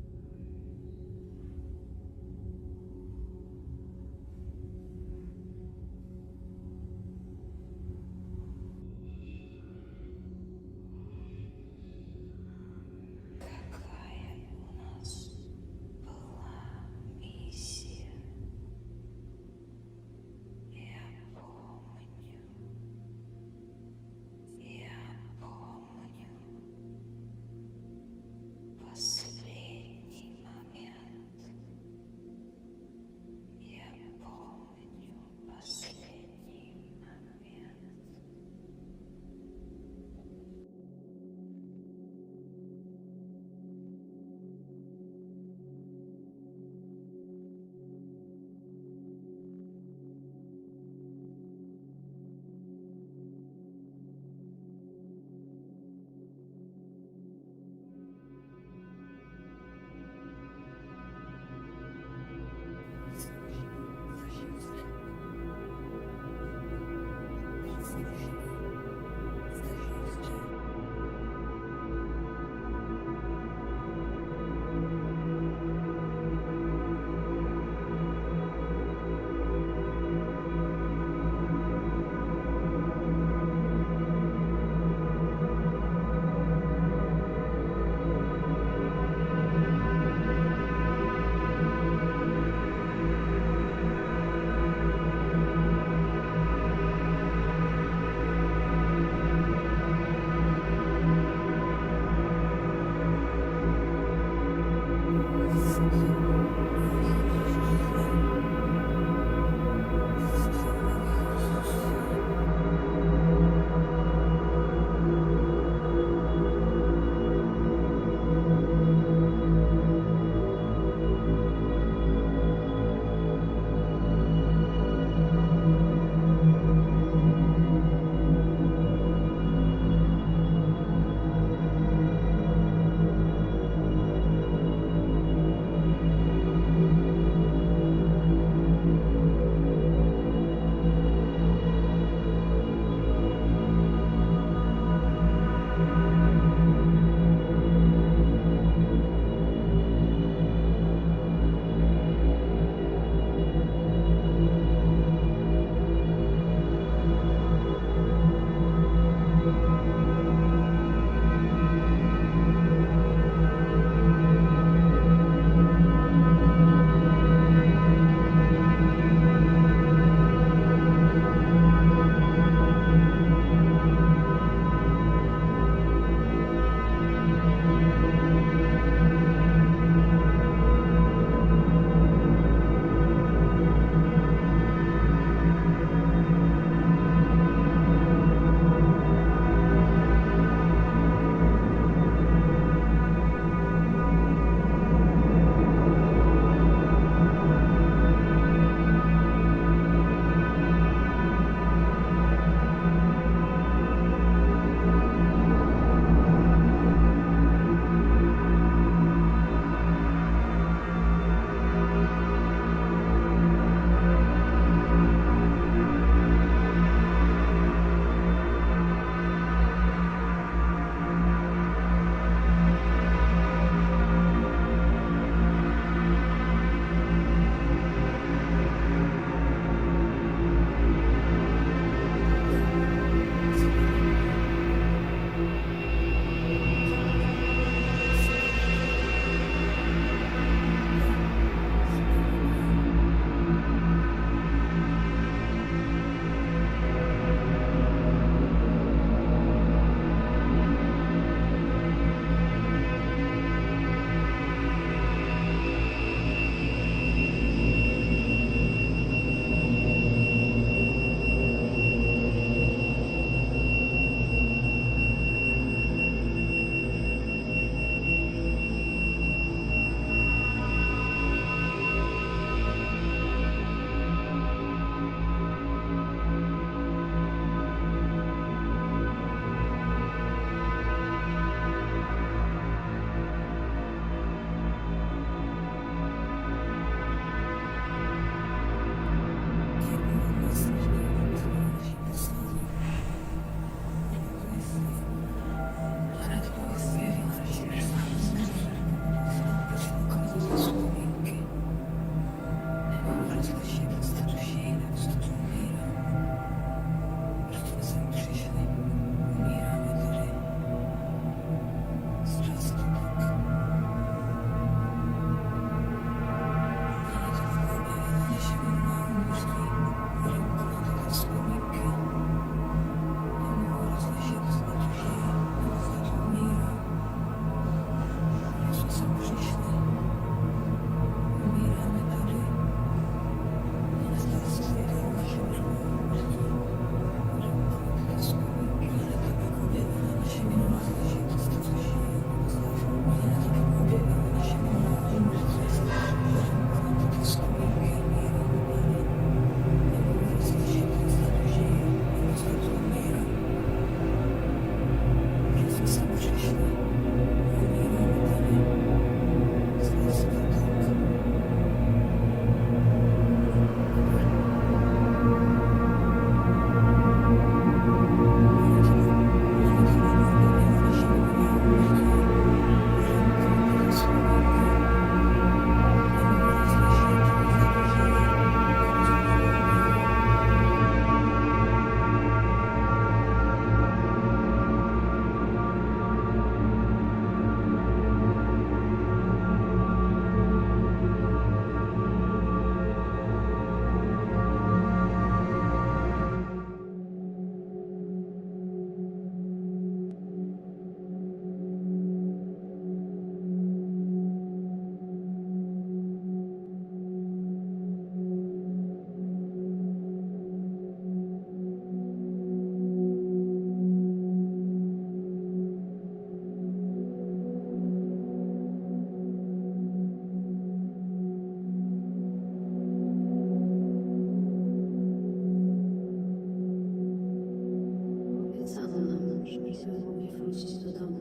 wrócić do domu,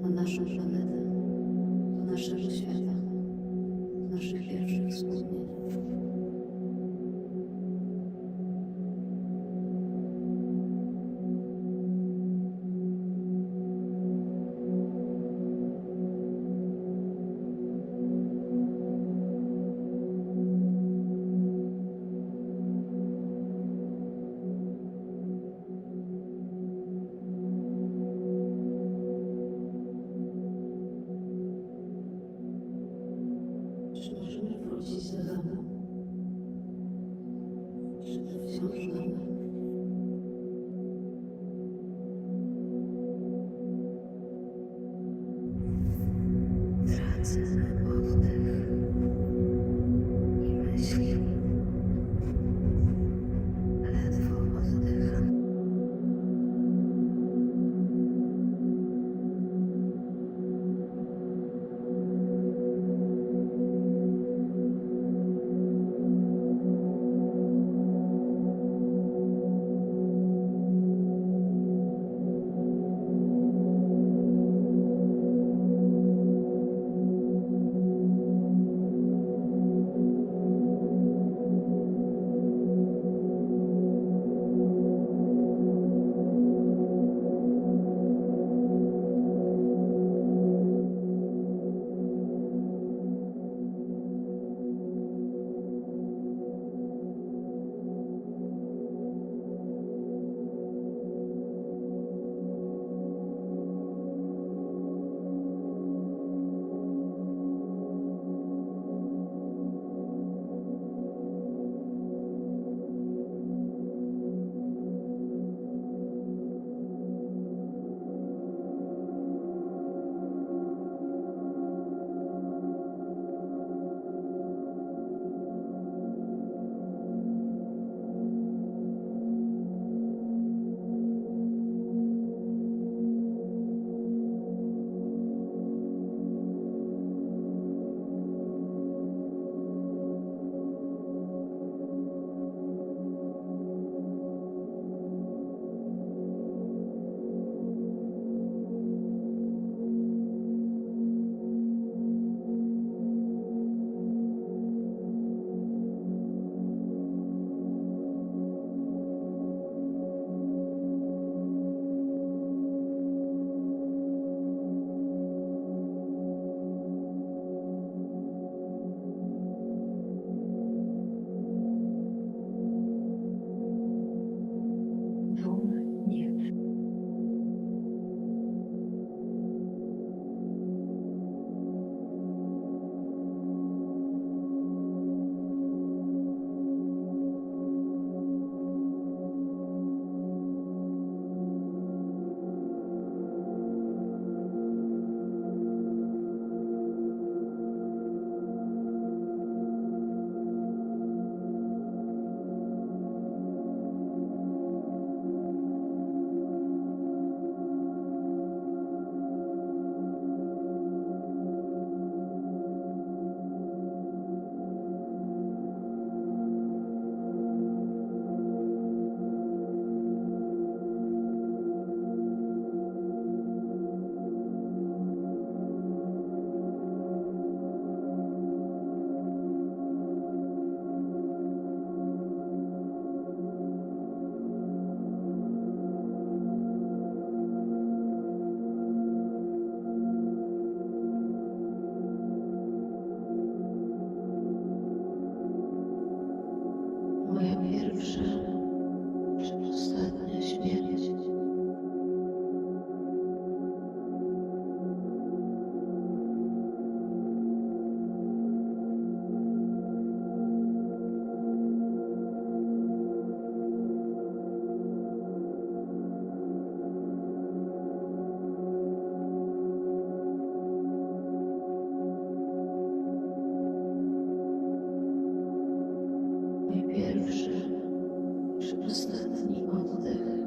na naszą planetę, do naszego świata, do naszych pierwszych wspomnień. Czy możemy wrócić do domu? Czy to wciąż mamy? Tracę oddech i myśli. Ledwo oddycham. Moja pierwsza czy ostatnia śmierć. Mój pierwszy czy ostatni oddech.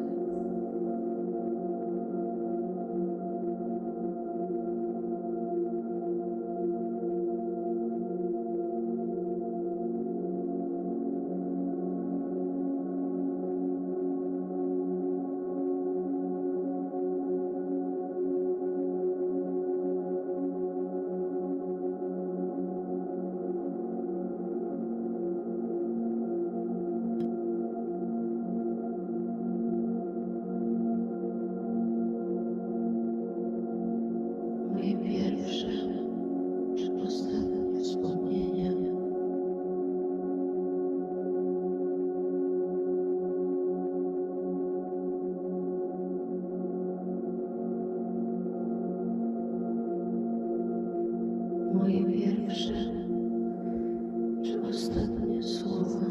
pierwsze czy ostatnie słowa.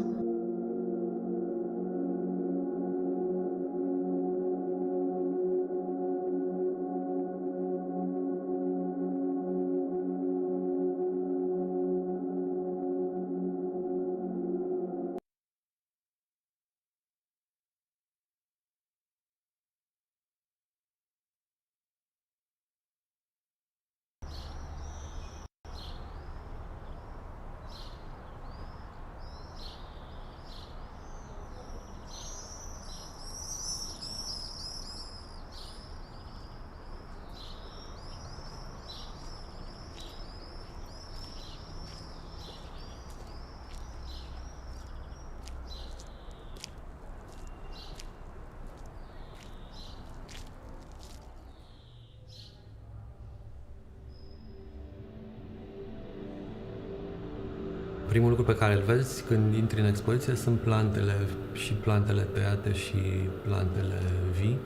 Primul lucru pe care îl vezi când intri în expoziție sunt plantele, și plantele tăiate și plantele vii,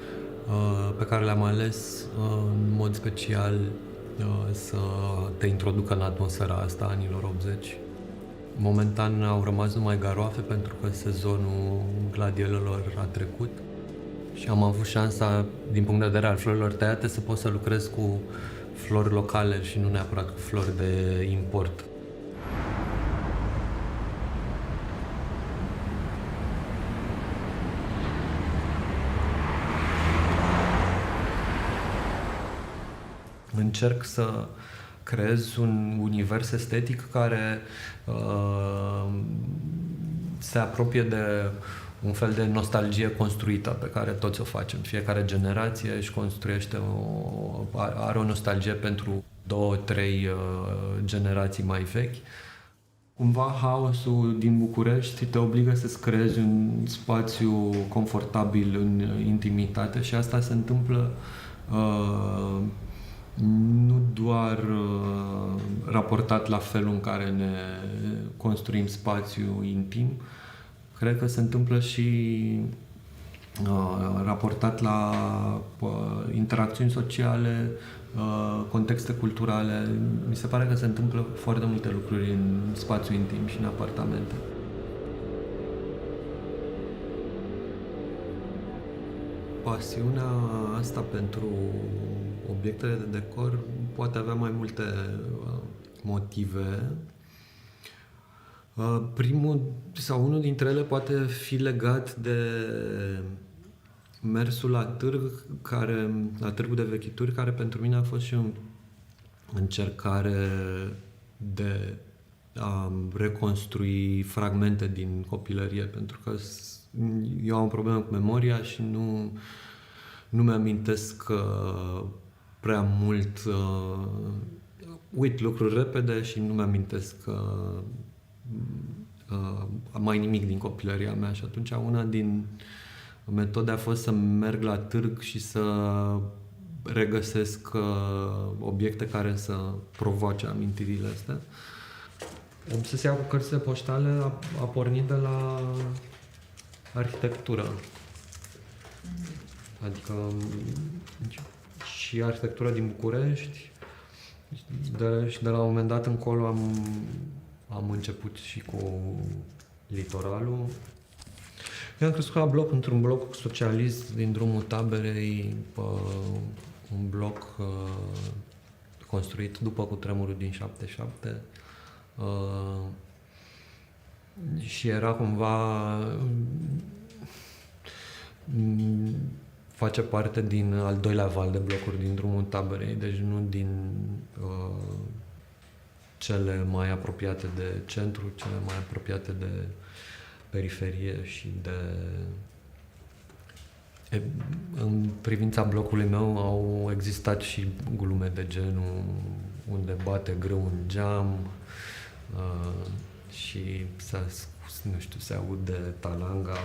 pe care le-am ales în mod special să te introducă în atmosfera asta anilor 80. Momentan au rămas numai garoafe pentru că sezonul gladiolelor a trecut și am avut șansa, din punct de vedere al florilor tăiate, să pot să lucrez cu flori locale și nu neapărat cu flori de import. Încerc să creez un univers estetic care se apropie de un fel de nostalgie construită pe care toți o facem. Fiecare generație își construiește are o nostalgie pentru 2-3 generații mai vechi. Cumva haosul din București te obligă să-ți creezi un spațiu confortabil în intimitate și asta se întâmplă nu doar raportat la felul în care ne construim spațiu intim, cred că se întâmplă și raportat la interacțiuni sociale, contexte culturale. Mi se pare că se întâmplă foarte multe lucruri în spațiu intim și în apartamente. Pasiunea asta pentru obiectele de decor poate avea mai multe motive. Primul sau unul dintre ele poate fi legat de mersul la târgul de vechituri, care pentru mine a fost și o încercare de a reconstrui fragmente din copilărie, pentru că eu am o problemă cu memoria și nu mi-amintesc prea mult, uit lucruri repede și nu mi-amintesc mai nimic din copilăria mea și atunci una din metode a fost să merg la târg și să regăsesc obiecte care să provoace amintirile astea. Obsesia cu cărțile poștale a pornit de la arhitectură. Adică și arhitectura din București, și de la un moment dat încolo am început și cu litoralul. Eu am crescut la bloc, într-un bloc socialist din drumul Taberei, un bloc construit după cutremurul din 77. Și era cumva face parte din al doilea val de blocuri din drumul Taberei, deci nu din cele mai apropiate de centru, cele mai apropiate de periferie și în privința blocului meu au existat și glume de genul unde bate greu un geam și se aude talanga.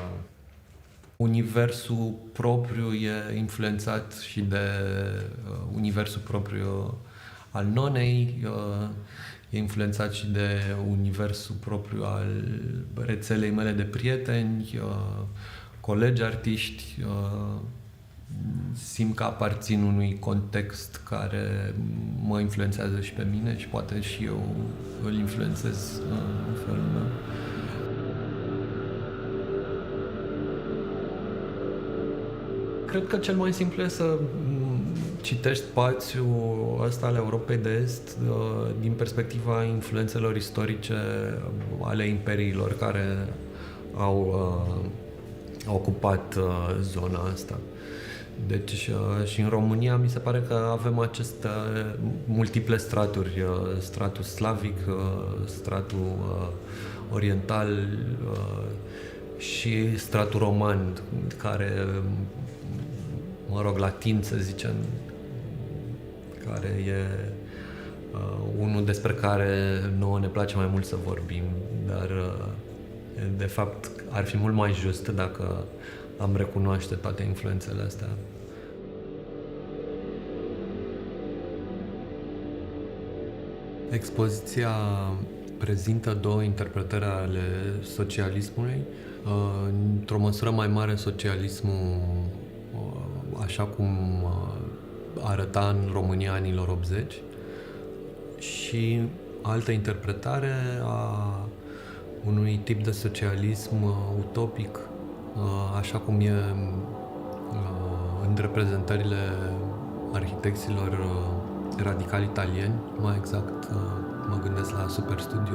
Universul propriu e influențat și de universul propriu al nonei, e influențat și de universul propriu al rețelei mele de prieteni, colegi artiști, simt că aparțin unui context care mă influențează și pe mine și poate și eu îl influențez în felul meu. Cred că cel mai simplu e să citești spațiul ăsta al Europei de Est din perspectiva influențelor istorice ale imperiilor care au ocupat zona asta. Deci și în România mi se pare că avem aceste multiple straturi, stratul slavic, stratul oriental și stratul roman, care, mă rog, latin, să zicem, care e unul despre care nouă ne place mai mult să vorbim, dar de fapt ar fi mult mai just dacă am recunoaște toate influențele astea. Expoziția prezintă două interpretări ale socialismului. Într-o măsură mai mare, socialismul așa cum arăta în România anilor 80 și altă interpretare a unui tip de socialism utopic, așa cum e în reprezentările arhitecților radicali italieni, mai exact mă gândesc la Superstudio.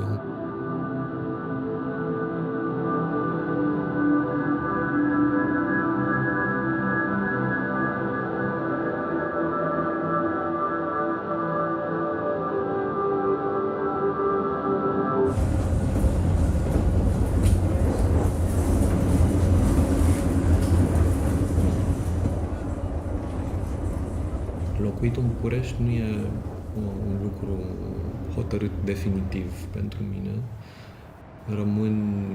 Locuitul în București nu e un lucru hotărât definitiv pentru mine. Rămân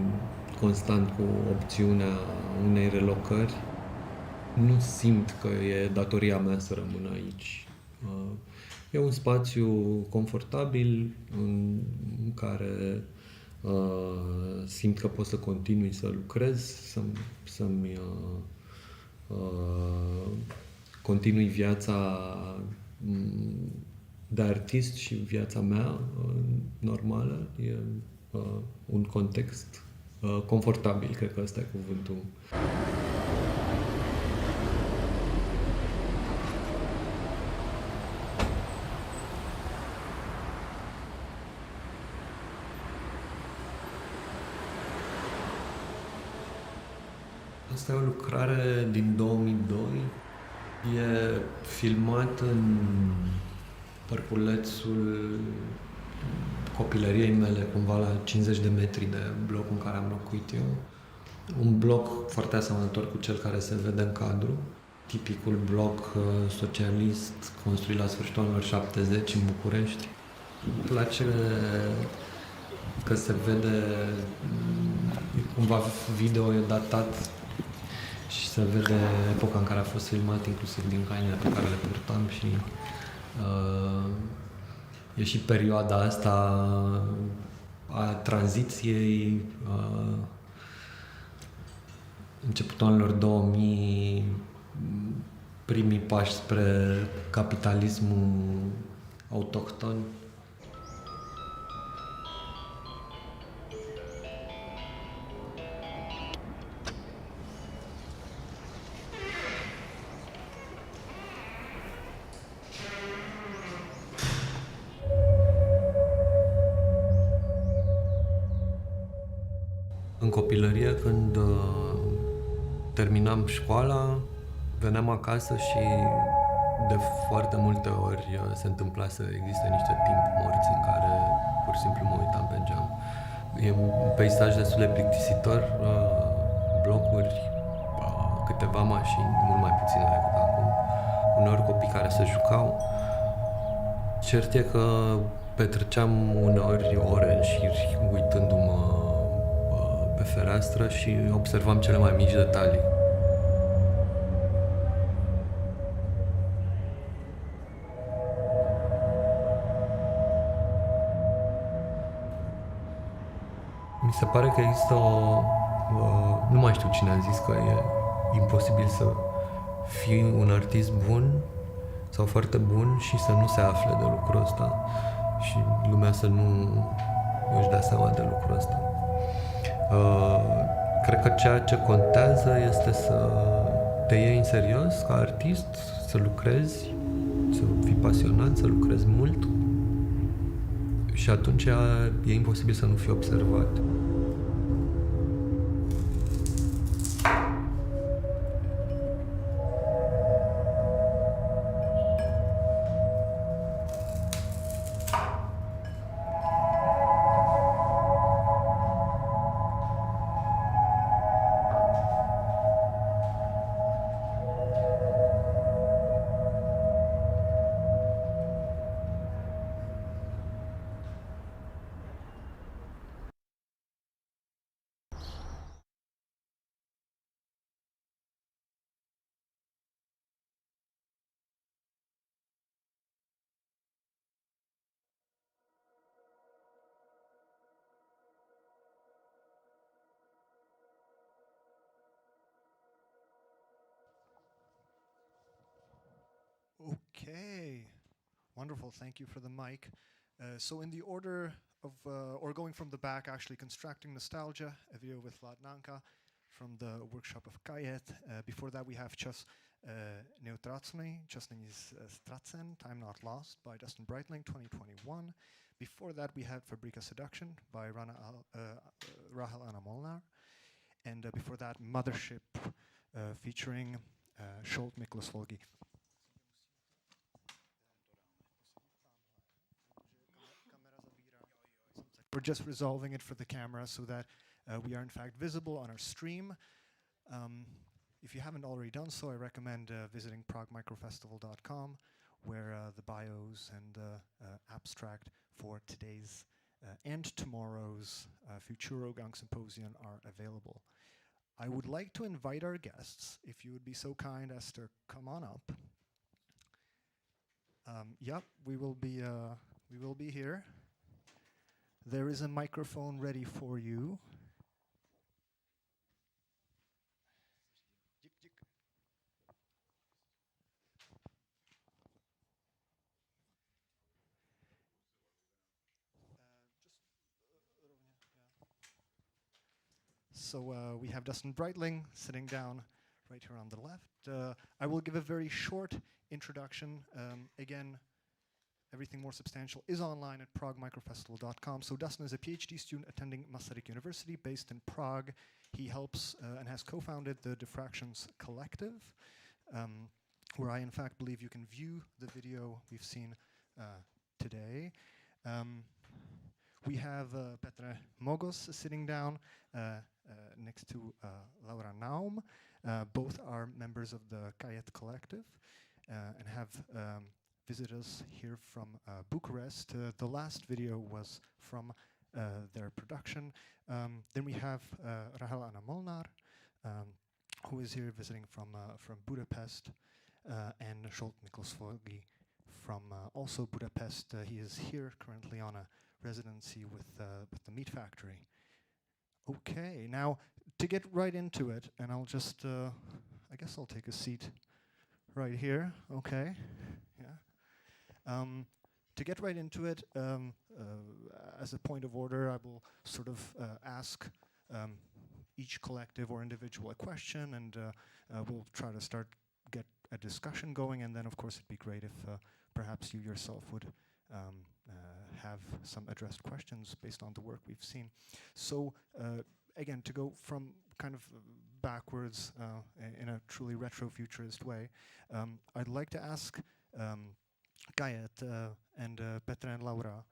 constant cu opțiunea unei relocări. Nu simt că e datoria mea să rămân aici. E un spațiu confortabil în care simt că pot să continui să lucrez, să-mi continui viața de artist și viața mea normală. E un context confortabil, cred că ăsta e cuvântul. Asta e o lucrare din 2002. E filmat în părculețul copilăriei mele, cumva la 50 de metri de blocul în care am locuit eu. Un bloc foarte asemănător cu cel care se vede în cadru. Tipicul bloc socialist construit la sfârșitul anilor 70 în București. Îmi place că se vede, cumva video e datat și se vede epoca în care a fost filmat, inclusiv din hainele pe care le purtam și e și perioada asta a tranziției, începutul anilor 2000, primii pași spre capitalismul autohton. În copilărie, când terminam școala, veneam acasă și de foarte multe ori se întâmpla să existe niște timp morți în care pur și simplu mă uitam pe geam. E un peisaj destul de plictisitor, blocuri, câteva mașini, mult mai puține decât acum, uneori copii care se jucau. Cert e că petreceam uneori ore în șir uitându-mă pe fereastră și observam cele mai mici detalii. Mi se pare că există nu mai știu cine a zis că e imposibil să fi un artist bun sau foarte bun și să nu se afle de lucrul ăsta și lumea să nu își dea seama de lucrul ăsta. Cred că ceea ce contează este să te iei în serios ca artist, să lucrezi, să fii pasionat, să lucrezi mult și atunci e imposibil să nu fii observat. Okay, wonderful. Thank you for the mic. So in the order of, or going from the back, actually, Constructing Nostalgia, a video with Vlad Nanka from the workshop of Kajet. Before that, we have Čas Neutracný, Čas není ztracen, Time Not Lost by Dustin Breitling, 2021. Before that, we had Fabrika Seduction by Rahel Anna Molnar. And before that, Mothership featuring Scholt Miklos Volgi. We're just resolving it for the camera so that we are in fact visible on our stream. If you haven't already done so, I recommend visiting PragueMicrofestival.com, where the bios and abstract for today's and tomorrow's Futuro-Gang Symposium are available. I would like to invite our guests, if you would be so kind as to come on up. Yep, we will be here. There is a microphone ready for you. So we have Dustin Breitling sitting down right here on the left. I will give a very short introduction. Again, everything more substantial is online at PragueMicrofestival.com. So Dustin is a PhD student attending Masaryk University based in Prague. He helps and has co-founded the Diffractions Collective, where I in fact believe you can view the video we've seen today. We have Petre Mogos sitting down next to Laura Naum. Both are members of the Kajet Collective and have visited us here from Bucharest. The last video was from their production. Then we have Rahel Anna Molnar, who is here visiting from Budapest, and Scholt Miklos Volgi from also Budapest. He is here currently on a residency with the Meat Factory. Okay, now to get right into it, and I'll just, I guess I'll take a seat right here. Okay, yeah. To get right into it, as a point of order, I will sort of ask each collective or individual a question, and we'll try to get a discussion going, and then of course it'd be great if perhaps you yourself would have some addressed questions based on the work we've seen. So again, to go from kind of backwards in a truly retro-futurist way, I'd like to ask Kajet and Petra and Laura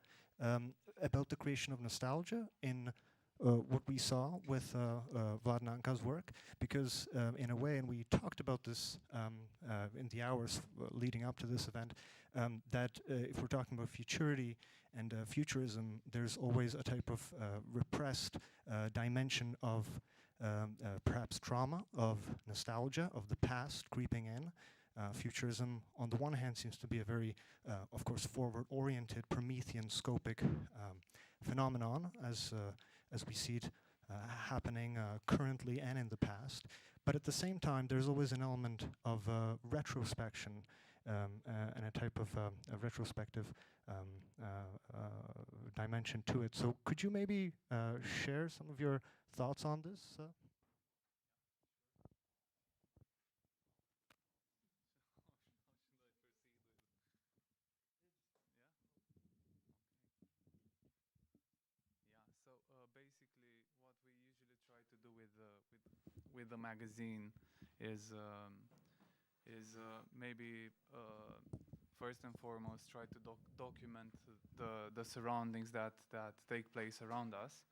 about the creation of nostalgia in what we saw with Vlad Nanka's work, because in a way, and we talked about this in the hours leading up to this event, that if we're talking about futurity and futurism, there's always a type of repressed dimension of perhaps trauma, of nostalgia, of the past creeping in. Futurism, on the one hand, seems to be a very, of course, forward-oriented, Promethean-scopic phenomenon, as we see it happening currently and in the past. But at the same time, there's always an element of retrospection and a type of a retrospective dimension to it. So could you maybe share some of your thoughts on this? So basically, what we usually try to do with the magazine is maybe first and foremost try to document the surroundings that take place around us,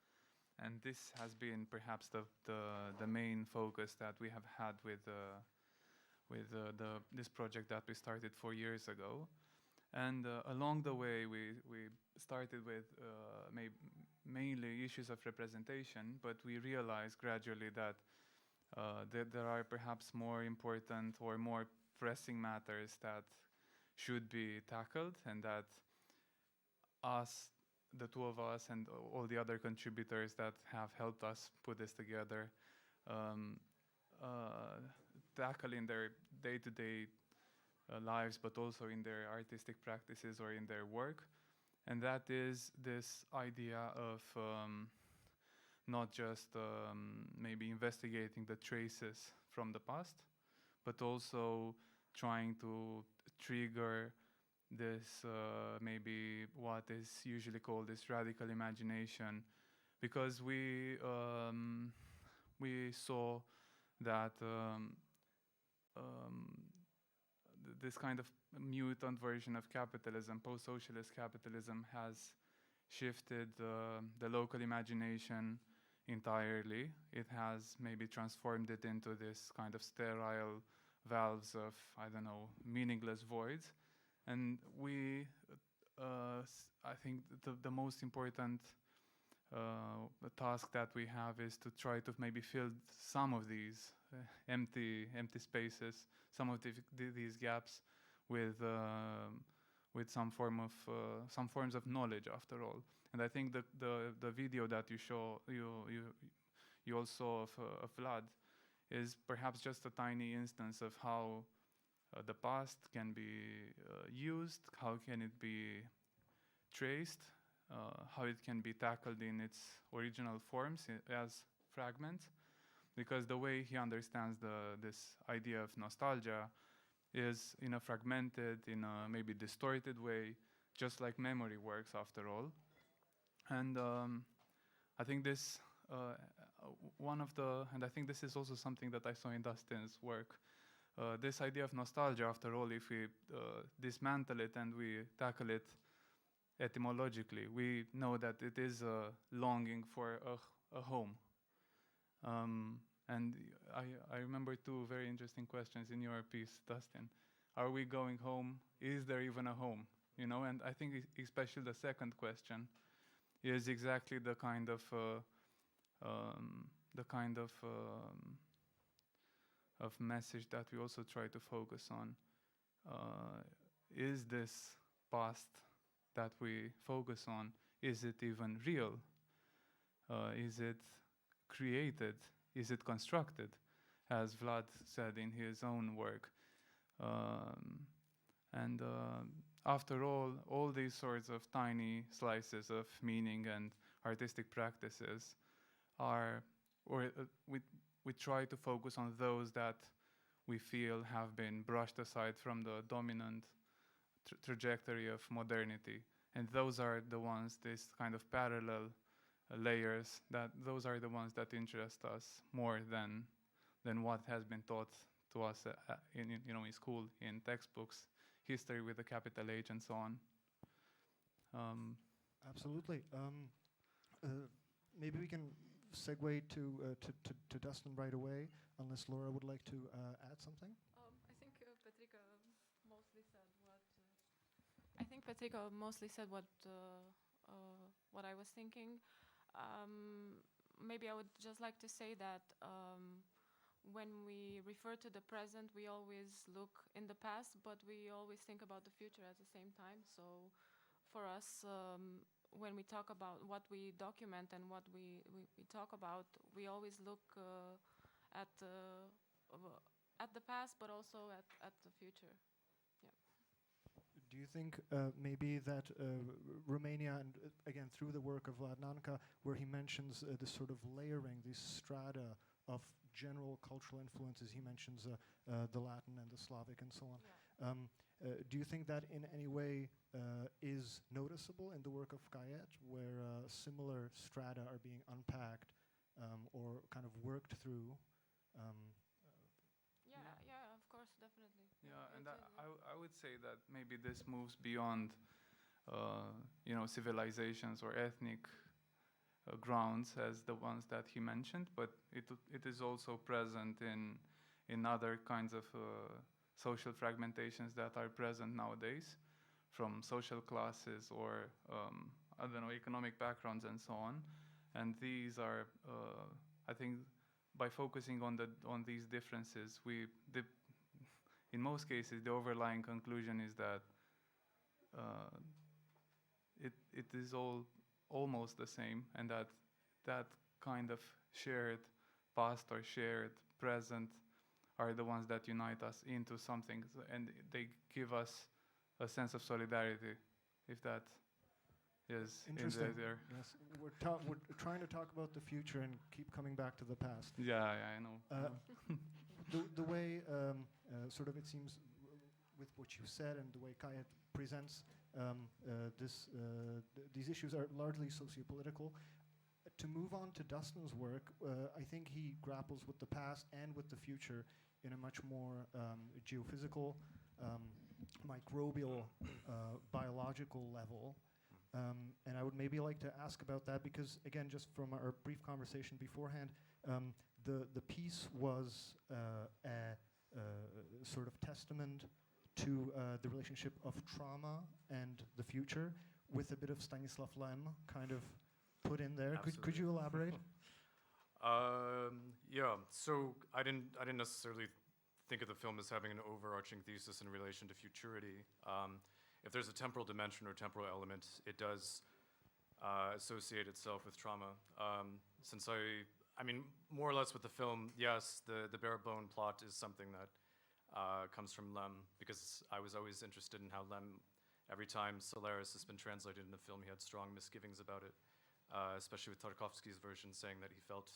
and this has been perhaps the main focus that we have had with this project that we started 4 years ago. And along the way, we started with mainly issues of representation, but we realized gradually that there are perhaps more important or more pressing matters that should be tackled, and that us, the two of us, and all the other contributors that have helped us put this together, tackle in their day-to-day lives, but also in their artistic practices or in their work. And that is this idea of not just maybe investigating the traces from the past, but also trying to trigger this maybe what is usually called this radical imagination, because we saw that this kind of mutant version of capitalism, post-socialist capitalism, has shifted the local imagination entirely. It has maybe transformed it into this kind of sterile valves of, I don't know, meaningless voids. And we, I think the most important task that we have is to try to maybe fill some of these empty spaces, some of these gaps with some forms of knowledge, after all. And I think the video that you all saw of Vlad is perhaps just a tiny instance of how the past can be used, how can it be traced, how it can be tackled in its original forms as fragments, because the way he understands this idea of nostalgia is in a fragmented, in a maybe distorted way, just like memory works, after all. And I think this and I think this is also something that I saw in Dustin's work. This idea of nostalgia, after all, if we dismantle it and we tackle it etymologically, we know that it is a longing for a home. And I remember two very interesting questions in your piece, Dustin. Are we going home? Is there even a home? You know, and I think especially the second question is exactly the kind of message that we also try to focus on. Is this past that we focus on, is it even real? Is it created? Is it constructed? As Vlad said in his own work. And after all these sorts of tiny slices of meaning and artistic practices we try to focus on those that we feel have been brushed aside from the dominant trajectory of modernity. And those are the ones, this kind of parallel layers, those are the ones that interest us more than what has been taught to us in school, in textbooks, history with a capital H and so on. Absolutely. Maybe we can segue to Dustin right away, unless Laura would like to add something. I think Petrika mostly said what. I think Petrika mostly said what I was thinking. Maybe I would just like to say that when we refer to the present, we always look in the past, but we always think about the future at the same time. So for us, when we talk about what we document and what we talk about, we always look at the past, but also at the future. Yeah. Do you think maybe that Romania, and again through the work of Vlad Nanka, where he mentions this sort of layering, these strata of general cultural influences, he mentions the Latin and the Slavic and so on. Yeah. Do you think that in any way is noticeable in the work of Kayet, where similar strata are being unpacked or kind of worked through? Yeah, of course, definitely. Yeah, and I would say that maybe this moves beyond, civilizations or ethnic grounds as the ones that he mentioned, but it is also present in other kinds of social fragmentations that are present nowadays, from social classes or economic backgrounds and so on. And these are, I think, by focusing on these differences, in most cases, the overlying conclusion is that it is all almost the same, and that kind of shared past or shared present are the ones that unite us into something, and they give us a sense of solidarity, if that is interesting. There. Yes, we're trying to talk about the future and keep coming back to the past. Yeah, I know. The way sort of it seems with what you said and the way Kayet presents these issues are largely sociopolitical. To move on to Dustin's work, I think he grapples with the past and with the future in a much more geophysical, microbial, biological level. And I would maybe like to ask about that because, again, just from our brief conversation beforehand, the piece was a sort of testament to the relationship of trauma and the future, with a bit of Stanislav Lem kind of put in there. Could you elaborate? Yeah. So I didn't necessarily think of the film as having an overarching thesis in relation to futurity. If there's a temporal dimension or temporal element, it does associate itself with trauma. Since I mean, more or less with the film, yes, the bare bone plot is something that comes from Lem, because I was always interested in how Lem, every time Solaris has been translated in the film, he had strong misgivings about it, especially with Tarkovsky's version saying that he felt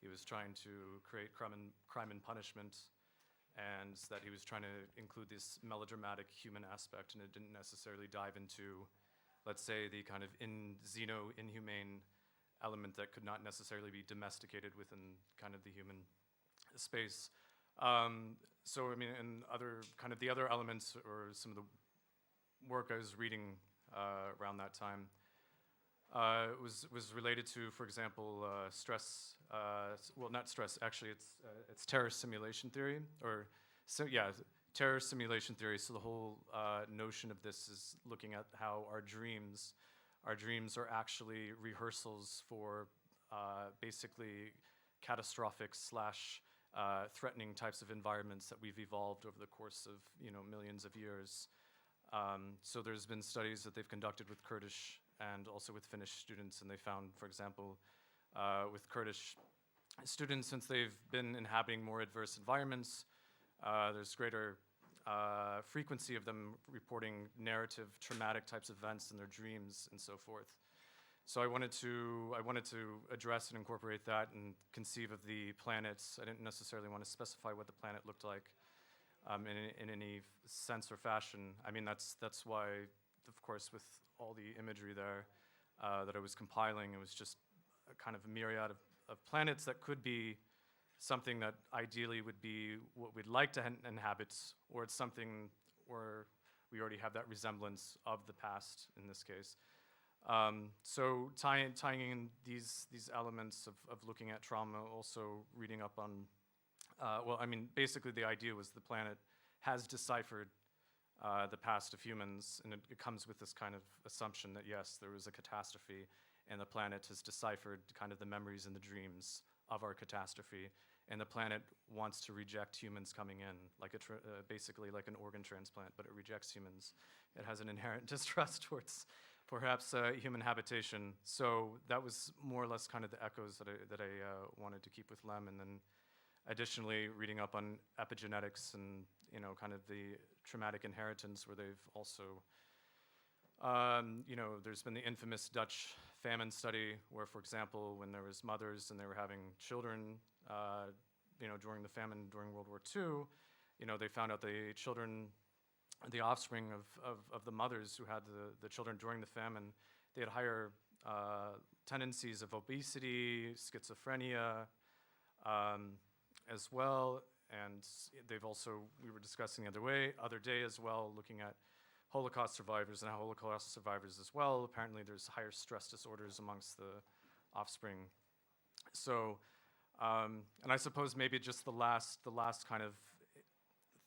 he was trying to create crime and punishment, and that he was trying to include this melodramatic human aspect, and it didn't necessarily dive into, let's say, the kind of inhumane element that could not necessarily be domesticated within kind of the human space. So I mean, and the other elements, or some of the work I was reading around that time was related to, for example, stress. Well, not stress. Actually, it's terror simulation theory, terror simulation theory. So the whole notion of this is looking at how our dreams are actually rehearsals for basically catastrophic / threatening types of environments that we've evolved over the course of millions of years. So there's been studies that they've conducted with Kurdish and also with Finnish students, and they found, for example, with Kurdish students, since they've been inhabiting more adverse environments, there's greater frequency of them reporting narrative, traumatic types of events in their dreams and so forth. So I wanted to address and incorporate that and conceive of the planets. I didn't necessarily want to specify what the planet looked like in any sense or fashion. I mean, that's why, of course, with all the imagery there that I was compiling, it was just a kind of a myriad of planets that could be something that ideally would be what we'd like to inhabit, or it's something where we already have that resemblance of the past in this case. So tying in these elements of looking at trauma, also reading up on, well, I mean, basically the idea was the planet has deciphered the past of humans, and it comes with this kind of assumption that yes, there was a catastrophe, and the planet has deciphered kind of the memories and the dreams of our catastrophe, and the planet wants to reject humans coming in, like basically like an organ transplant, but it rejects humans. It has an inherent distrust towards perhaps human habitation. So that was more or less kind of the echoes that I wanted to keep with Lem, and then additionally, reading up on epigenetics and, you know, kind of the traumatic inheritance where they've also, you know, there's been the infamous Dutch famine study where, for example, when there was mothers and they were having children, you know, during the famine during World War II, you know, they found out the children, the offspring of the mothers who had the children during the famine, they had higher tendencies of obesity, schizophrenia, as well. And they've also, we were discussing the other day as well, looking at Holocaust survivors and Holocaust survivors as well. Apparently there's higher stress disorders amongst the offspring. So, and I suppose maybe just the last kind of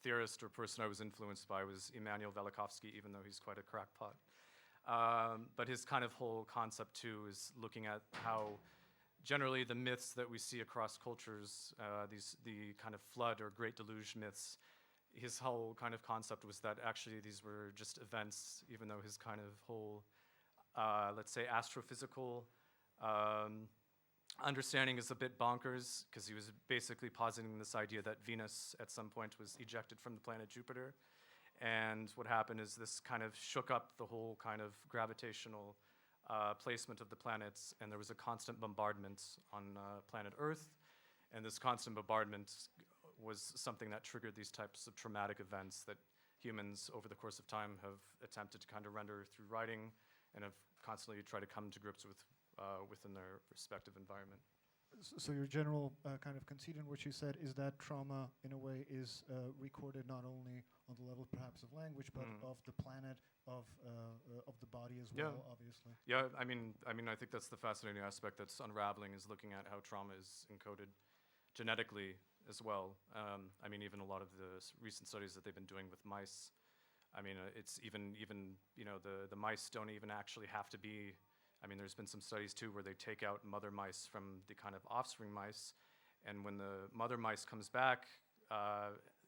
theorist or person I was influenced by was Immanuel Velikovsky, even though he's quite a crackpot. But his kind of whole concept too is looking at how generally the myths that we see across cultures, the kind of flood or great deluge myths, his whole kind of concept was that actually these were just events, even though his kind of whole, let's say, astrophysical understanding is a bit bonkers, because he was basically positing this idea that Venus at some point was ejected from the planet Jupiter. And what happened is this kind of shook up the whole kind of gravitational placement of the planets, and there was a constant bombardment on planet Earth. And this constant bombardment was something that triggered these types of traumatic events that humans over the course of time have attempted to kind of render through writing and have constantly tried to come to grips with within their respective environment. So your general kind of conceit in what you said is that trauma, in a way, is recorded not only on the level perhaps of language, but of the planet, of the body as well, obviously. Yeah, I mean, I think that's the fascinating aspect that's unraveling, is looking at how trauma is encoded genetically as well. I mean, even a lot of the recent studies that they've been doing with mice, I mean, it's even you know, the mice don't even actually have to be. I mean, there's been some studies too where they take out mother mice from the kind of offspring mice, and when the mother mice comes back,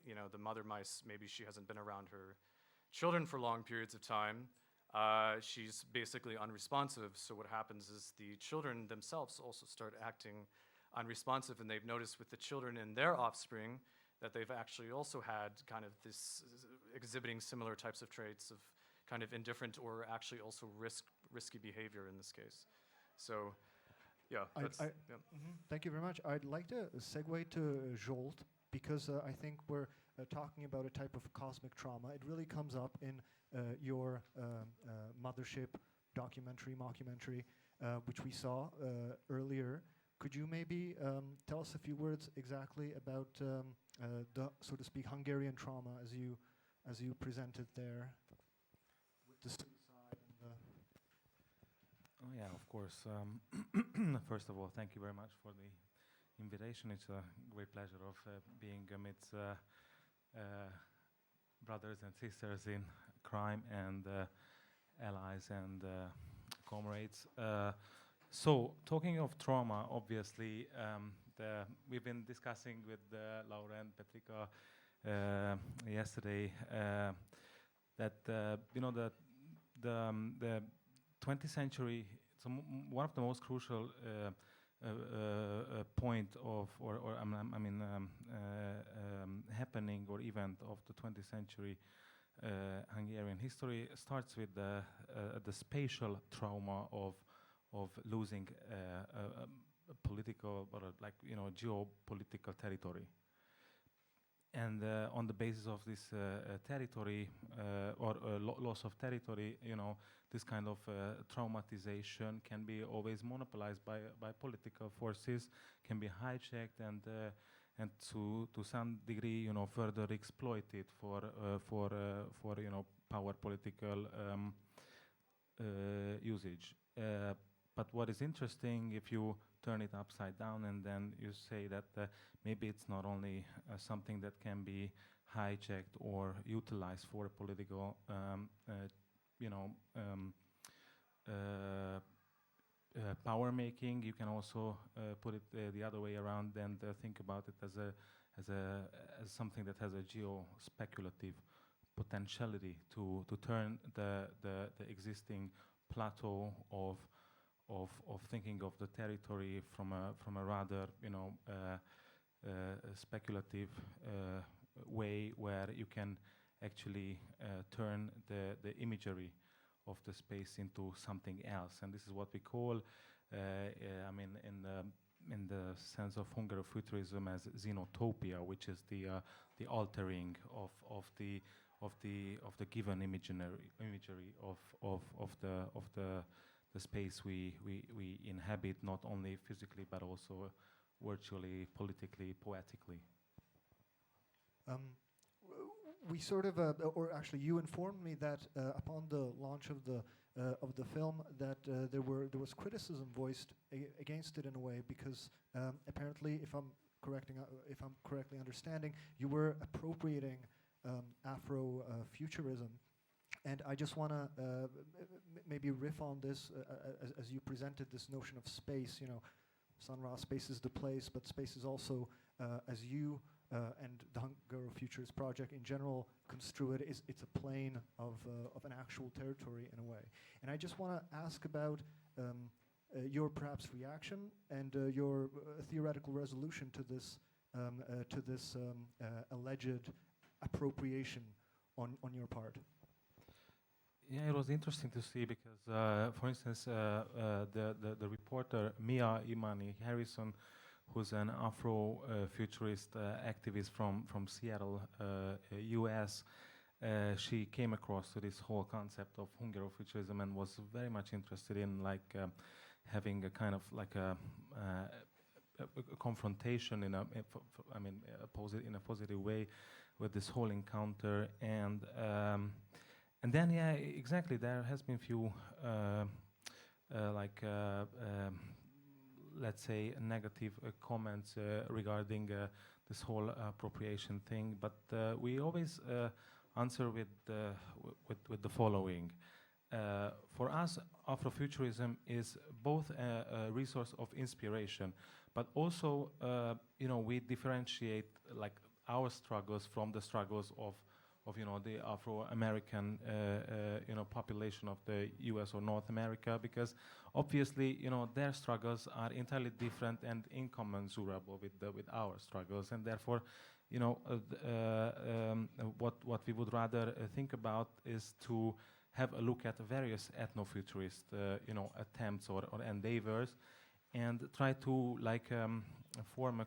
you know, the mother mice, maybe she hasn't been around her children for long periods of time. She's basically unresponsive. So what happens is the children themselves also start acting unresponsive, and they've noticed with the children and their offspring that they've actually also had kind of this exhibiting similar types of traits of kind of indifferent or actually also risky behavior in this case. So, yeah. Thank you very much. I'd like to segue to Zsolt, because I think we're talking about a type of cosmic trauma. It really comes up in your Mothership mockumentary, which we saw earlier. Could you maybe tell us a few words exactly about the, so to speak, Hungarian trauma as you presented there, with the suicide and the... Oh yeah, of course. First of all, thank you very much for the invitation. It's a great pleasure of being amidst brothers and sisters in crime and allies and comrades. So, talking of trauma, obviously, we've been discussing with Laura and Petrika yesterday that you know, the 20th century. So one of the most crucial point of happening or event of the 20th century Hungarian history starts with the spatial trauma of losing a political or geopolitical territory. And on the basis of this territory or loss of territory, you know, this kind of traumatization can be always monopolized by political forces, can be hijacked and to some degree, you know, further exploited for you know, power political usage. But what is interesting, if you turn it upside down and then you say that maybe it's not only something that can be hijacked or utilized for political, power making, you can also put it the other way around and think about it as something that has a geo-speculative potentiality to turn the existing plateau of thinking of the territory from a rather, you know, a speculative way where you can actually turn the imagery of the space into something else, and this is what we call, I mean, in the sense of Hungarofuturism, as xenotopia, which is the altering of the given imagery of the space we inhabit, not only physically but also virtually, politically, poetically. We sort of, or actually, you informed me that upon the launch of the film, that there was criticism voiced against it in a way, because apparently, if I'm correctly understanding, you were appropriating Afrofuturism, and I just want to maybe riff on this as you presented this notion of space. You know, Sun Ra, space is the place, but space is also, as you and the Hungarofuturist project in general construe it, it's a plane of an actual territory in a way. And I just want to ask about your perhaps reaction and your theoretical resolution to this alleged appropriation on your part. Yeah, it was interesting to see because, for instance, the reporter Mia Imani Harrison, who's an Afro-futurist activist from Seattle, US, she came across to this whole concept of Hungarofuturism and was very much interested in having a kind of like a confrontation in a positive way with this whole encounter, and then yeah, exactly, there has been few let's say negative comments regarding this whole appropriation thing, but we always answer with the following. For us, Afrofuturism is both a resource of inspiration, but also, we differentiate our struggles from the struggles of the Afro-American population of the US or North America, because obviously their struggles are entirely different and incommensurable with our struggles, and therefore what we would rather think about is to have a look at various ethnofuturist attempts or endeavors, and try to form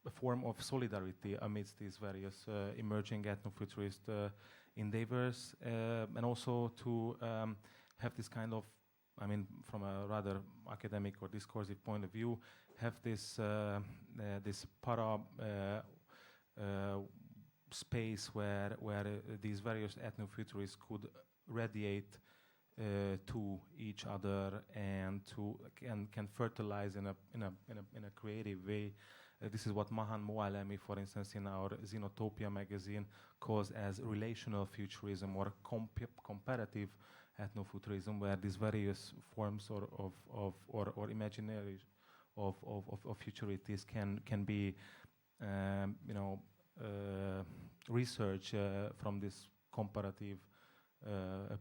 a form of solidarity amidst these various emerging ethnofuturist endeavors, and also to have this kind of, from a rather academic or discursive point of view, have this para space where these various ethnofuturists could radiate to each other and can fertilize in a creative way. This is what Mahan Moalemi, for instance, in our Xenotopia magazine, calls as relational futurism or comparative ethnofuturism, where these various forms or imaginaries of futurities can be researched from this comparative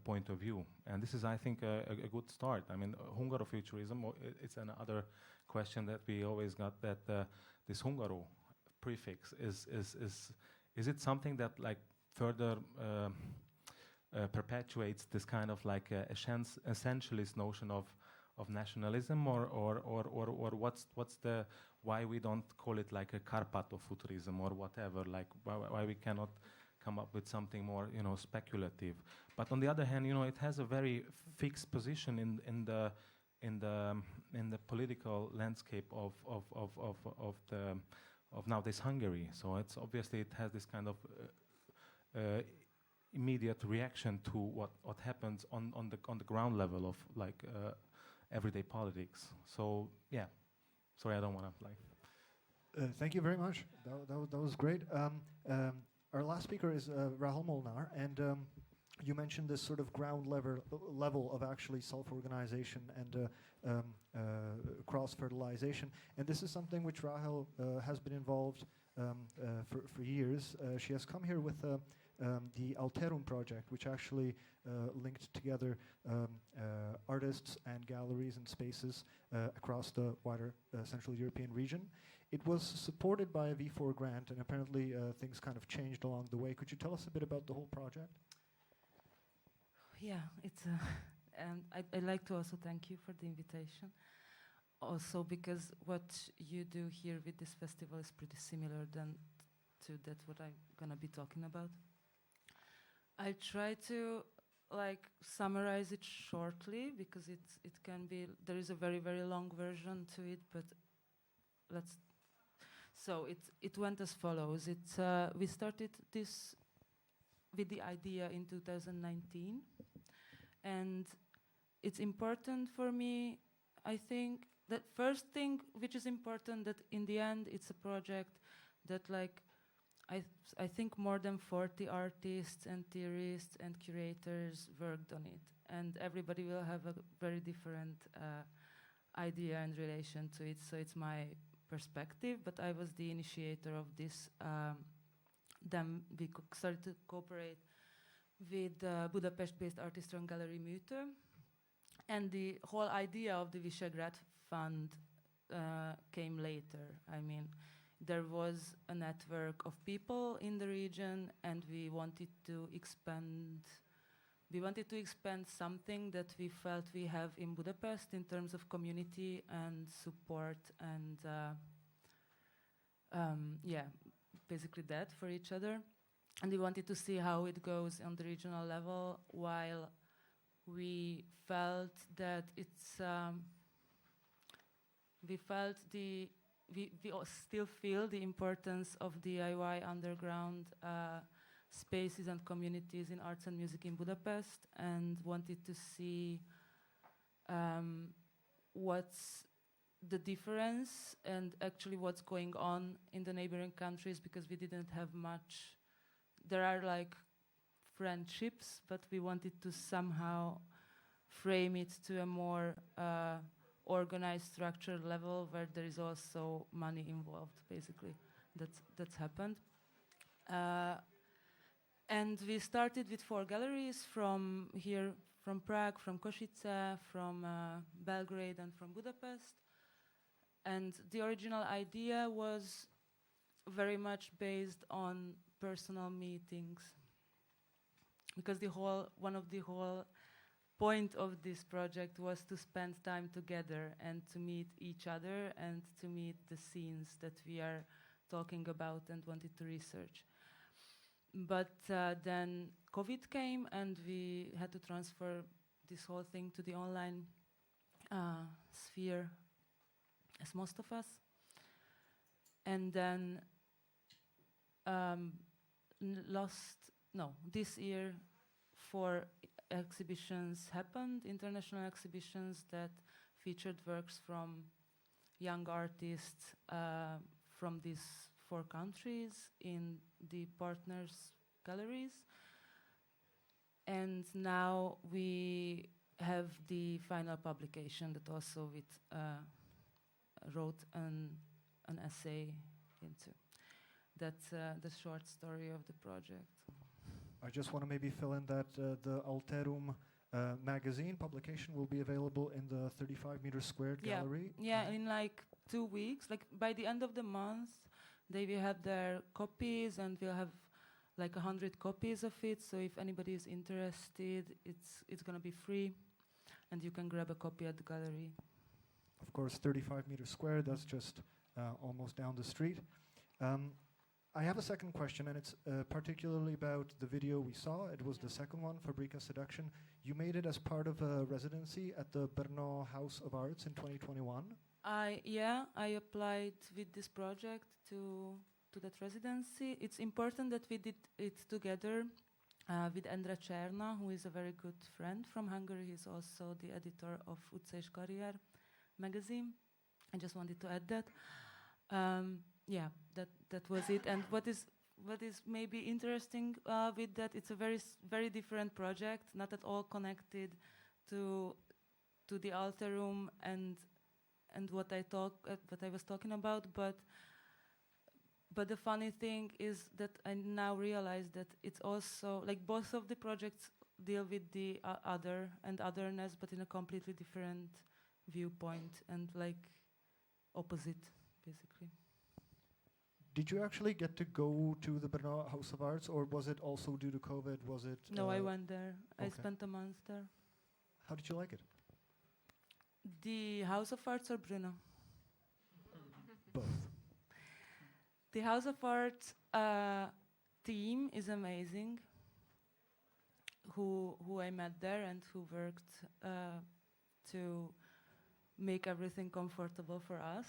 point of view. And this is, I think, a good start. Hungarofuturism, it's another question that we always got, that this Hungaro prefix is it something that further perpetuates this kind of essentialist notion of nationalism, or what's the, why we don't call it a Karpatofuturism or whatever, why we cannot come up with something more speculative? But on the other hand, it has a very fixed position in the political landscape of nowadays Hungary. So it's obviously, it has this kind of immediate reaction to what happens on the ground level of everyday politics. So yeah, sorry, I don't want to Thank you very much. That was great. Our last speaker is Rahul Molnar, and you mentioned this sort of ground level of actually self-organization and cross-fertilization, and this is something which Rahul has been involved for years. She has come here with the Alterum project, which actually linked together artists and galleries and spaces across the wider Central European region. It was supported by a V4 grant, and apparently things kind of changed along the way. Could you tell us a bit about the whole project? Yeah, it's and I'd like to also thank you for the invitation. Also because what you do here with this festival is pretty similar to that what I'm gonna be talking about. I try to like summarize it shortly because it can be, there is a very, very long version to it, but so it went as follows. We started this with the idea in 2019, and it's important for me, I think, that first thing which is important, that in the end it's a project that like I think more than 40 artists and theorists and curators worked on it, and everybody will have a very different idea in relation to it, so it's my perspective, but I was the initiator of this. Then we started to cooperate with Budapest-based artist and gallery Mythe, and the whole idea of the Visegrad Fund came later. I mean, there was a network of people in the region, and we wanted to expand something that we felt we have in Budapest in terms of community and support and basically that for each other. And we wanted to see how it goes on the regional level, while we felt that we still feel the importance of DIY underground spaces and communities in arts and music in Budapest, and wanted to see what's the difference and actually what's going on in the neighboring countries, because we didn't have much. There are like friendships, but we wanted to somehow frame it to a more organized, structured level where there is also money involved, basically. That's happened. And we started with 4 galleries from here, from Prague, from Košice, from Belgrade, and from Budapest. And the original idea was very much based on personal meetings, because one of the whole point of this project was to spend time together and to meet each other and to meet the scenes that we are talking about and wanted to research. But then COVID came, and we had to transfer this whole thing to the online sphere, as most of us. And then this year 4 exhibitions happened, international exhibitions that featured works from young artists from these 4 countries in the partners' galleries. And now we have the final publication that also wrote an essay into. That's the short story of the project. I just want to maybe fill in that the Alterum magazine publication will be available in the 35-meter squared gallery. Yeah, in like 2 weeks. Like by the end of the month, they will have their copies, and we'll have like 100 copies of it. So if anybody is interested, it's going to be free, and you can grab a copy at the gallery. Of course, 35-meter squared, that's just almost down the street. I have a second question, and it's particularly about the video we saw. It was the second one, Fabrica Seduction. You made it as part of a residency at the Brno House of Arts in 2021. I applied with this project to that residency. It's important that we did it together with Endre Černa, who is a very good friend from Hungary. He's also the editor of Utca és Karrier magazine. I just wanted to add that. That was it. And what is maybe interesting with that, it's a very different project, not at all connected to the Alterum and what I was talking about, but But the funny thing is that I now realize that it's also like both of the projects deal with the other and otherness, but in a completely different viewpoint and like opposite, basically. Did you actually get to go to the Brno House of Arts, or was it also due to COVID? Was it? No, I went there. I okay. spent a month there. How did you like it? The House of Arts or Brno? Both. The House of Arts team is amazing. Who I met there and who worked to make everything comfortable for us.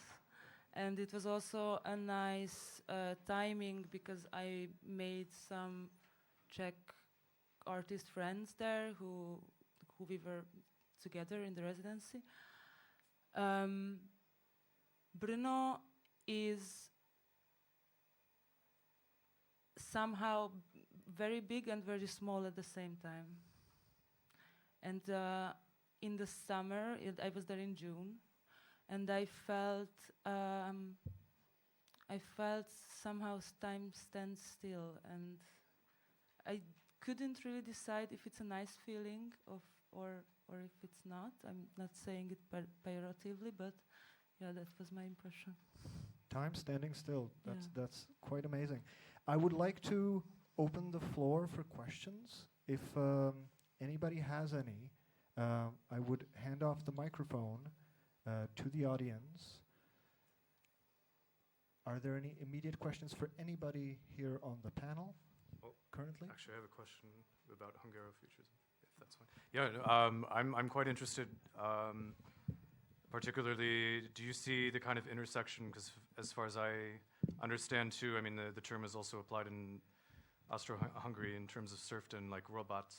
And it was also a nice timing because I made some Czech artist friends there who we were together in the residency. Brno is somehow very big and very small at the same time. And in the summer, I was there in June, and I felt somehow time stand still, and I couldn't really decide if it's a nice feeling or if it's not. I'm not saying it pejoratively, but yeah, that was my impression. Time standing still. That's quite amazing. I would like to open the floor for questions. If anybody has any, I would hand off the microphone to the audience. Are there any immediate questions for anybody here on the panel currently? Actually, I have a question about Hungarofuturism, if that's fine. Yeah, I'm quite interested, particularly, do you see the kind of intersection, because as far as I understand too, I mean, the term is also applied in Austro-Hungary in terms of serfdom, like robots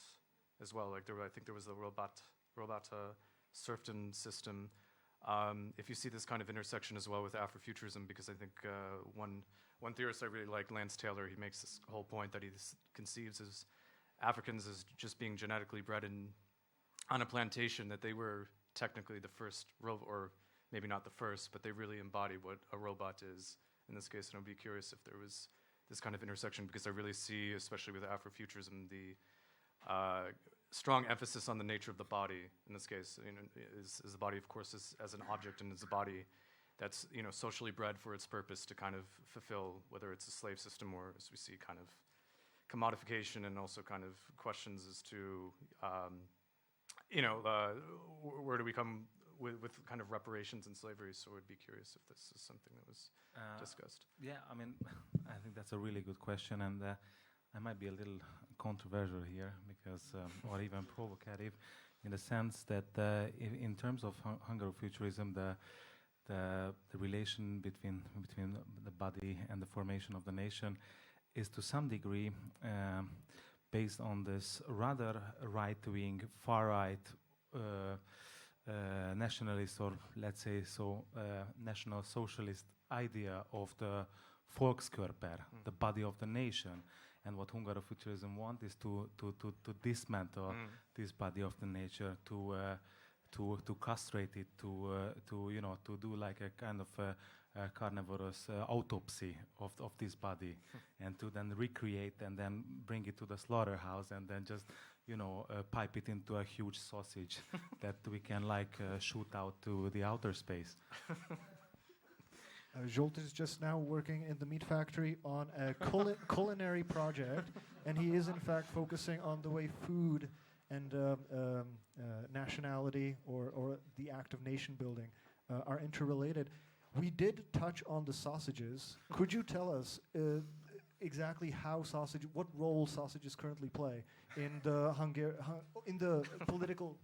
as well. Like I think there was the robota serfdom system. If you see this kind of intersection as well with Afrofuturism, because I think one theorist I really like, Lance Taylor, he makes this whole point that he conceives as Africans as just being genetically bred on a plantation, that they were technically the first or maybe not the first, but they really embody what a robot is in this case. And I'd be curious if there was this kind of intersection, because I really see, especially with Afrofuturism, the strong emphasis on the nature of the body in this case. You know, is the body, of course, as an object, and is a body that's, you know, socially bred for its purpose to kind of fulfill, whether it's a slave system or, as we see, kind of commodification, and also kind of questions as to, you know, where do we come with kind of reparations and slavery. So I'd be curious if this is something that was discussed. Yeah, I mean, I think that's a really good question, and I might be a little controversial here, because, or even provocative, in the sense that in terms of Hungarofuturism, the relation between the body and the formation of the nation is to some degree based on this rather right-wing, far-right nationalist, or let's say so, national socialist idea of the Volkskörper, the body of the nation. And what Hungarofuturism wants is to dismantle this body of the nature, to castrate it, to you know, to do like a kind of a carnivorous autopsy of this body, and to then recreate and then bring it to the slaughterhouse, and then just, you know, pipe it into a huge sausage that we can like shoot out to the outer space. Zsolt is just now working in the meat factory on a culinary project, and he is in fact focusing on the way food and nationality or the act of nation building are interrelated. We did touch on the sausages. Could you tell us exactly what role sausages currently play in the in the political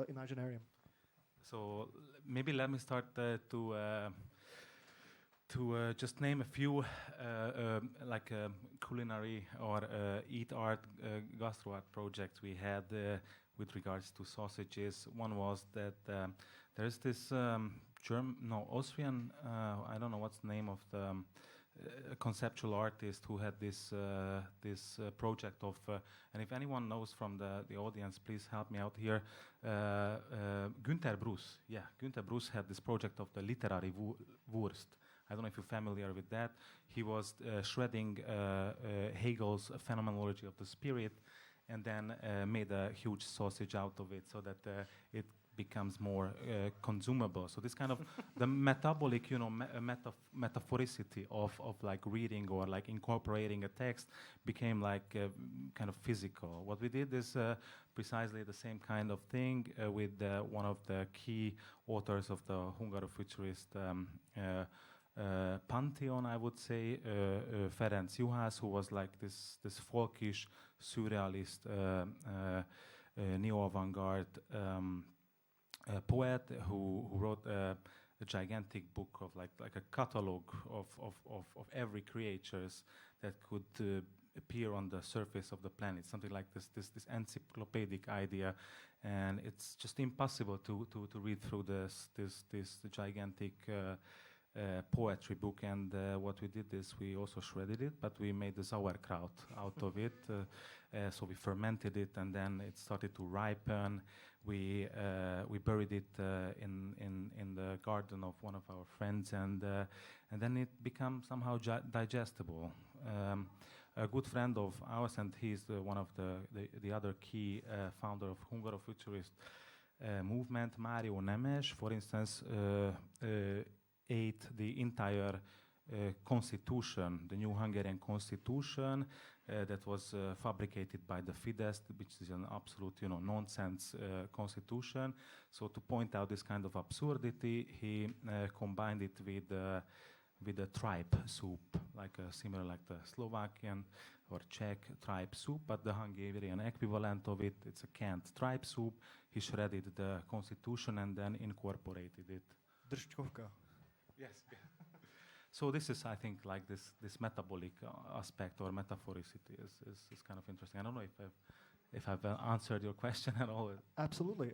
imaginarium? So maybe let me start to just name a few like culinary or eat art, gastro art projects we had with regards to sausages. One was that there's this Austrian, I don't know what's the name of the conceptual artist who had this project of, and if anyone knows from the audience, please help me out here. Günter Bruss, Günter Bruss had this project of the literary Wurst. I don't know if you're familiar with that. He was shredding Hegel's phenomenology of the spirit, and then made a huge sausage out of it, so that it becomes more consumable. So this kind of the metabolic, metaphoricity of like reading or like incorporating a text became like kind of physical. What we did is precisely the same kind of thing with one of the key authors of the Hungaro-futurist pantheon, I would say, Ferenc Juhász, who was like this folkish, surrealist, neo-avant-garde poet who wrote a gigantic book of like a catalogue of every creatures that could appear on the surface of the planet, something like this encyclopedic idea, and it's just impossible to read through this gigantic poetry book. And what we did is we also shredded it, but we made the sauerkraut out of it. So we fermented it, and then it started to ripen. We buried it in the garden of one of our friends, and then it became somehow digestible. A good friend of ours, and he's one of the other key founder of Hungaro-futurist movement, Mário Nemes, for instance, ate the entire constitution, the new Hungarian constitution, that was fabricated by the Fidesz, which is an absolute, nonsense constitution. So to point out this kind of absurdity, he combined it with a tripe soup, like similar like the Slovakian or Czech tripe soup, but the Hungarian equivalent of it, it's a canned tripe soup. He shredded the constitution and then incorporated it. Drčkovka. Yes. So this is, I think, like this metabolic aspect or metaphoricity is kind of interesting. I don't know if I've answered your question at all. Absolutely.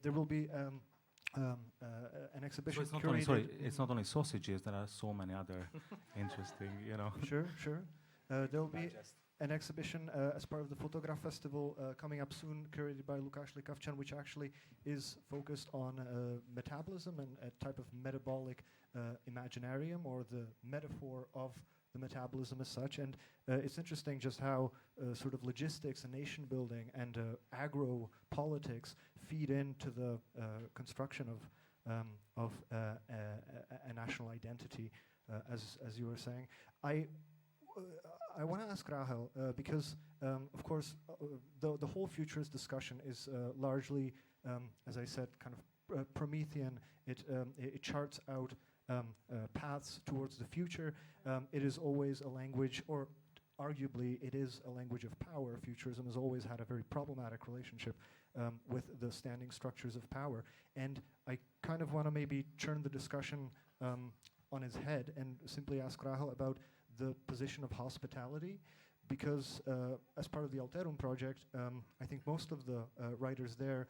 There will be an exhibition. So it's not it's not only sausages. There are so many other interesting, Sure. There will be an exhibition as part of the Microfestival coming up soon, curated by Lukáš Likavčan, which actually is focused on metabolism and a type of metabolic imaginarium, or the metaphor of the metabolism as such. And it's interesting just how sort of logistics and nation building and agro-politics feed into the construction of a national identity, as you were saying. I want to ask Rahel, because, of course, the whole futurist discussion is largely, as I said, kind of Promethean. It charts out paths towards the future. It is always a language, or arguably it is a language of power. Futurism has always had a very problematic relationship with the standing structures of power. And I kind of want to maybe turn the discussion on its head and simply ask Rahel about the position of hospitality, because as part of the Alterum project, I think most of the writers there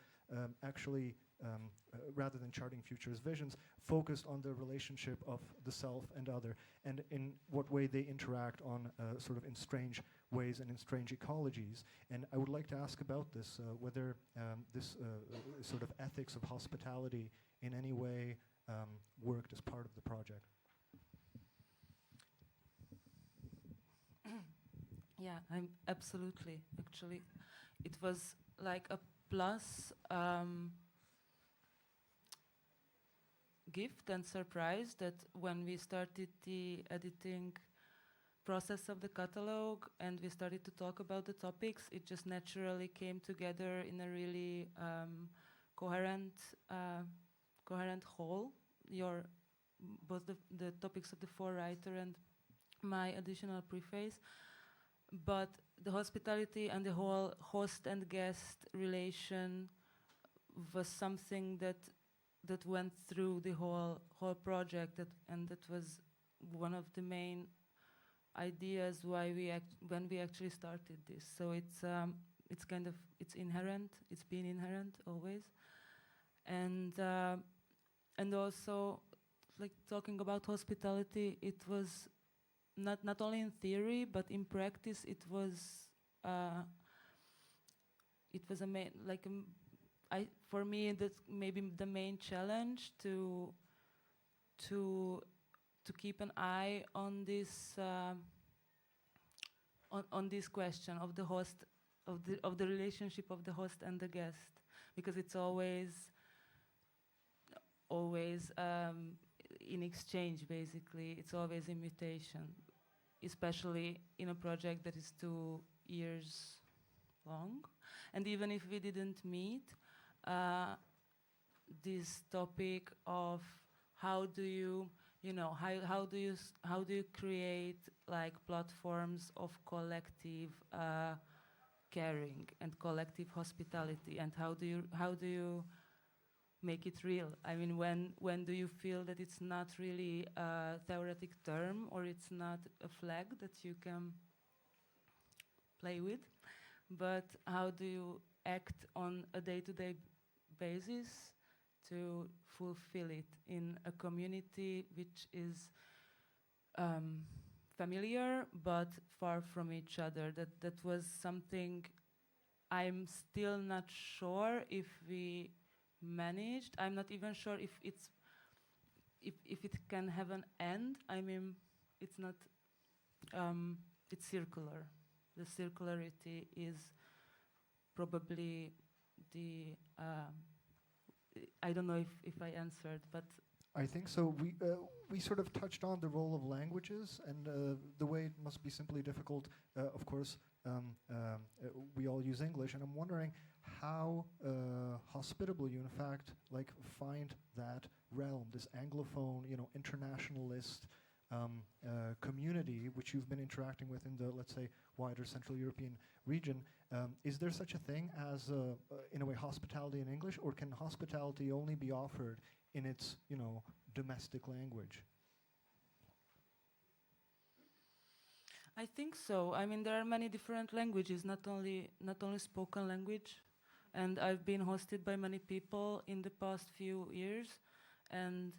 actually, rather than charting futurist visions, focused on the relationship of the self and other, and in what way they interact on sort of in strange ways and in strange ecologies. And I would like to ask about this, whether this sort of ethics of hospitality in any way worked as part of the project. Yeah, I'm absolutely. Actually, it was like a plus gift and surprise that when we started the editing process of the catalog and we started to talk about the topics, it just naturally came together in a really coherent whole. Both the topics of the forewriter and my additional preface. But the hospitality and the whole host and guest relation was something that went through the whole project, and that was one of the main ideas why when we actually started this. So it's kind of inherent. It's been inherent always, and also like talking about hospitality, it was. Not only in theory, but in practice, it was for me that's maybe the main challenge to to keep an eye on this on this question of the host, of the relationship of the host and the guest, because it's always in exchange. Basically, it's always in mutation, especially in a project that is 2 years long. And even if we didn't meet, this topic of how do you create like platforms of collective caring and collective hospitality, and how do you make it real? I mean, when do you feel that it's not really a theoretic term, or it's not a flag that you can play with, but how do you act on a day-to-day basis to fulfill it in a community which is familiar but far from each other? That was something I'm still not sure if we managed. I'm not even sure if it can have an end. I mean, it's not. It's circular. The circularity is probably the. I don't know if I answered, but I think so. We sort of touched on the role of languages and the way it must be simply difficult. Of course, we all use English, and I'm wondering how hospitable you, in fact, like find that realm, this Anglophone, internationalist community, which you've been interacting with in the, let's say, wider Central European region. Is there such a thing as, in a way, hospitality in English, or can hospitality only be offered in its, domestic language? I think so. I mean, there are many different languages, not only spoken language, and I've been hosted by many people in the past few years, and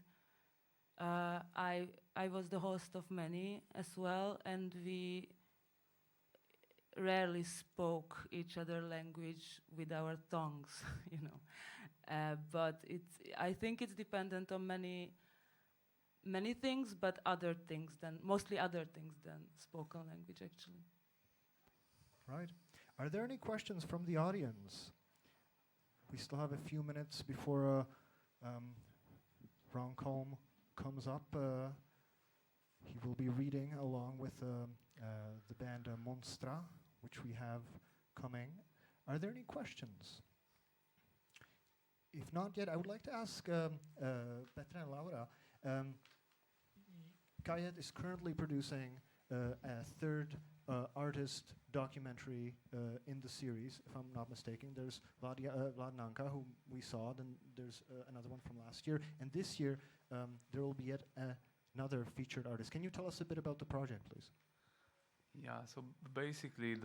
I was the host of many as well, and we rarely spoke each other language with our tongues, but I think it's dependent on many things, but mostly other things than spoken language, actually. Right. Are there any questions from the audience? We still have a few minutes before Ron Colm comes up. He will be reading along with the band Monstra, which we have coming. Are there any questions? If not yet, I would like to ask Petra and Laura. Kayet is currently producing a third artist documentary in the series, if I'm not mistaken. There's Vladnanka, whom we saw, then there's another one from last year, and this year there will be yet another featured artist. Can you tell us a bit about the project, please? Yeah, so basically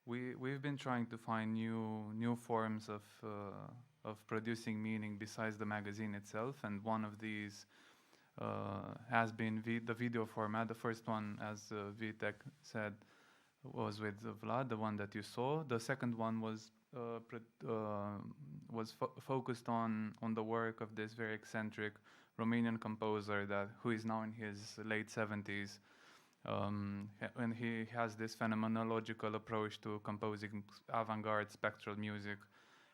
we've been trying to find new forms of producing meaning besides the magazine itself, and one of these has been the video format. The first one, as Vitek said, was with Vlad, the one that you saw. The second one was focused on the work of this very eccentric Romanian composer who is now in his late 70s. And he has this phenomenological approach to composing avant-garde spectral music.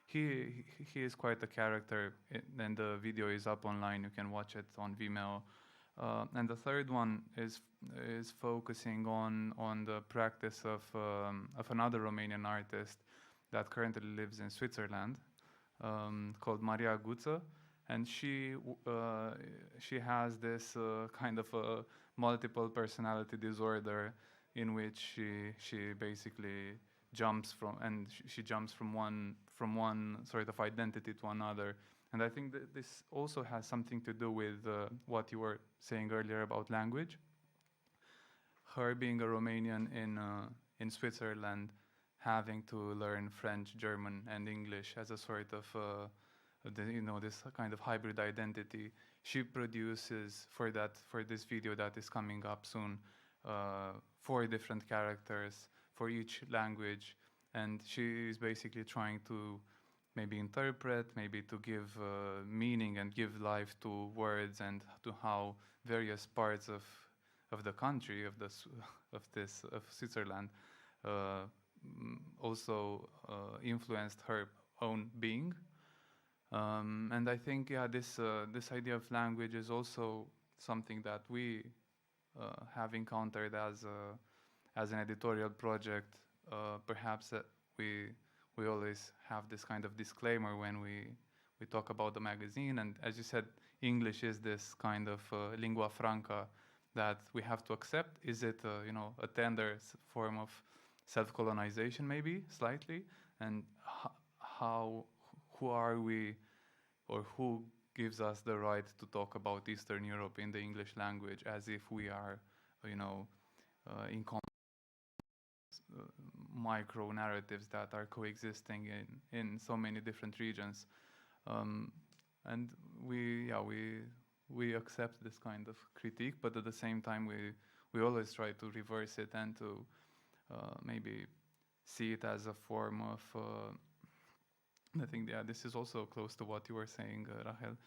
He is quite a character, and the video is up online. You can watch it on Vimeo. And the third one is focusing on the practice of another Romanian artist that currently lives in Switzerland, called Maria Guță, and she has this kind of a multiple personality disorder in which she basically jumps from one sort of identity to another. And I think that this also has something to do with what you were saying earlier about language. Her being a Romanian in Switzerland, having to learn French, German, and English as a sort of this kind of hybrid identity. She produces for this video that is coming up soon 4 different characters for each language, and she is basically trying to maybe interpret, maybe to give meaning and give life to words and to how various parts of the country of Switzerland also influenced her own being. And I think, yeah, this idea of language is also something that we have encountered as an editorial project. Perhaps we always have this kind of disclaimer when we talk about the magazine. And as you said, English is this kind of lingua franca that we have to accept. Is it a tender form of self-colonization, maybe slightly? And who are we, or who gives us the right to talk about Eastern Europe in the English language as if we are, in micro narratives that are coexisting in so many different regions, and we accept this kind of critique, but at the same time we always try to reverse it and to maybe see it as a form of I think, yeah, this is also close to what you were saying, Rahel,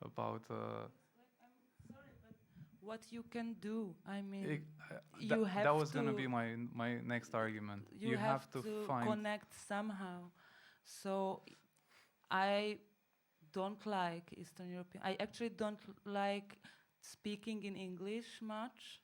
about what you can do. I mean, that was going to be my next argument. You have to connect somehow. So I don't like Eastern European. I actually don't like speaking in English much,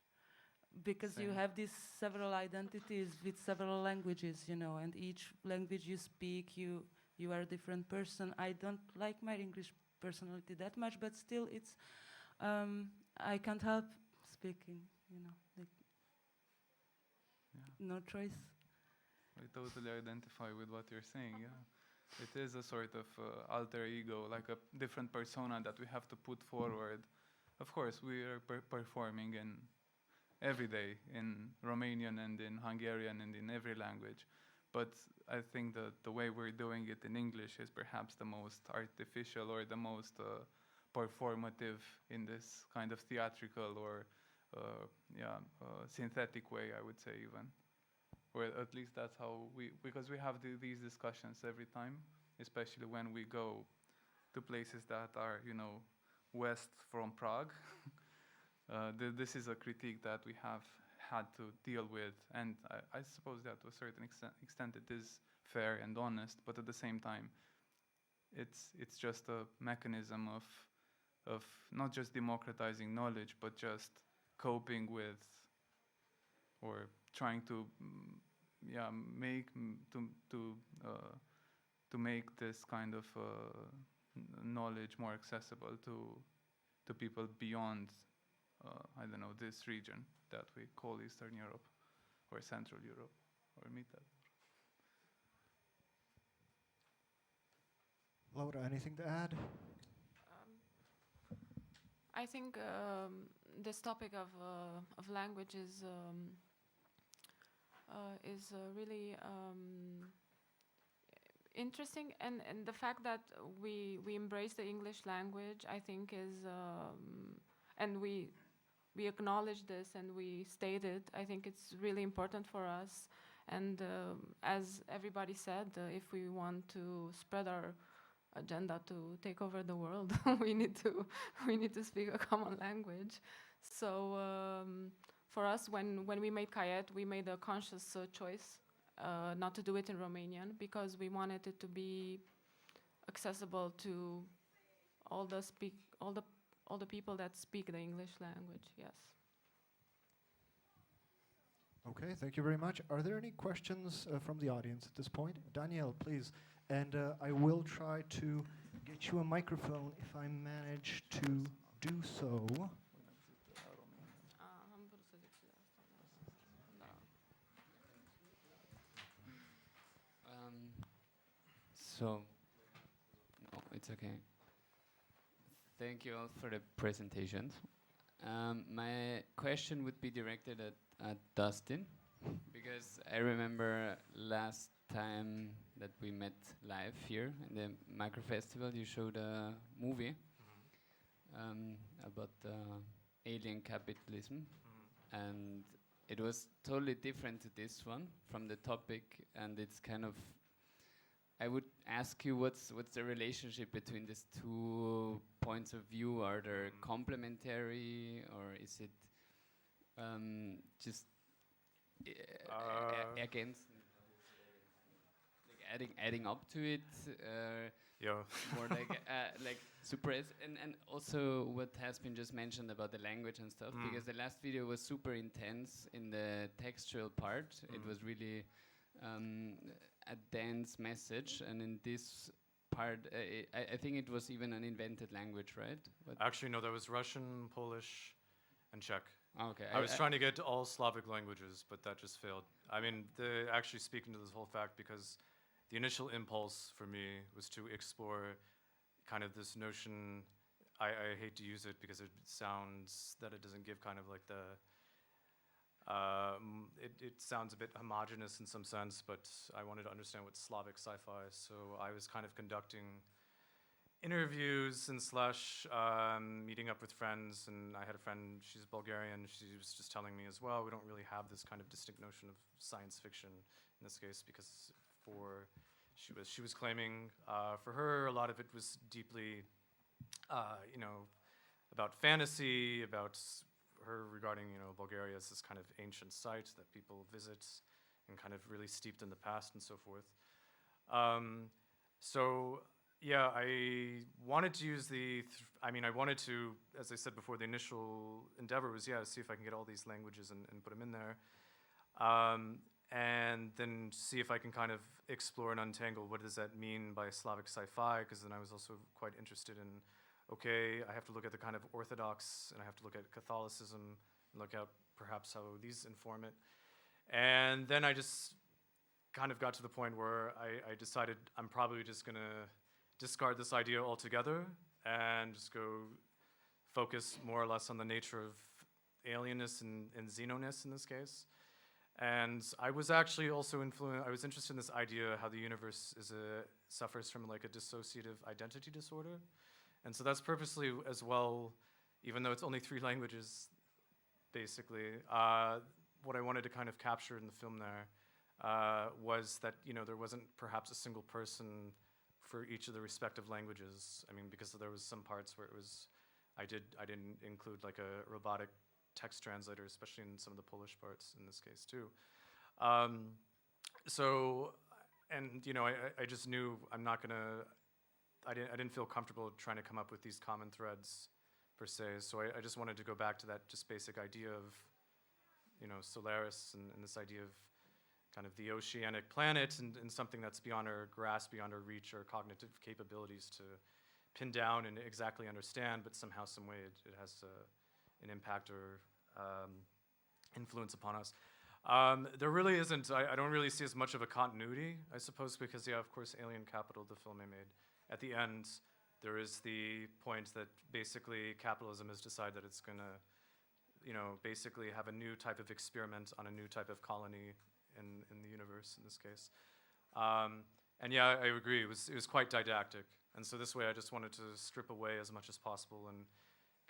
because you have these several identities with several languages, and each language you speak, you are a different person. I don't like my English personality that much, but still it's, I can't help speaking, like, no choice. I totally identify with what you're saying, yeah. It is a sort of alter ego, like a different persona that we have to put forward. Of course, we are performing in every day in Romanian and in Hungarian and in every language. But I think that the way we're doing it in English is perhaps the most artificial or the most performative in this kind of theatrical or synthetic way, I would say even. Or at least that's how because we have these discussions every time, especially when we go to places that are, west from Prague. This is a critique that we have had to deal with, and I suppose that to a certain extent it is fair and honest, but at the same time it's just a mechanism of not just democratizing knowledge, but just coping with or trying to make this kind of knowledge more accessible to people beyond this region that we call Eastern Europe or Central Europe or Middle. Laura, anything to add? I think this topic of language is really interesting, and the fact that we embrace the English language, I think, is and we acknowledge this and we state it. I think it's really important for us, and as everybody said, if we want to spread our agenda to take over the world, we need to speak a common language. So for us, when we made Caiet, we made a conscious choice not to do it in Romanian, because we wanted it to be accessible to all the people that speak the English language. Yes. Okay, thank you very much. Are there any questions from the audience at this point? Danielle, please. And I will try to get you a microphone if I manage to do so. So, no, it's okay. Thank you all for the presentations. My question would be directed at Dustin, because I remember last time that we met live here in the Microfestival, you showed a movie about alien capitalism, and it was totally different to this one from the topic, and it's kind of, ask you what's the relationship between these two points of view? Are they complementary, or is it just against, like adding up to it? Yeah. More like suppress, and also what has been just mentioned about the language and stuff, because the last video was super intense in the textual part. It was really a dense message, and in this part, I think it was even an invented language, right? Actually, no, that was Russian, Polish, and Czech. Okay. I was trying to get to all Slavic languages, but that just failed. I mean, actually speaking to this whole fact, because the initial impulse for me was to explore kind of this notion. I hate to use it because it sounds that it doesn't give kind of like the it sounds a bit homogenous in some sense, but I wanted to understand what Slavic sci-fi is. So I was kind of conducting interviews and / meeting up with friends, and I had a friend, she's Bulgarian, she was just telling me as well, we don't really have this kind of distinct notion of science fiction in this case, because she was claiming for her a lot of it was deeply about fantasy, about her regarding Bulgaria as this kind of ancient site that people visit and kind of really steeped in the past and so forth. So yeah, I wanted to use I wanted to, as I said before, the initial endeavor was see if I can get all these languages and put them in there. And then see if I can kind of explore and untangle what does that mean by Slavic sci-fi, because then I was also quite interested in, okay, I have to look at the kind of Orthodox, and I have to look at Catholicism, and look at perhaps how these inform it. And then I just kind of got to the point where I decided I'm probably just going to discard this idea altogether and just go focus more or less on the nature of alienness and xenoness in this case. And I was actually also I was interested in this idea how the universe suffers from like a dissociative identity disorder. And so that's purposely as well, even though it's only 3 languages, basically, what I wanted to kind of capture in the film there was that, there wasn't perhaps a single person for each of the respective languages. I mean, because there was some parts where it was, I didn't include like a robotic text translator, especially in some of the Polish parts in this case too. I just knew I didn't feel comfortable trying to come up with these common threads per se. So I just wanted to go back to that just basic idea of, Solaris and this idea of kind of the oceanic planet and something that's beyond our grasp, beyond our reach, our cognitive capabilities to pin down and exactly understand, but somehow, some way it has an impact or influence upon us. There really isn't, I don't really see as much of a continuity, I suppose, because, of course, Alien Capital, the film I made, at the end, there is the point that basically capitalism has decided that it's going to, basically have a new type of experiment on a new type of colony in the universe, in this case. And yeah, I agree, it was quite didactic. And so this way I just wanted to strip away as much as possible and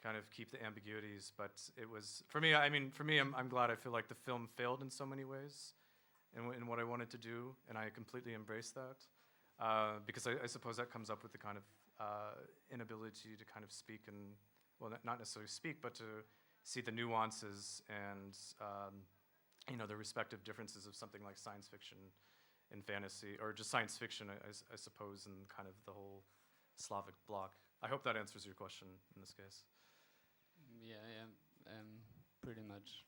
kind of keep the ambiguities, but it was, for me, I'm glad. I feel like the film failed in so many ways in what I wanted to do, and I completely embraced that, because I suppose that comes up with the kind of inability to kind of speak and, well, not necessarily speak, but to see the nuances and, the respective differences of something like science fiction and fantasy, or just science fiction, I suppose, and kind of the whole Slavic block. I hope that answers your question in this case. Yeah, pretty much.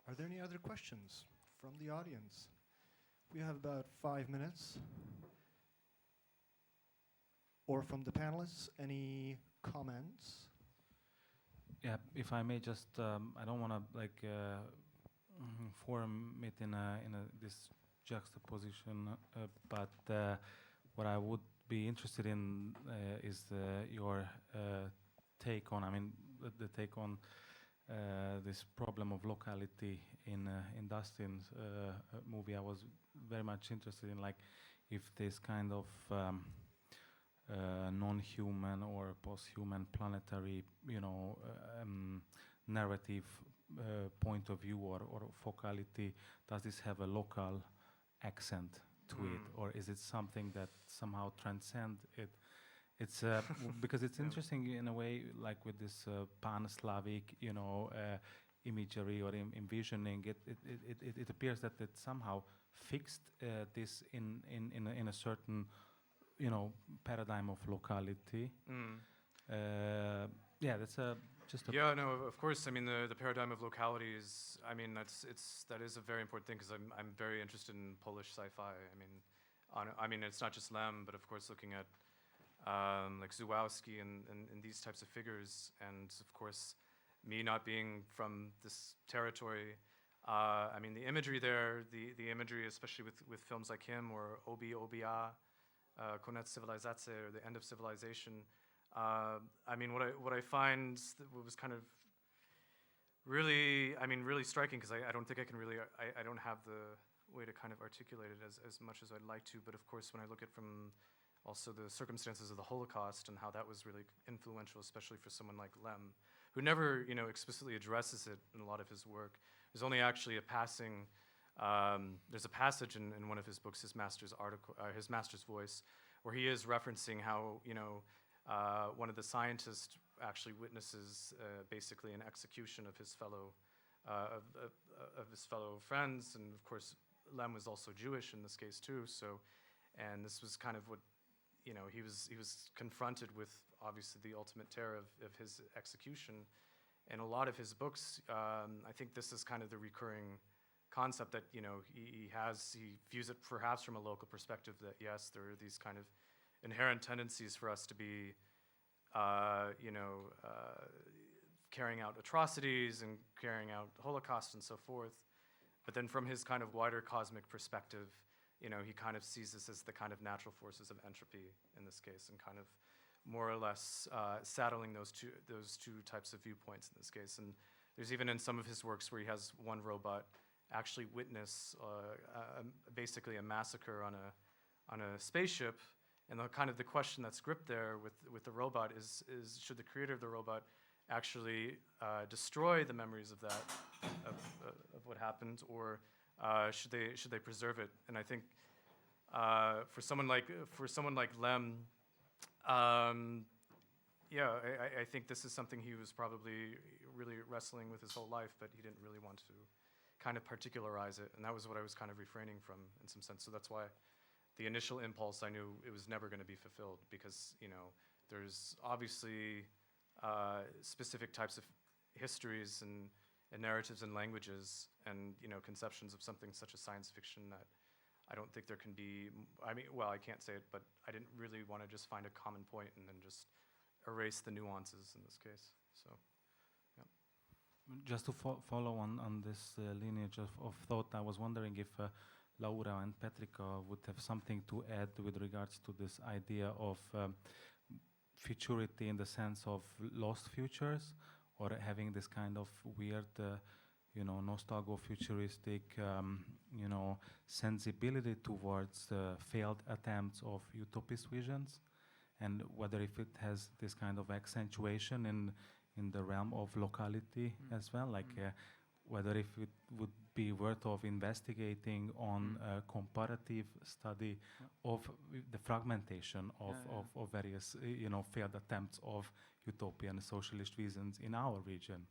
Are there any other questions from the audience? We have about 5 minutes. Or from the panelists, any comments? Yeah, if I may just, I don't want to form it in this juxtaposition, but what I would be interested in is your take on, the take on this problem of locality in Dustin's movie. I was very much interested in if this kind of non-human or post-human planetary, narrative point of view or focality, does this have a local accent to it, or is it something that somehow transcend it? It's because it's interesting in a way, like with this pan-Slavic, imagery or envisioning. It appears that it somehow fixed this in a certain, paradigm of locality. Yeah, that's just a Yeah, no, of course. I mean, the paradigm of locality is. I mean, that is a very important thing because I'm very interested in Polish sci-fi. I mean, it's not just Lem, but of course, looking at like Zułowski and these types of figures, and of course, me not being from this territory. I mean, the imagery there, the imagery, especially with films like him or Obia, Konec cywilizacji, or the end of civilization. I mean, what I find was kind of really striking, because I don't think I can really, I don't have the way to kind of articulate it as much as I'd like to. But of course, when I look at from also the circumstances of the Holocaust and how that was really influential, especially for someone like Lem, who never, explicitly addresses it in a lot of his work. There's only actually a passing. There's a passage in one of his books, his Master's Voice, where he is referencing how one of the scientists actually witnesses basically an execution of his fellow friends, and of course Lem was also Jewish in this case too. So, and this was kind of what he was confronted with, obviously the ultimate terror of his execution. In a lot of his books, I think this is kind of the recurring concept that he views it perhaps from a local perspective, that yes, there are these kind of inherent tendencies for us to be carrying out atrocities and carrying out Holocaust and so forth. But then from his kind of wider cosmic perspective, he kind of sees this as the kind of natural forces of entropy in this case, and kind of more or less saddling those two types of viewpoints in this case. And there's even in some of his works where he has one robot actually witness basically a massacre on a spaceship. And the question that's gripped there with the robot is should the creator of the robot actually destroy the memories of that of what happened, or should they preserve it? And I think for someone like Lem, I think this is something he was probably really wrestling with his whole life, but he didn't really want to kind of particularize it, and that was what I was kind of refraining from in some sense. So that's why the initial impulse, I knew it was never going to be fulfilled, because there's obviously specific types of histories and narratives and languages and conceptions of something such as science fiction that I don't think there can be. I mean, well, I can't say it, but I didn't really want to just find a common point and then just erase the nuances in this case. So, yeah. Just to follow on this lineage of thought, I was wondering if Laura and Petrika would have something to add with regards to this idea of futurity in the sense of lost futures, or having this kind of weird, nostalgo-futuristic, sensibility towards failed attempts of utopist visions, and whether if it has this kind of accentuation in the realm of locality as well, like whether if it would be worth of investigating on a comparative study of the fragmentation of various failed attempts of utopian socialist visions in our region.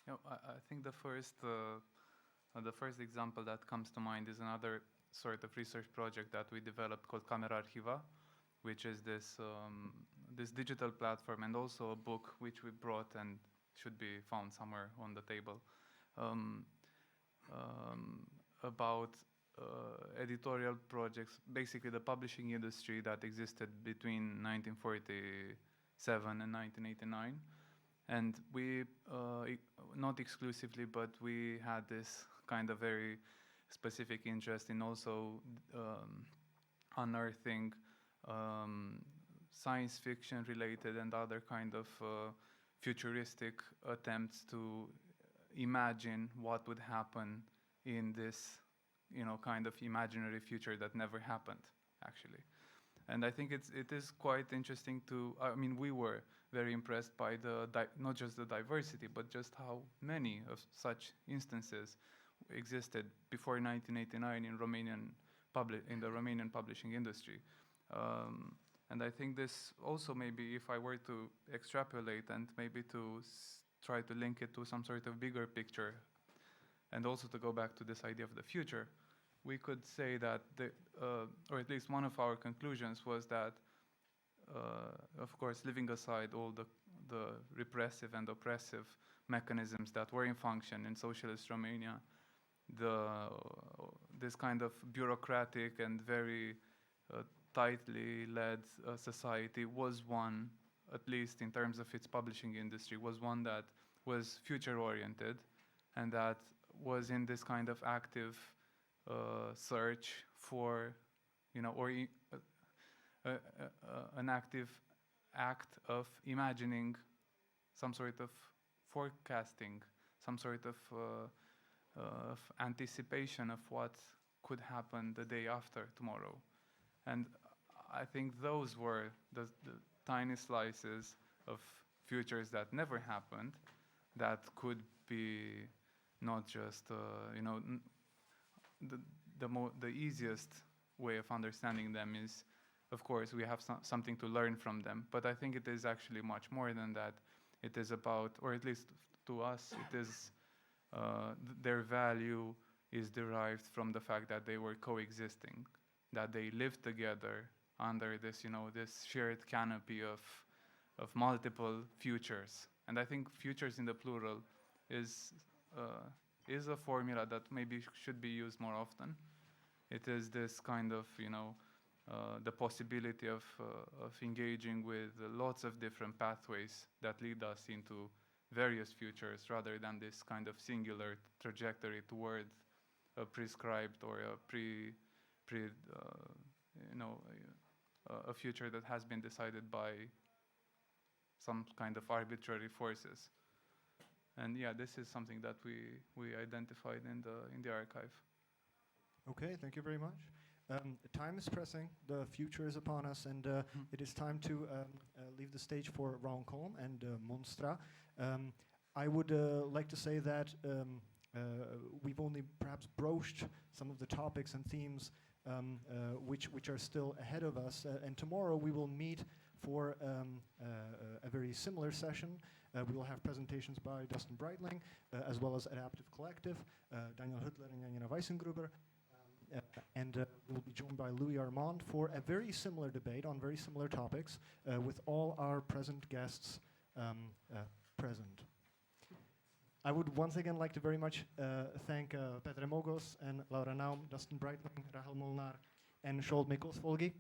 I think the first example that comes to mind is another sort of research project that we developed called Camera Archiva, which is this digital platform, and also a book which we brought and should be found somewhere on the table, about editorial projects, basically the publishing industry that existed between 1947 and 1989. And we, not exclusively, but we had this kind of very specific interest in also unearthing science fiction related and other kind of futuristic attempts to imagine what would happen in this, kind of imaginary future that never happened, actually. And I think it is quite interesting to, we were very impressed by not just the diversity, but just how many of such instances existed before 1989 in Romanian in the Romanian publishing industry. And I think this also, maybe if I were to extrapolate and maybe to try to link it to some sort of bigger picture, and also to go back to this idea of the future, we could say that, or at least one of our conclusions was that, of course, leaving aside all the repressive and oppressive mechanisms that were in function in socialist Romania, this kind of bureaucratic and very tightly led society was one, at least in terms of its publishing industry, was one that was future-oriented and that was in this kind of active search for, or an active act of imagining some sort of forecasting, some sort of anticipation of what could happen the day after tomorrow. And I think those were the tiny slices of futures that never happened, that could be not just, the easiest way of understanding them is, of course, we have something to learn from them. But I think it is actually much more than that. It is about, or at least to us, it is their value is derived from the fact that they were coexisting, that they lived together under this, this shared canopy of multiple futures. And I think futures in the plural is a formula that maybe should be used more often. It is this kind of, the possibility of engaging with lots of different pathways that lead us into various futures, rather than this kind of singular trajectory toward a prescribed or a future that has been decided by some kind of arbitrary forces. And yeah, this is something that we identified in the archive. Okay, thank you very much. Time is pressing, the future is upon us, and it is time to leave the stage for Roundcolm and Monstra. I would like to say that we've only perhaps broached some of the topics and themes which are still ahead of us, and tomorrow we will meet for a very similar session. We will have presentations by Dustin Breitling, as well as Adaptive Collective, Daniel Hüttler and Janina Weissengruber. And we'll be joined by Louis Armand for a very similar debate on very similar topics with all our present guests present. I would once again like to very much thank Petre Mogos and Laura Naum, Dustin Breitling, Rahel Molnar, and Zsolt Miklósfolgi.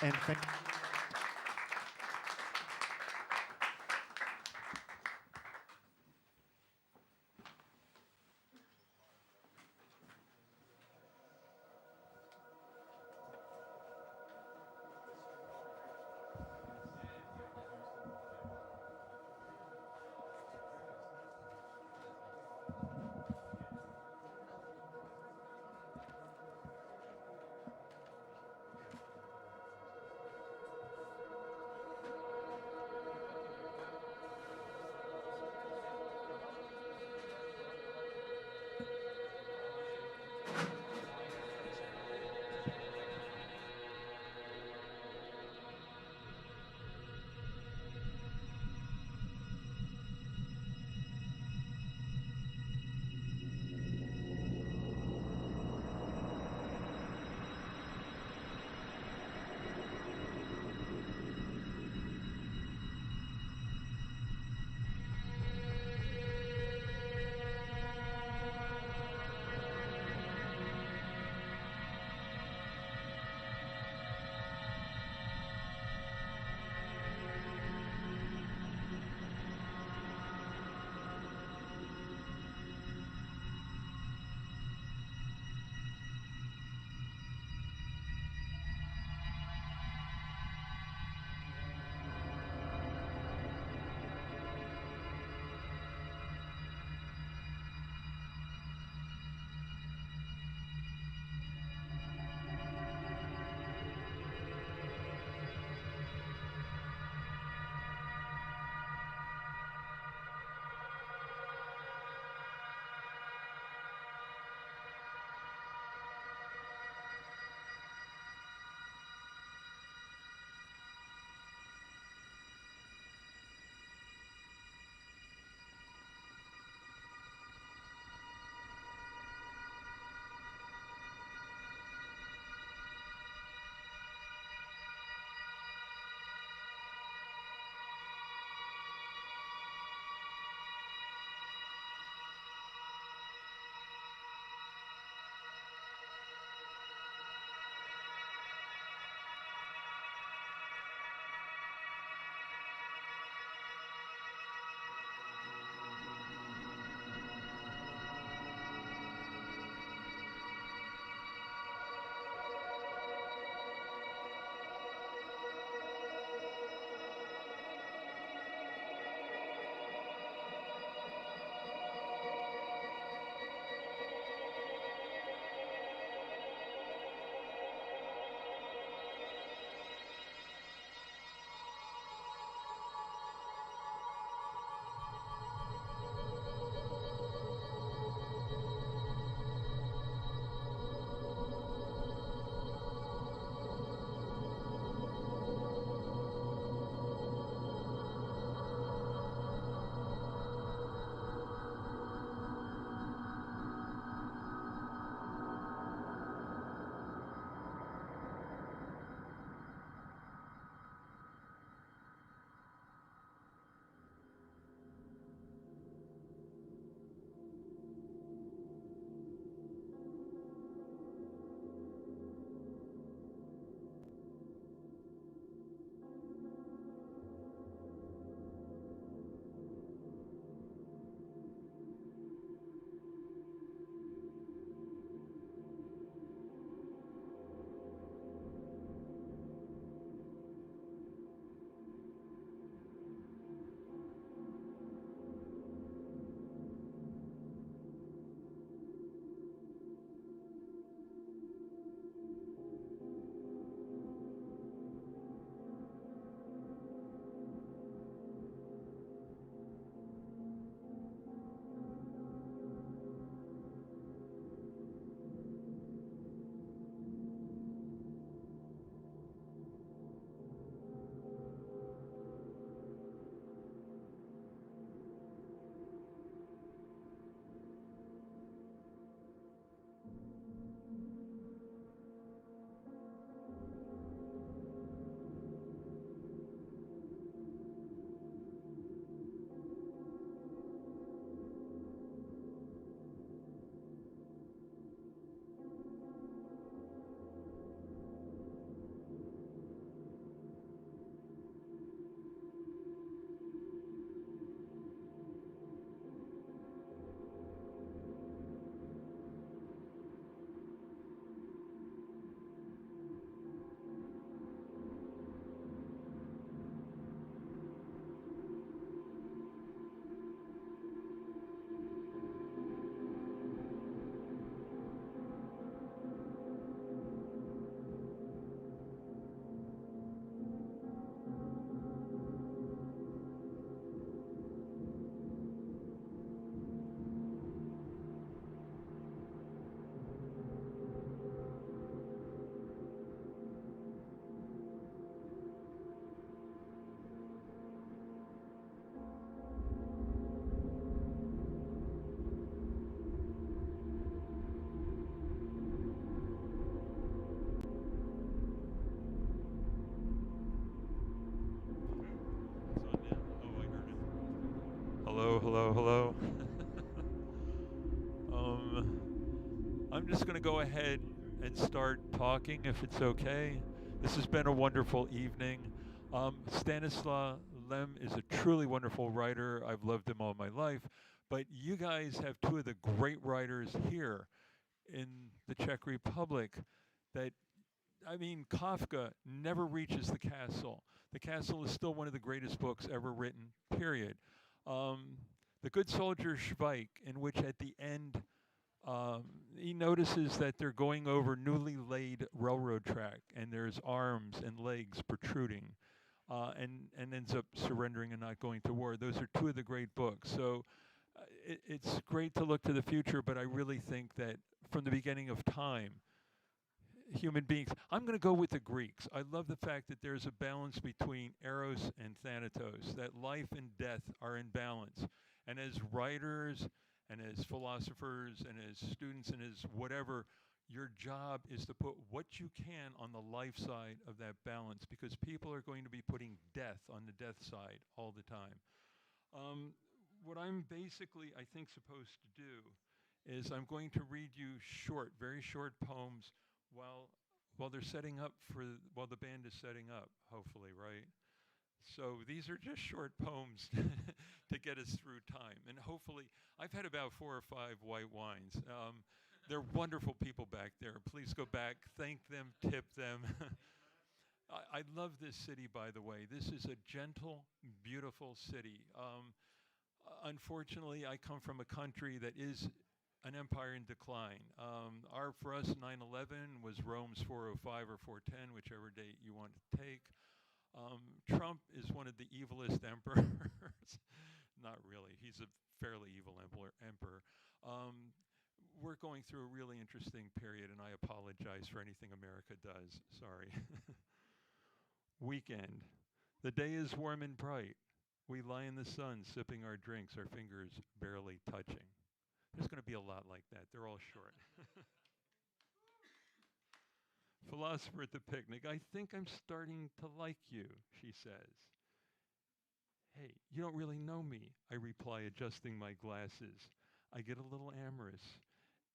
And thank hello. I'm just going to go ahead and start talking if it's okay. This has been a wonderful evening. Stanislaw Lem is a truly wonderful writer. I've loved him all my life. But you guys have two of the great writers here in the Czech Republic that, I mean, Kafka never reaches the castle. The Castle is still one of the greatest books ever written, period. The Good Soldier Schweik, in which at the end he notices that they're going over newly laid railroad track and there's arms and legs protruding and ends up surrendering and not going to war. Those are two of the great books. So it's great to look to the future, but I really think that from the beginning of time, human beings, I'm going to go with the Greeks. I love the fact that there's a balance between Eros and Thanatos, that life and death are in balance. And as writers and as philosophers and as students and as whatever, your job is to put what you can on the life side of that balance, because people are going to be putting death on the death side all the time. What I'm basically, I think, supposed to do is I'm going to read you very short poems while they're setting up while the band is setting up, hopefully, right? So these are just short poems to get us through time. And hopefully, I've had about 4 or 5 white wines. They're wonderful people back there. Please go back, thank them, tip them. I love this city, by the way. This is a gentle, beautiful city. Unfortunately, I come from a country that is an empire in decline. For us, 9/11 was Rome's 405 or 410, whichever date you want to take. Trump is one of the evilest emperors. Not really. He's a fairly evil emperor. We're going through a really interesting period, and I apologize for anything America does. Sorry. Weekend. The day is warm and bright. We lie in the sun, sipping our drinks, our fingers barely touching. There's going to be a lot like that. They're all short. Philosopher at the picnic. I think I'm starting to like you, she says. Hey, you don't really know me, I reply, adjusting my glasses. I get a little amorous,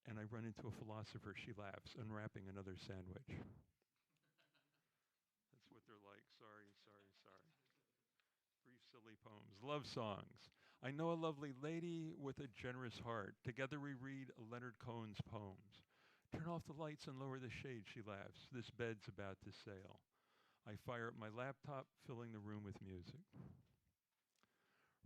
and I run into a philosopher. She laughs, unwrapping another sandwich. That's what they're like. Sorry. Brief, silly poems. Love songs. I know a lovely lady with a generous heart. Together we read Leonard Cohen's poems. Turn off the lights and lower the shade, she laughs. This bed's about to sail. I fire up my laptop, filling the room with music.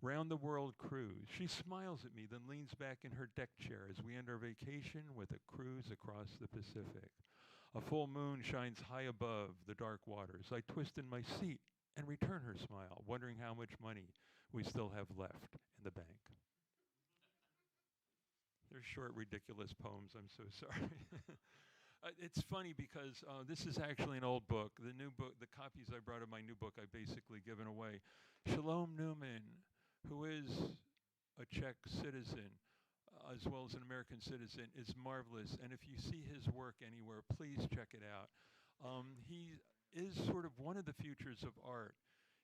Round the world cruise. She smiles at me, then leans back in her deck chair as we end our vacation with a cruise across the Pacific. A full moon shines high above the dark waters. I twist in my seat and return her smile, wondering how much money we still have left in the bank. They're short, ridiculous poems. I'm so sorry. It's funny because this is actually an old book. The new book, the copies I brought of my new book, I basically given away. Shalom Newman, who is a Czech citizen, as well as an American citizen, is marvelous. And if you see his work anywhere, please check it out. He is sort of one of the futures of art.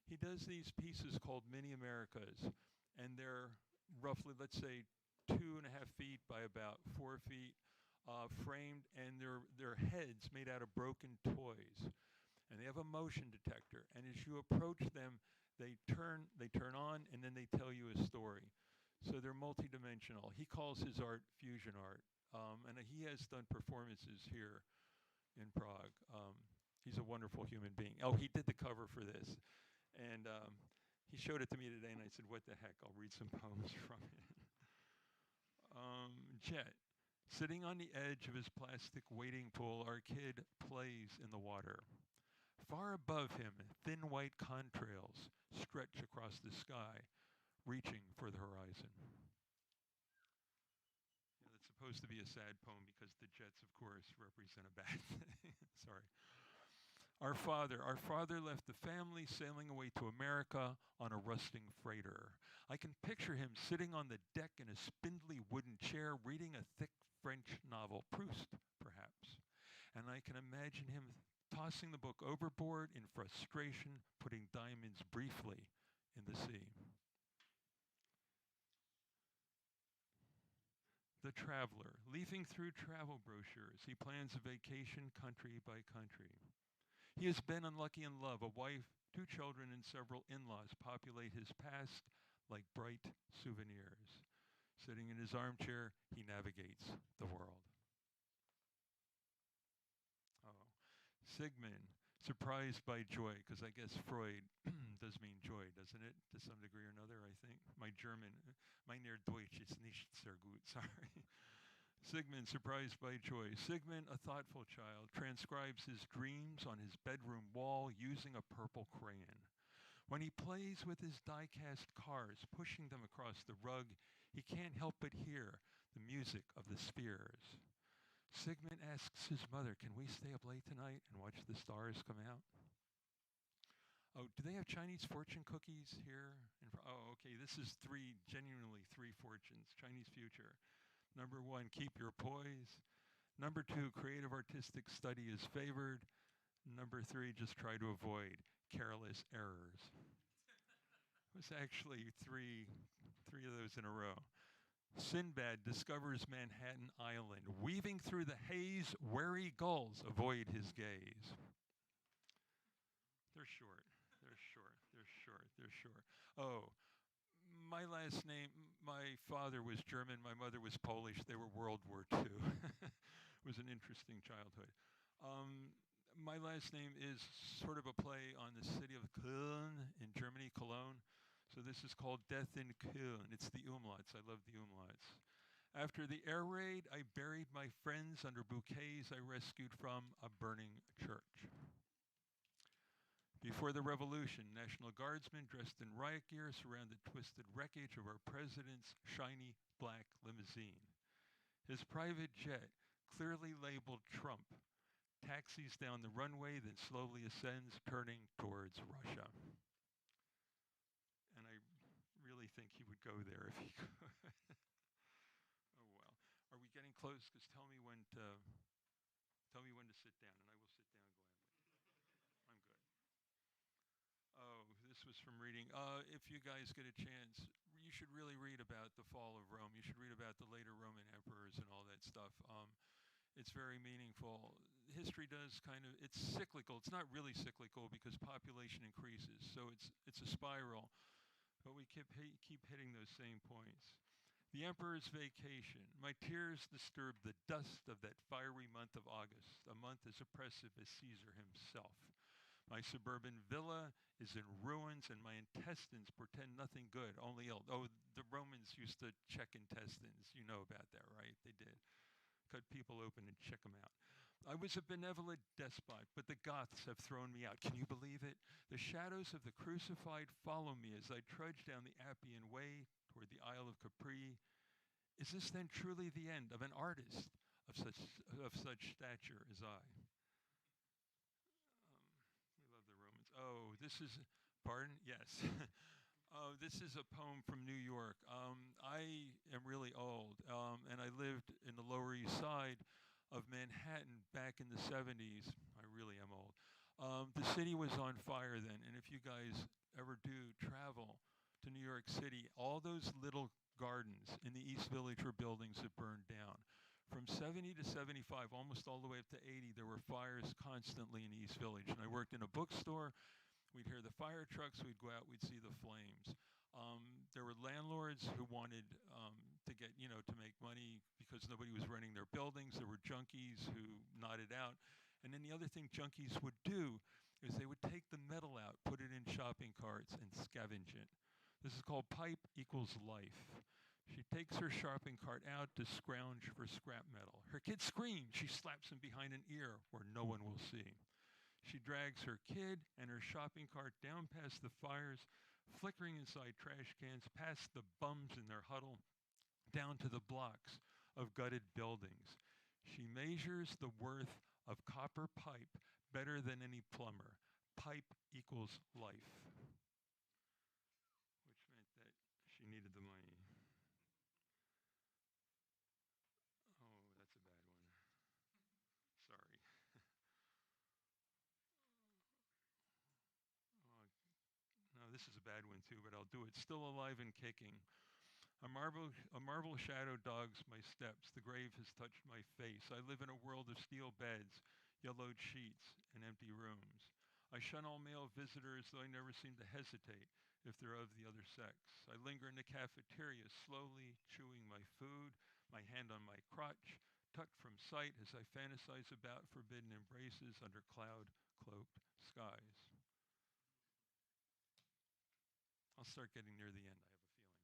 He does these pieces called Mini Americas, and they're roughly, let's say, 2.5 feet by about 4 feet, framed, and they're heads made out of broken toys. And they have a motion detector, and as you approach them, they turn on, and then they tell you a story. So they're multidimensional. He calls his art fusion art, and he has done performances here in Prague. He's a wonderful human being. Oh, he did the cover for this, and he showed it to me today, and I said, what the heck, I'll read some poems from it. Jet. Sitting on the edge of his plastic wading pool, our kid plays in the water. Far above him, thin white contrails stretch across the sky, reaching for the horizon. It's supposed to be a sad poem because the jets, of course, represent a bad thing. Sorry. Our father left the family sailing away to America on a rusting freighter. I can picture him sitting on the deck in a spindly wooden chair reading a thick French novel, Proust, perhaps. And I can imagine him tossing the book overboard in frustration, putting diamonds briefly in the sea. The traveler, leafing through travel brochures, he plans a vacation country by country. He has been unlucky in love. A wife, 2 children, and several in-laws populate his past like bright souvenirs. Sitting in his armchair, he navigates the world. Oh, Sigmund, surprised by joy, because I guess Freud does mean joy, doesn't it? To some degree or another, I think. My German, meine Deutsch ist nicht sehr gut, sorry. Sigmund, surprised by joy. Sigmund, a thoughtful child, transcribes his dreams on his bedroom wall using a purple crayon. When he plays with his die-cast cars, pushing them across the rug, he can't help but hear the music of the spheres. Sigmund asks his mother, can we stay up late tonight and watch the stars come out? Oh, do they have Chinese fortune cookies here? Oh, okay, this is genuinely three fortunes, Chinese future. Number 1, keep your poise. Number 2, creative artistic study is favored. Number 3, just try to avoid careless errors. It was actually three of those in a row. Sinbad discovers Manhattan Island. Weaving through the haze, wary gulls avoid his gaze. They're short. Oh, my last name, my father was German, my mother was Polish. They were World War II. It was an interesting childhood. My last name is sort of a play on the city of Köln in Germany, Cologne. So this is called Death in Köln. It's the umlauts. I love the umlauts. After the air raid, I buried my friends under bouquets I rescued from a burning church. Before the revolution, National Guardsmen dressed in riot gear surround the twisted wreckage of our president's shiny black limousine. His private jet, clearly labeled Trump, taxis down the runway, then slowly ascends, turning towards Russia. And I really think he would go there if he could. Oh well. Are we getting close? Because tell me when to sit down, and I will sit down gladly. I'm good. Oh, this was from reading. If you guys get a chance, you should really read about the fall of Rome. You should read about the later Roman emperors and all that stuff. It's very meaningful. History does it's cyclical. It's not really cyclical because population increases, so it's a spiral. But we keep hitting those same points. The Emperor's Vacation. My tears disturb the dust of that fiery month of August, a month as oppressive as Caesar himself. My suburban villa is in ruins, and my intestines portend nothing good, only ill. Oh, the Romans used to check intestines. You know about that, right? They did. Cut people open and check them out. I was a benevolent despot, but the Goths have thrown me out. Can you believe it? The shadows of the crucified follow me as I trudge down the Appian Way toward the Isle of Capri. Is this then truly the end of an artist of such stature as I? We love the Romans. Oh, this is, pardon? Yes. Oh, this is a poem from New York. I am really old, and I lived in the Lower East Side of Manhattan back in the 70s. I really am old. The city was on fire then, and if you guys ever do travel to New York City, all those little gardens in the East Village were buildings that burned down. From 70 to 75, almost all the way up to 80, there were fires constantly in the East Village. And I worked in a bookstore. We'd hear the fire trucks, we'd go out, we'd see the flames. There were landlords who wanted to get, to make money because nobody was renting their buildings. There were junkies who nodded out. And then the other thing junkies would do is they would take the metal out, put it in shopping carts, and scavenge it. This is called pipe equals life. She takes her shopping cart out to scrounge for scrap metal. Her kid screams. She slaps him behind an ear where no one will see. She drags her kid and her shopping cart down past the fires, flickering inside trash cans, past the bums in their huddle, down to the blocks of gutted buildings. She measures the worth of copper pipe better than any plumber. Pipe equals life. Which meant that she needed the money. Oh, that's a bad one. Sorry. No, this is a bad one too, but I'll do it. Still alive and kicking. A marble shadow dogs my steps. The grave has touched my face. I live in a world of steel beds, yellowed sheets, and empty rooms. I shun all male visitors, though I never seem to hesitate if they're of the other sex. I linger in the cafeteria, slowly chewing my food, my hand on my crotch, tucked from sight as I fantasize about forbidden embraces under cloud-cloaked skies. I'll start getting near the end,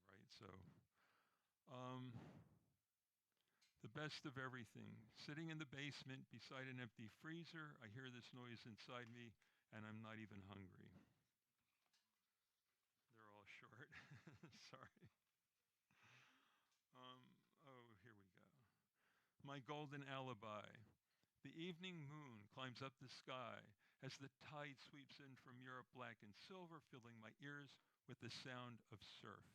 I have a feeling, right? The best of everything. Sitting in the basement beside an empty freezer, I hear this noise inside me, and I'm not even hungry. They're all short. Sorry. Here we go. My golden alibi. The evening moon climbs up the sky as the tide sweeps in from Europe black and silver, filling my ears with the sound of surf.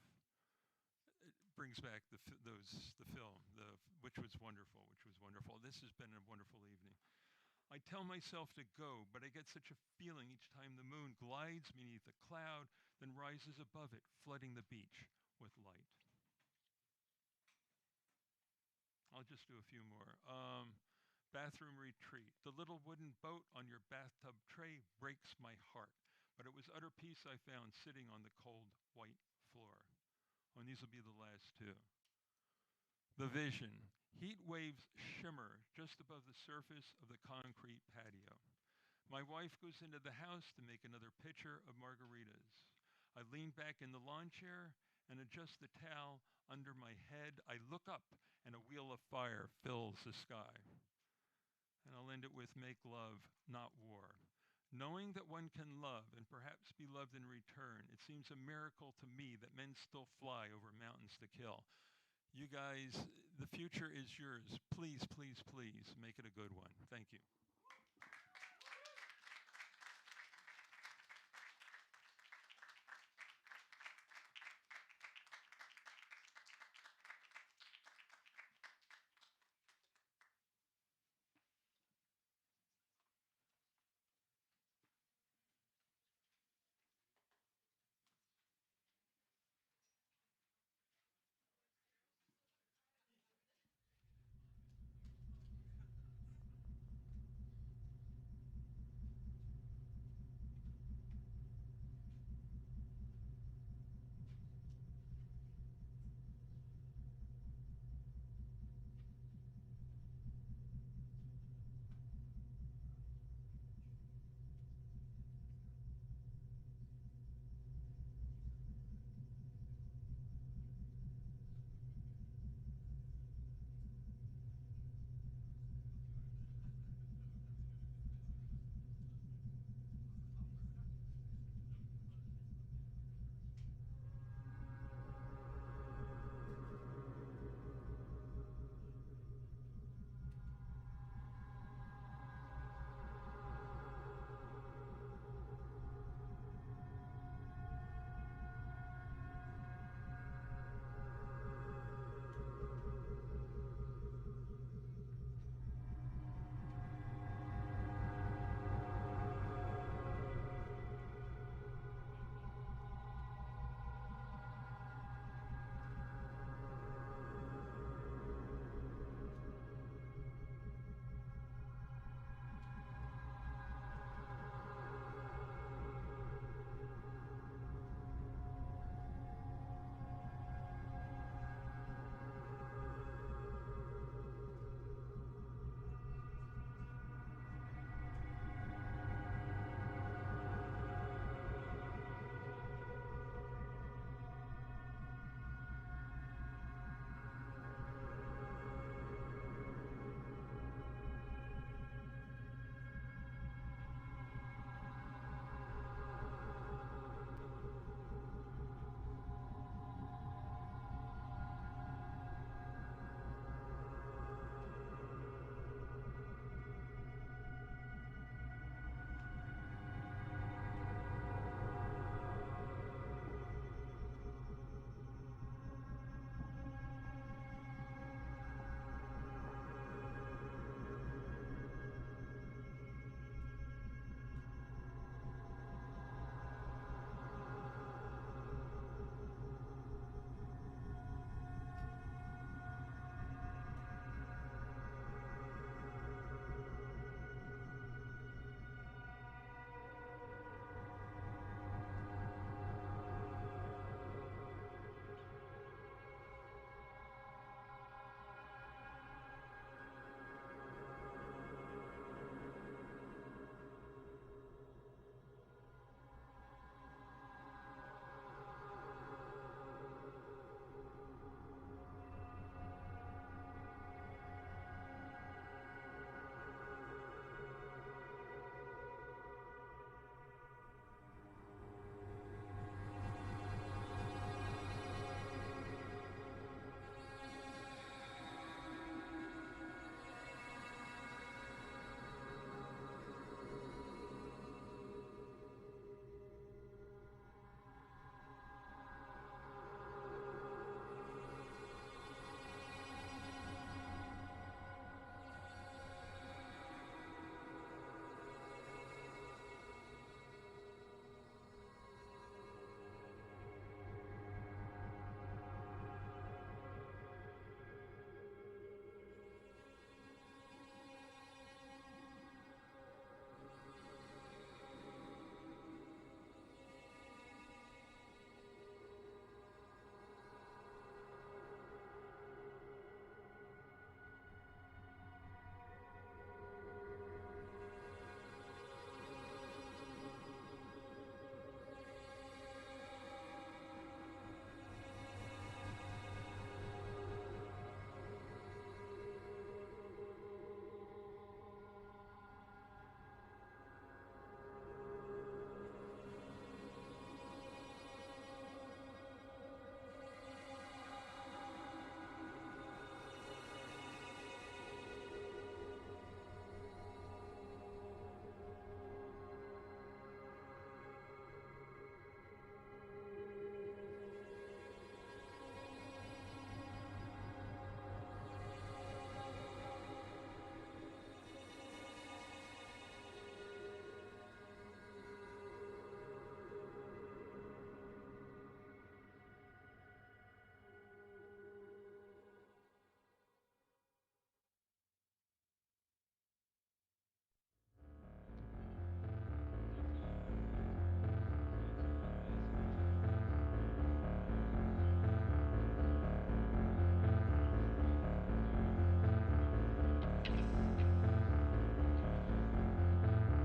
It brings back the film, which was wonderful. This has been a wonderful evening. I tell myself to go, but I get such a feeling each time the moon glides beneath a cloud, then rises above it, flooding the beach with light. I'll just do a few more. Bathroom retreat. The little wooden boat on your bathtub tray breaks my heart, but it was utter peace I found sitting on the cold white floor. And these will be the last two. The vision. Heat waves shimmer just above the surface of the concrete patio. My wife goes into the house to make another pitcher of margaritas. I lean back in the lawn chair and adjust the towel under my head. I look up and a wheel of fire fills the sky. And I'll end it with make love, not war. Knowing that one can love and perhaps be loved in return, it seems a miracle to me that men still fly over mountains to kill. You guys, the future is yours. Please, please, please make it a good one. Thank you.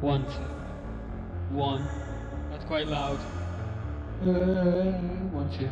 1, 2. 1. That's quite loud. 1, 2.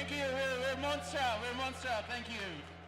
Thank you. We're Monster. Thank you.